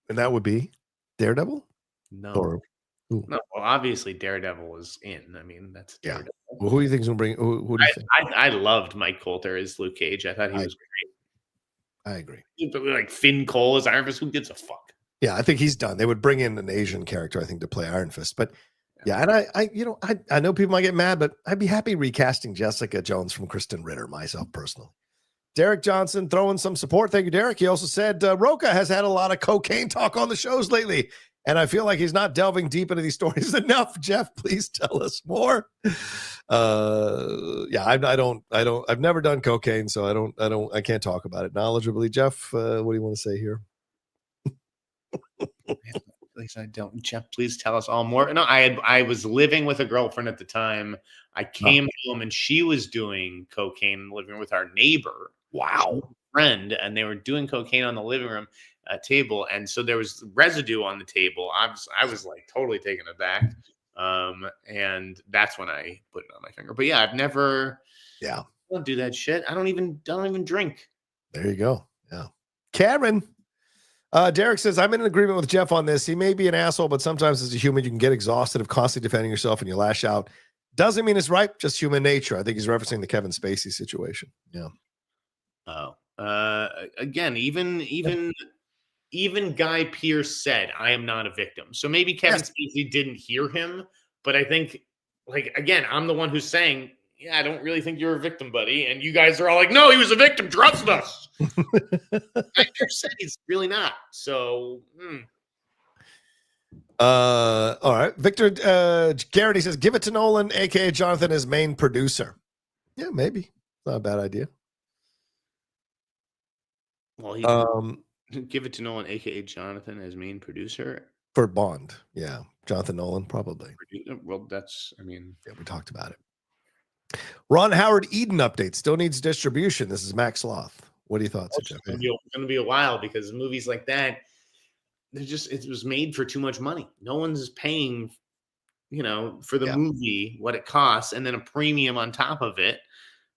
And that would be Daredevil? No. Or who? No, well, obviously Daredevil is in. I mean, that's Daredevil. Well, who do you think is going to bring? Who do you think? I loved Mike Coulter as Luke Cage. I thought he was great. I agree. But like Finn Cole as Iron Fist, who gives a fuck? Yeah, I think he's done. They would bring in an Asian character, I think, to play Iron Fist. But yeah, and I know people might get mad, but I'd be happy recasting Jessica Jones from Kristen Ritter, myself personally. Derek Johnson throwing some support. Thank you, Derek. He also said Rocha has had a lot of cocaine talk on the shows lately, and I feel like he's not delving deep into these stories enough. Jeff, please tell us more. I've never done cocaine, so I can't talk about it knowledgeably. Jeff, what do you want to say here? At least I don't. Jeff, please tell us all more. No, I was living with a girlfriend at the time. I came home and she was doing cocaine in the living room with our neighbor. Wow. Friend, and they were doing cocaine on the living room table, and so there was residue on the table. I was like totally taken aback, and that's when I put it on my finger. But yeah, I've never. Yeah. I don't do that shit. I don't even drink. There you go. Yeah. Cameron. Derek says, I'm in agreement with Jeff on this. He may be an asshole, but sometimes as a human, you can get exhausted of constantly defending yourself and you lash out. Doesn't mean it's right, just human nature. I think he's referencing the Kevin Spacey situation. Yeah. Again, even Guy Pearce said, I am not a victim. So maybe Kevin Spacey didn't hear him, but I think, again, I'm the one who's saying, yeah, I don't really think you're a victim, buddy. And you guys are all like, no, he was a victim. Trust us. Guy Pearce said he's really not. So, all right. Victor Garrett, he says, give it to Nolan, aka Jonathan, as main producer. Yeah, maybe. Not a bad idea. Well, give it to Nolan, aka Jonathan, as main producer for Bond. Yeah, Jonathan Nolan, probably. Well, yeah, we talked about it. Ron Howard Eden update still needs distribution. This is Max Sloth. What are your thoughts? It's going to be a while because movies like that, it was made for too much money. No one's paying, for the movie what it costs and then a premium on top of it.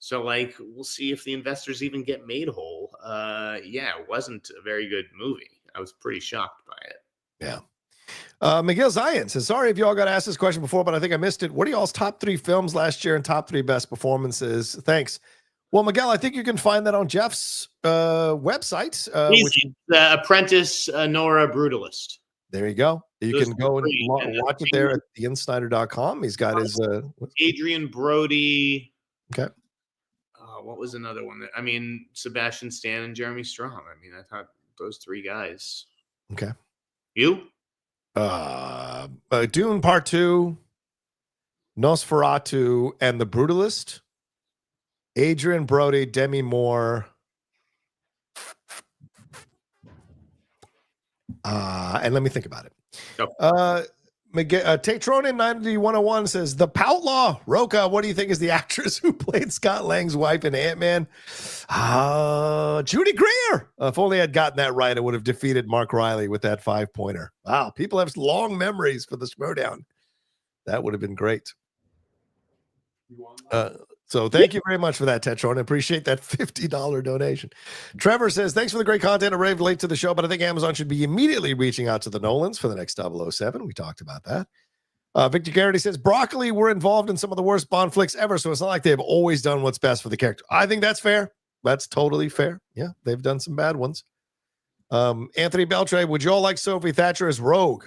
So, we'll see if the investors even get made whole. It wasn't a very good movie. I was pretty shocked by it. Yeah. Miguel Zion says, sorry if y'all got asked this question before, but I think I missed it. What are y'all's top 3 films last year and top 3 best performances? Thanks. Well, Miguel, I think you can find that on Jeff's website. Apprentice Nora Brutalist. There you go. You can go and watch it there at theinsider.com. He's got his... Adrian Brody. Okay. What was another one? Sebastian Stan and Jeremy Strong. I thought those 3 guys. Okay. You? Dune Part 2, Nosferatu, and The Brutalist. Adrian Brody, Demi Moore. And let me think about it. Oh. Tatronin 9101 says, The Poutlaw. Rocha, what do you think is the actress who played Scott Lang's wife in Ant-Man? Judy Greer. If only I'd gotten that right, I would have defeated Mark Riley with that 5-pointer. Wow, people have long memories for the Schmodown. That would have been great. So thank you very much for that, Tetron. I appreciate that $50 donation. Trevor says, thanks for the great content. I arrived late to the show, but I think Amazon should be immediately reaching out to the Nolans for the next 007. We talked about that. Victor Garrity says, Broccoli were involved in some of the worst Bond flicks ever, so it's not like they've always done what's best for the character. I think that's fair. That's totally fair. Yeah, they've done some bad ones. Anthony Beltray, would you all like Sophie Thatcher as Rogue?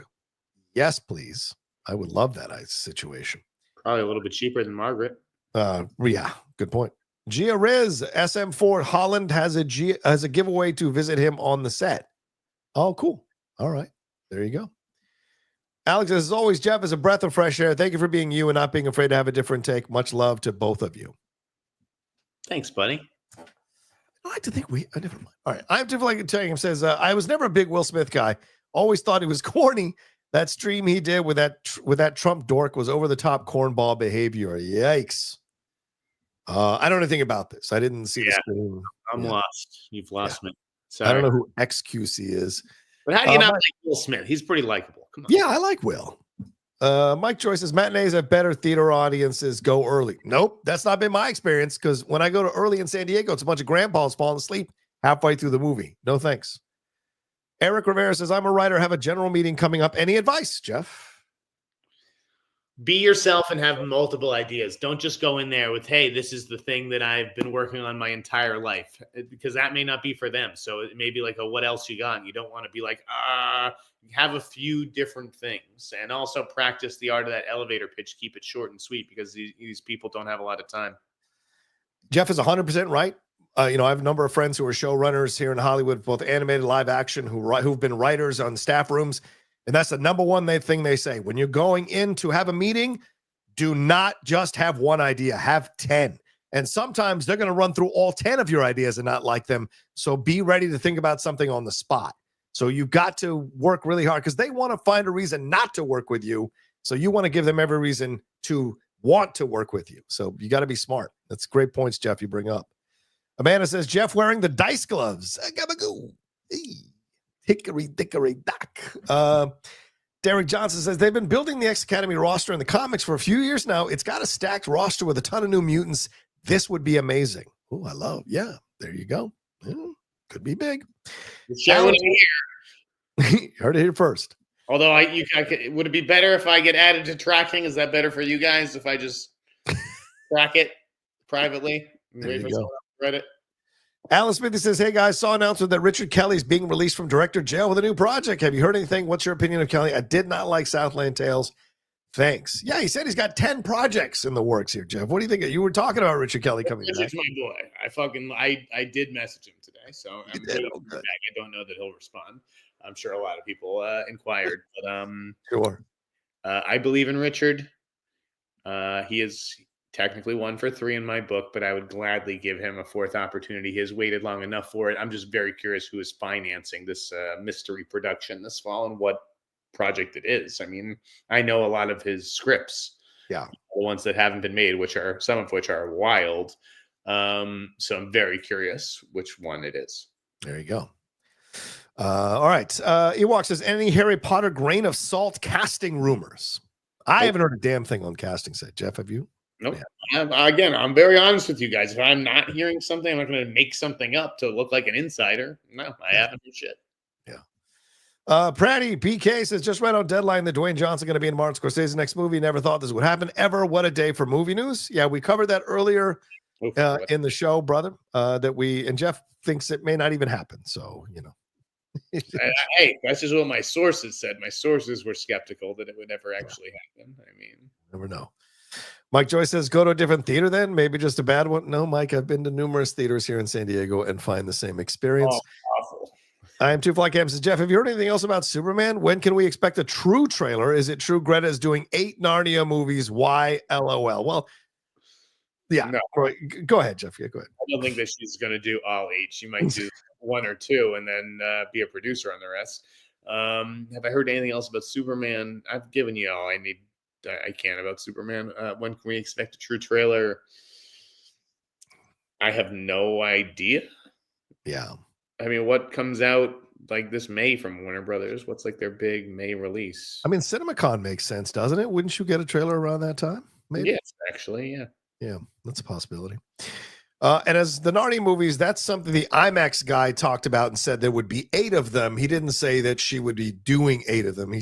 Yes, please. I would love that situation. Probably a little bit cheaper than Margaret. Yeah, good point. Gia Riz, SM4 Holland has a giveaway to visit him on the set. Oh, cool. All right. There you go. Alex, as always, Jeff is a breath of fresh air. Thank you for being you and not being afraid to have a different take. Much love to both of you. Thanks, buddy. I like to think never mind. All right. I have to like telling him says, I was never a big Will Smith guy. Always thought he was corny. That stream he did with that Trump dork was over the top cornball behavior. Yikes. I don't know anything about this. I didn't see the stream. I'm lost. You've lost me. Sorry. I don't know who XQC is. But how do you not like Will Smith? He's pretty likable. Come on. Yeah, I like Will. Mike Joyce says matinees have better theater audiences. Go early. Nope, that's not been my experience because when I go to early in San Diego, it's a bunch of grandpas falling asleep halfway through the movie. No thanks. Eric Rivera says, I'm a writer, have a general meeting coming up. Any advice, Jeff? Be yourself and have multiple ideas. Don't just go in there with, hey, this is the thing that I've been working on my entire life, because that may not be for them. So it may be like, what else you got? And you don't want to be like, have a few different things, and also practice the art of that elevator pitch. Keep it short and sweet because these people don't have a lot of time. Jeff is 100% right. I have a number of friends who are showrunners here in Hollywood, both animated, live action, who've been writers on staff rooms. And that's the number one thing they say. When you're going in to have a meeting, do not just have one idea, have 10. And sometimes they're going to run through all 10 of your ideas and not like them. So be ready to think about something on the spot. So you've got to work really hard because they want to find a reason not to work with you. So you want to give them every reason to want to work with you. So you got to be smart. That's great points, Jeff, you bring up. Amanda says, Jeff wearing the dice gloves. Gabagoo. Hickory dickory dock. Derek Johnson says they've been building the X Academy roster in the comics for a few years now. It's got a stacked roster with a ton of new mutants. This would be amazing. Oh, I love. Yeah, there you go. Could be big. Alan, you heard it here first. Although would it be better if I get added to tracking? Is that better for you guys if I just track it privately? There you go. Reddit. Alan Smithy says, hey guys, saw announcement that Richard Kelly's being released from director jail with a new project. Have you heard anything? What's your opinion of Kelly? I did not like Southland Tales. Thanks. Yeah, he said he's got 10 projects in the works here, Jeff. What do you think? You were talking about Richard Kelly coming back. Richard's my boy. I did message him today, so I'm waiting for him back. I don't know that he'll respond. I'm sure a lot of people inquired, but sure. I believe in Richard. He is technically 1 for 3 in my book, but I would gladly give him a 4th opportunity. He has waited long enough for it. I'm just very curious who is financing this mystery production this fall and what project it is. I mean, I know a lot of his scripts, the ones that haven't been made, some of which are wild. So I'm very curious which one it is. There you go. All right. Ewok says, any Harry Potter grain of salt casting rumors? I haven't heard a damn thing on casting set. Jeff, have you? Nope. Yeah. Again, I'm very honest with you guys. If I'm not hearing something, I'm not going to make something up to look like an insider. No, I haven't heard shit. Yeah. Pratty BK says, just read on Deadline that Dwayne Johnson going to be in Martin Scorsese's next movie. Never thought this would happen ever. What a day for movie news. Yeah, we covered that earlier in the show, brother, and Jeff thinks it may not even happen. So, hey, that's just what my sources said. My sources were skeptical that it would ever actually happen. I mean, never know. Mike Joyce says, go to a different theater then? Maybe just a bad one? No, Mike, I've been to numerous theaters here in San Diego and find the same experience. Awful. I am Two Fly Cam says, Jeff, have you heard anything else about Superman? When can we expect a true trailer? Is it true Greta is doing 8 Narnia movies? Why? LOL. Well, yeah. No. Go ahead, Jeff. Yeah, go ahead. I don't think that she's going to do all 8. She might do 1 or 2 and then be a producer on the rest. Have I heard anything else about Superman? I've given you all I can about Superman. When can we expect a true trailer? I have no idea. Yeah. I mean, what comes out like this May from Warner Brothers? What's like their big May release? I mean, CinemaCon makes sense, doesn't it? Wouldn't you get a trailer around that time? Maybe. Yes, actually, yeah. Yeah, that's a possibility. And as the Narnia movies, that's something the IMAX guy talked about and said there would be 8 of them. He didn't say that she would be doing 8 of them.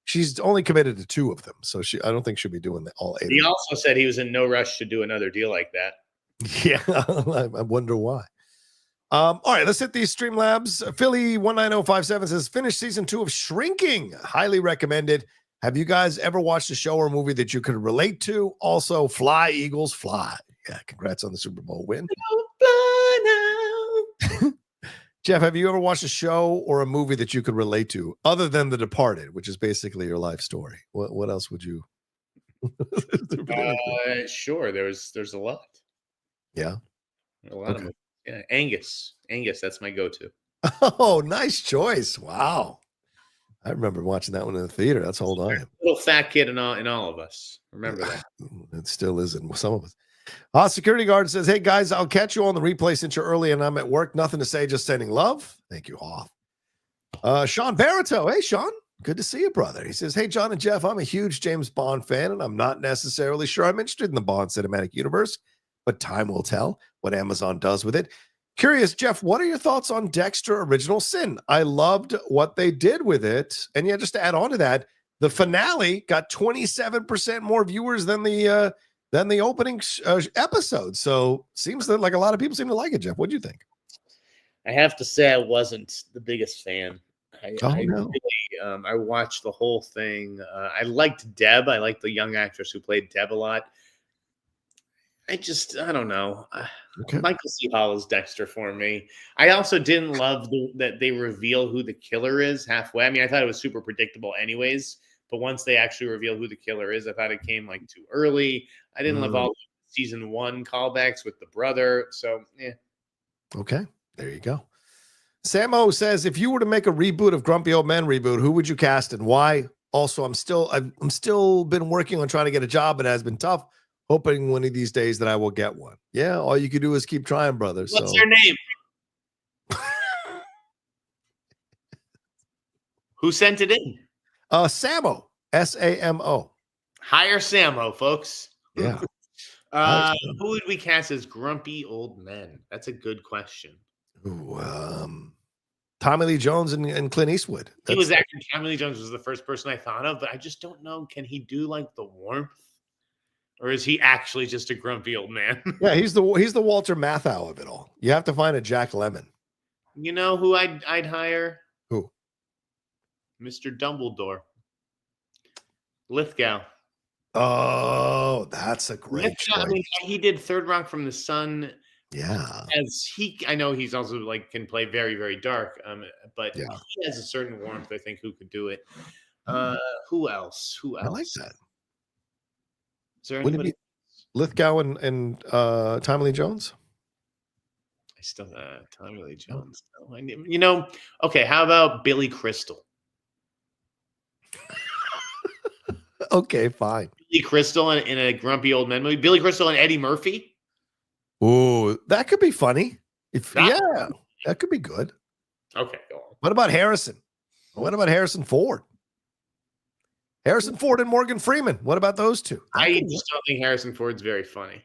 She's only committed to 2 of them, so I don't think she'll be doing all 8. He also said he was in no rush to do another deal like that. Yeah, I wonder why. All right, let's hit these Streamlabs. Philly 19057 says, finished season 2 of Shrinking. Highly recommended. Have you guys ever watched a show or movie that you could relate to? Also, Fly, Eagles, Fly. Yeah, congrats on the Super Bowl win. Jeff, have you ever watched a show or a movie that you could relate to other than The Departed, which is basically your life story? What else would you? Sure. There's a lot. Yeah. A lot of them. Yeah, Angus, that's my go-to. Oh, nice choice. Wow. I remember watching that one in the theater. That's all time. Little fat kid in all of us. Remember that. It still is in some of us. Security guard says, "Hey guys, I'll catch you on the replay since you're early and I'm at work. Nothing to say, just sending love." Thank you, Hoff. Sean Barito. Hey, Sean. Good to see you, brother. He says, "Hey, John and Jeff, I'm a huge James Bond fan, and I'm not necessarily sure I'm interested in the Bond cinematic universe, but time will tell what Amazon does with it. Curious, Jeff, what are your thoughts on Dexter Original Sin? I loved what they did with it. And yeah, just to add on to that, the finale got 27% more viewers than the opening episode. So seems that like a lot of people seem to like it, Jeff. What do you think?" I have to say I wasn't the biggest fan. No. I watched the whole thing. I liked Deb. I liked the young actress who played Deb a lot. I don't know. Okay. Michael C. Hall is Dexter for me. I also didn't love that they reveal who the killer is halfway. I mean, I thought it was super predictable anyways, but once they actually reveal who the killer is, I thought it came like too early. I didn't love all the season 1 callbacks with the brother. So, yeah. Okay, there you go. Samo says, "If you were to make a reboot of Grumpy Old Men reboot, who would you cast and why? Also, I'm still been working on trying to get a job. It has been tough. Hoping one of these days that I will get one." Yeah, all you can do is keep trying, brother. What's your name? Who sent it in? Samo. Samo. Hire Samo, folks. Yeah. Who would we cast as grumpy old men? That's a good question. Ooh, Tommy Lee Jones and Clint Eastwood. Tommy Lee Jones was the first person I thought of, but I just don't know. Can he do like the warmth? Or is he actually just a grumpy old man? Yeah, he's the Walter Matthau of it all. You have to find a Jack Lemmon. You know who I'd hire? Who? Mr. Dumbledore. Lithgow. Oh, that's a great choice. I mean, he did Third Rock from the Sun. Yeah. I know he's also can play very, very dark. But yeah. He has a certain warmth, I think, who could do it. Who else? I like that. Is there anybody? Lithgow and Tommy Lee Jones? I still Tommy Lee Jones. No, okay, how about Billy Crystal? Okay, fine. Billy Crystal in a grumpy old man movie. Billy Crystal and Eddie Murphy. Ooh, that could be funny. That could be good. Okay, go on. What about Harrison? What about Harrison Ford? Harrison Ford and Morgan Freeman. What about those two? I just don't think Harrison Ford's very funny.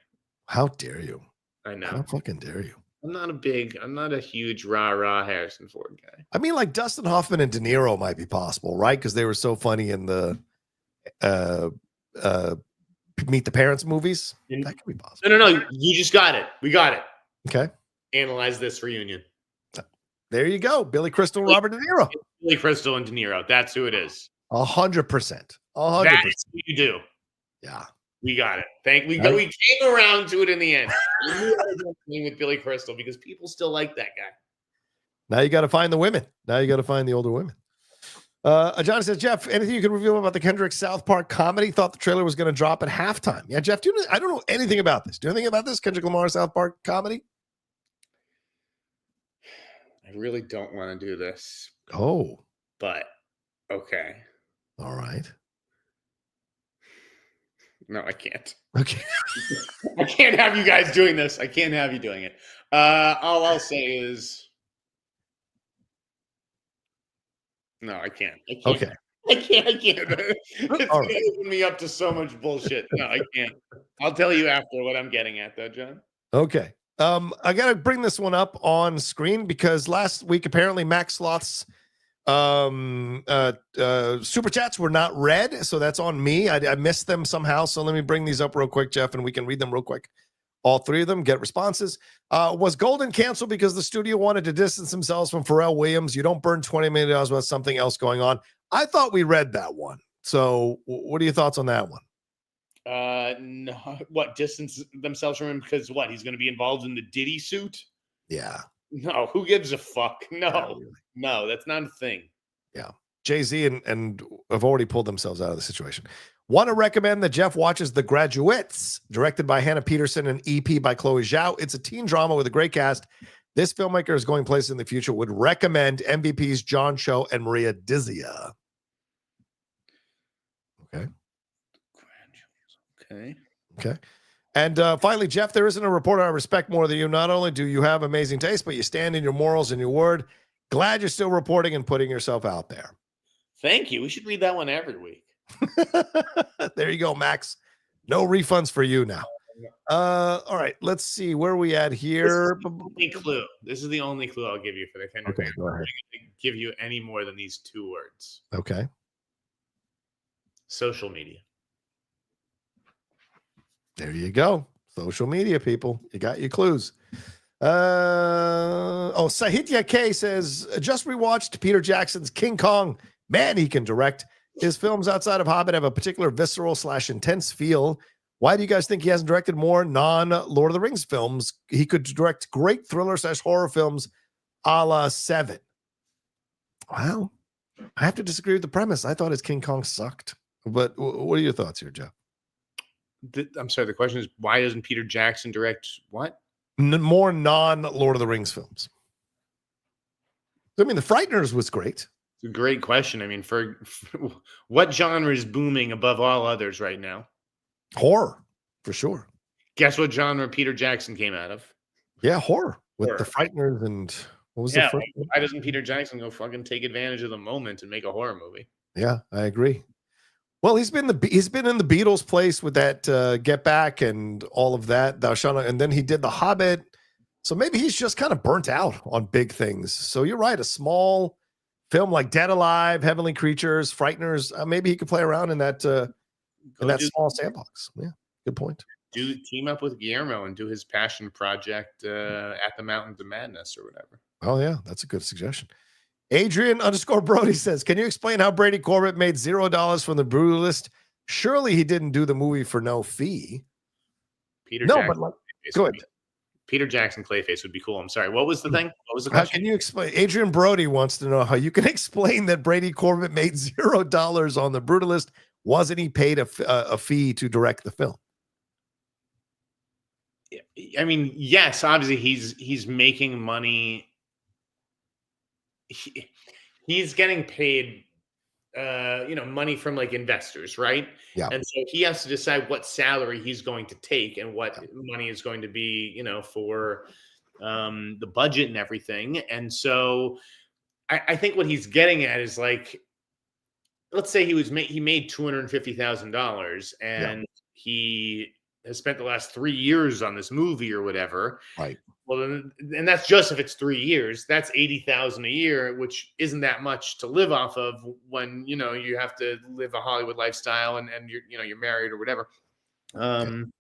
How dare you? I know. How fucking dare you? I'm not a huge rah-rah Harrison Ford guy. I mean, like Dustin Hoffman and De Niro might be possible, right? Because they were so funny in the Meet the Parents movies. That could be possible. No. You just got it. We got it. Okay. Analyze this reunion. There you go. Billy Crystal, Robert De Niro. Billy Crystal and De Niro. That's who it is. 100%. 100%. That's what you do. Yeah. We got it. We came around to it in the end. We knew I was with Billy Crystal because people still like that guy. Now you got to find the women. Now you got to find the older women. John says, "Jeff, anything you can reveal about the Kendrick South Park comedy? Thought the trailer was going to drop at halftime." Yeah, Jeff, I don't know anything about this. Do you know anything about this Kendrick Lamar South Park comedy? I really don't want to do this. Oh. But, okay. All right. No, I can't. Okay. I can't have you guys doing this. I can't have you doing it. All I'll say is, no, I can't. Okay. I can't. It's going to open me up to so much bullshit. No, I can't. I'll tell you after what I'm getting at, though, John. Okay. I got to bring this one up on screen because last week, apparently, Max Sloth's super chats were not read. So that's on me. I missed them somehow. So let me bring these up real quick, Jeff, and we can read them real quick. All three of them get responses. Was Golden canceled because the studio wanted to distance themselves from Pharrell Williams? You don't burn $20 million without something else going on. I thought we read that one. So what are your thoughts on that one? No. What, distance themselves from him because what? He's going to be involved in the Diddy suit? Yeah. No, who gives a fuck? No. Yeah, really. No, that's not a thing. Yeah. Jay-Z and have already pulled themselves out of the situation. Want to recommend that Jeff watches The Graduates, directed by Hannah Peterson and EP by Chloe Zhao. It's a teen drama with a great cast. This filmmaker is going places in the future. Would recommend MVPs John Cho and Maria Dizia. Okay. Okay. Okay. And finally, Jeff, there isn't a reporter I respect more than you. Not only do you have amazing taste, but you stand in your morals and your word. Glad you're still reporting and putting yourself out there. Thank you. We should read that one every week. There you go, Max. No refunds for you now. All right, let's see where are we at here. This is the only clue I'll give you for the kind of Okay, go ahead. give you any more than these 2 words. Okay. Social media. There you go. Social media, people. You got your clues. Sahitya K says, just rewatched Peter Jackson's King Kong. Man, he can direct. His films outside of Hobbit have a particular visceral / intense feel. Why do you guys think he hasn't directed more non-Lord of the Rings films? He could direct great thriller / horror films a la Seven. Well, I have to disagree with the premise. I thought his King Kong sucked. But what are your thoughts here, Jeff? I'm sorry, the question is, why doesn't Peter Jackson direct what? More non-Lord of the Rings films. I mean, The Frighteners was great. It's a great question. I mean, for what genre is booming above all others right now? Horror, for sure. Guess what genre Peter Jackson came out of? Yeah, horror. With The Frighteners and what was the first one? Why doesn't Peter Jackson go fucking take advantage of the moment and make a horror movie? Yeah, I agree. Well, he's been in the Beatles place with that Get Back and all of that. And then he did The Hobbit. So maybe he's just kind of burnt out on big things. So you're right. A small film like Dead Alive, Heavenly Creatures, Frighteners. Maybe he could play around in that small sandbox. Yeah, good point. Team up with Guillermo and do his passion project at the Mountains of Madness or whatever. Oh yeah, that's a good suggestion. Adrian_Brody says, can you explain how Brady Corbett made $0 from The Brutalist? Surely he didn't do the movie for no fee. Peter Jackson Clayface would be cool. I'm sorry. What was the thing? What was the question? How can you explain? Adrian Brody wants to know how you can explain that Brady Corbett made $0 on The Brutalist. Wasn't he paid a fee to direct the film? I mean, yes, obviously he's making money. He's getting paid money from like investors, right? Yeah. And so he has to decide what salary he's going to take and what money is going to be, for the budget and everything. And so I think what he's getting at is like, let's say he made $250,000 and he has spent the last 3 years on this movie or whatever. Right. Well, and that's just if it's 3 years. That's $80,000 a year, which isn't that much to live off of when you have to live a Hollywood lifestyle and you're married or whatever, and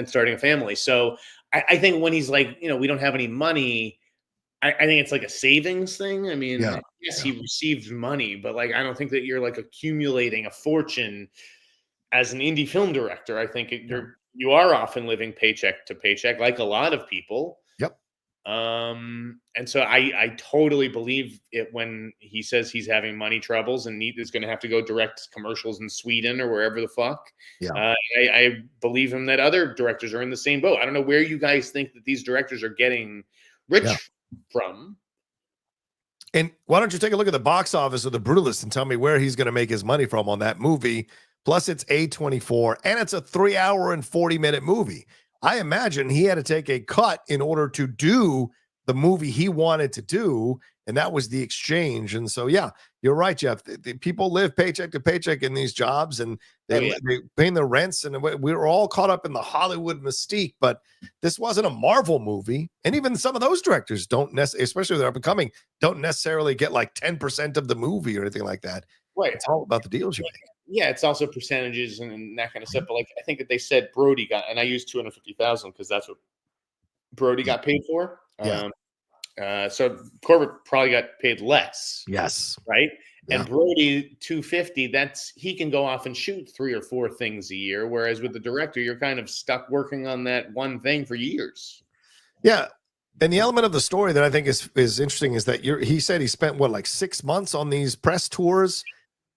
starting a family. So I think when he's like, we don't have any money, I think it's like a savings thing. I mean, yes, he receives money, but like I don't think that you're like accumulating a fortune as an indie film director. I think you are often living paycheck to paycheck, like a lot of people. And so I totally believe it when he says he's having money troubles and is going to have to go direct commercials in Sweden or wherever the fuck. I believe him that other directors are in the same boat. I don't know where you guys think that these directors are getting rich from. And why don't you take a look at the box office of The Brutalist and tell me where he's going to make his money from on that movie? Plus it's A24 and it's a 3 hour and 40-minute movie. I imagine he had to take a cut in order to do the movie he wanted to do, and that was the exchange. And so, yeah, you're right, Jeff. The people live paycheck to paycheck in these jobs, and they paying their rents, and we were all caught up in the Hollywood mystique. But this wasn't a Marvel movie, and even some of those directors don't necessarily, especially they're becoming, don't necessarily get like 10% of the movie or anything like that. Right. It's all about the deals you make. Yeah, it's also percentages and that kind of stuff. But like, I think that they said Brody got, and I used 250,000 because that's what Brody got paid for. So Corbett probably got paid less. Yes. Right. Yeah. And Brody 250. He can go off and shoot 3 or 4 things a year. Whereas with the director, you're kind of stuck working on that one thing for years. Yeah. And the element of the story that I think is interesting is that he said he spent like 6 months on these press tours.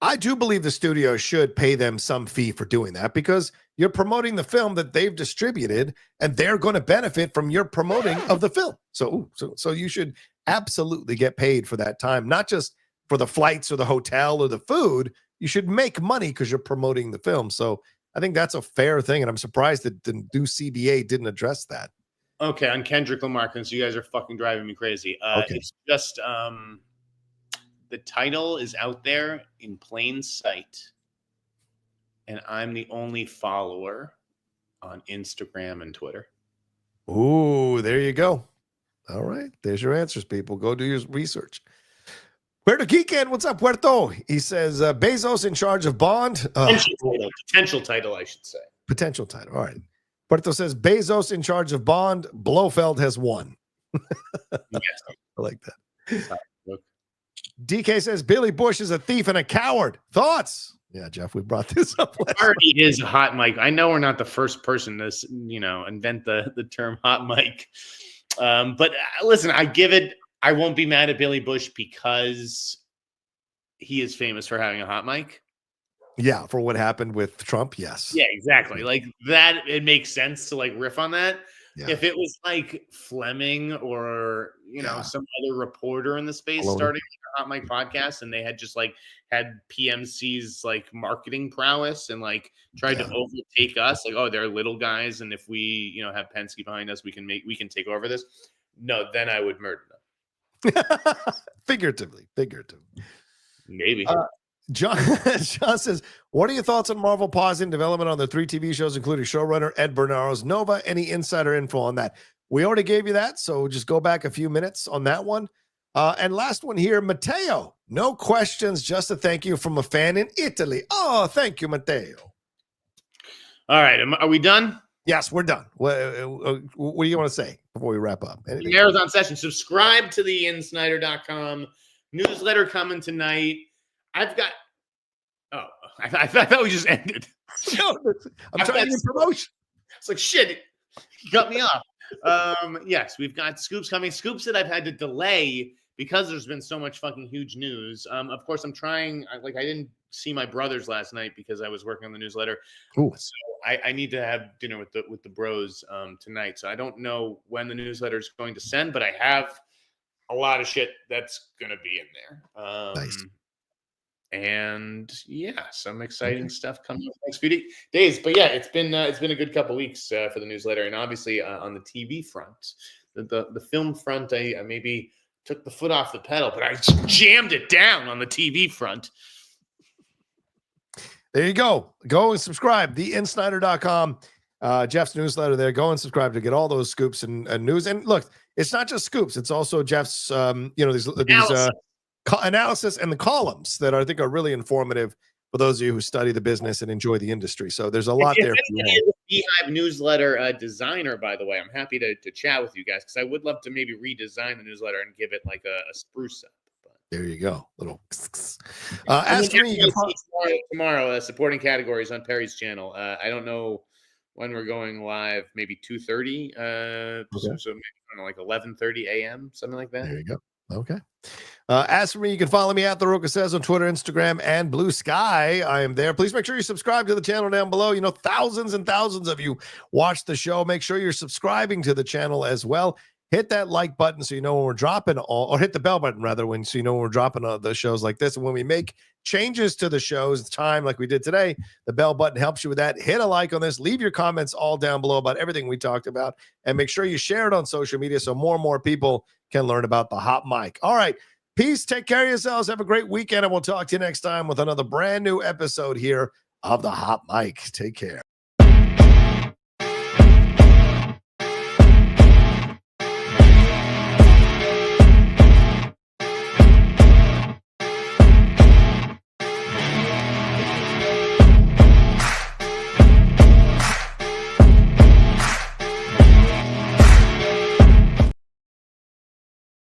I do believe the studio should pay them some fee for doing that because you're promoting the film that they've distributed and they're going to benefit from your promoting of the film. So you should absolutely get paid for that time, not just for the flights or the hotel or the food. you should make money because you're promoting the film. So I think that's a fair thing, and I'm surprised that the new CBA didn't address that. Okay, on Kendrick Lamar, because you guys are fucking driving me crazy. Okay. It's just the title is out there in plain sight, and I'm the only follower on Instagram and Twitter. Ooh, there you go. All right, there's your answers, people. Go do your research. Puerto Rican, what's up, Puerto? He says Bezos in charge of Bond. Potential title, I should say. Potential title. All right. Puerto says Bezos in charge of Bond. Blofeld has won. Yes. I like that. DK says Billy Bush is a thief and a coward. Thoughts? Yeah, Jeff, we brought this up. Already is a hot mic. I know we're not the first person to, invent the term hot mic. But listen, I won't be mad at Billy Bush because he is famous for having a hot mic. Yeah, for what happened with Trump, yes. Yeah, exactly. Like that, it makes sense to like riff on that. Yeah. If it was like Fleming or some other reporter in the space starting a hot mic podcast, and they had just like had PMC's like marketing prowess and like tried to overtake us, like, oh, they're little guys, and if we have Penske behind us, we can take over this. No, then I would murder them. Figuratively. Maybe. John says, what are your thoughts on Marvel pausing development on the 3 TV shows, including showrunner Ed Bernardo's Nova? Any insider info on that? We already gave you that, so just go back a few minutes on that one. And last one here, Matteo. No questions, just a thank you from a fan in Italy. Oh, thank you, Matteo. All right, are we done? Yes, we're done. What do you want to say before we wrap up? Anything? Marathon session. Subscribe to the Sneider.com newsletter coming tonight. I've got. Oh, I thought we just ended. No, I'm trying to get promotion. It's like shit. You cut me off. Yes, we've got scoops coming. Scoops that I've had to delay because there's been so much fucking huge news. Of course, I'm trying. I didn't see my brothers last night because I was working on the newsletter. Ooh. So I need to have dinner with the bros tonight. So I don't know when the newsletter is going to send, but I have a lot of shit that's going to be in there. Nice. And yeah, some exciting stuff coming up next few days. But yeah, it's been a good couple weeks for the newsletter, and obviously on the TV front, the film front, I maybe took the foot off the pedal, but I jammed it down on the TV front. There you go. Go and subscribe. TheInsider.com. Jeff's newsletter there. Go and subscribe to get all those scoops and news. And look, it's not just scoops. It's also Jeff's, these analysis and the columns that I think are really informative for those of you who study the business and enjoy the industry. So there's a lot there. Beehive newsletter designer, by the way, I'm happy to chat with you guys because I would love to maybe redesign the newsletter and give it like a spruce up. But. There you go. Little. Ask me tomorrow. Supporting categories on Perry's channel. I don't know when we're going live. Maybe 2:30. So maybe like 11:30 a.m. Something like that. There you go. Okay. As for me, you can follow me at The Rocha Says on Twitter, Instagram, and Blue Sky. I am there. Please make sure you subscribe to the channel down below. Thousands and thousands of you watch the show. Make sure you're subscribing to the channel as well. Hit that like button so you know when we're dropping or hit the bell button rather so you know when we're dropping the shows like this. And when we make changes to the show's time like we did today, the bell button helps you with that. Hit a like on this. Leave your comments all down below about everything we talked about. And make sure you share it on social media so more and more people can learn about the hot mic. All right. Peace. Take care of yourselves. Have a great weekend. And we'll talk to you next time with another brand new episode here of the Hot Mic. Take care.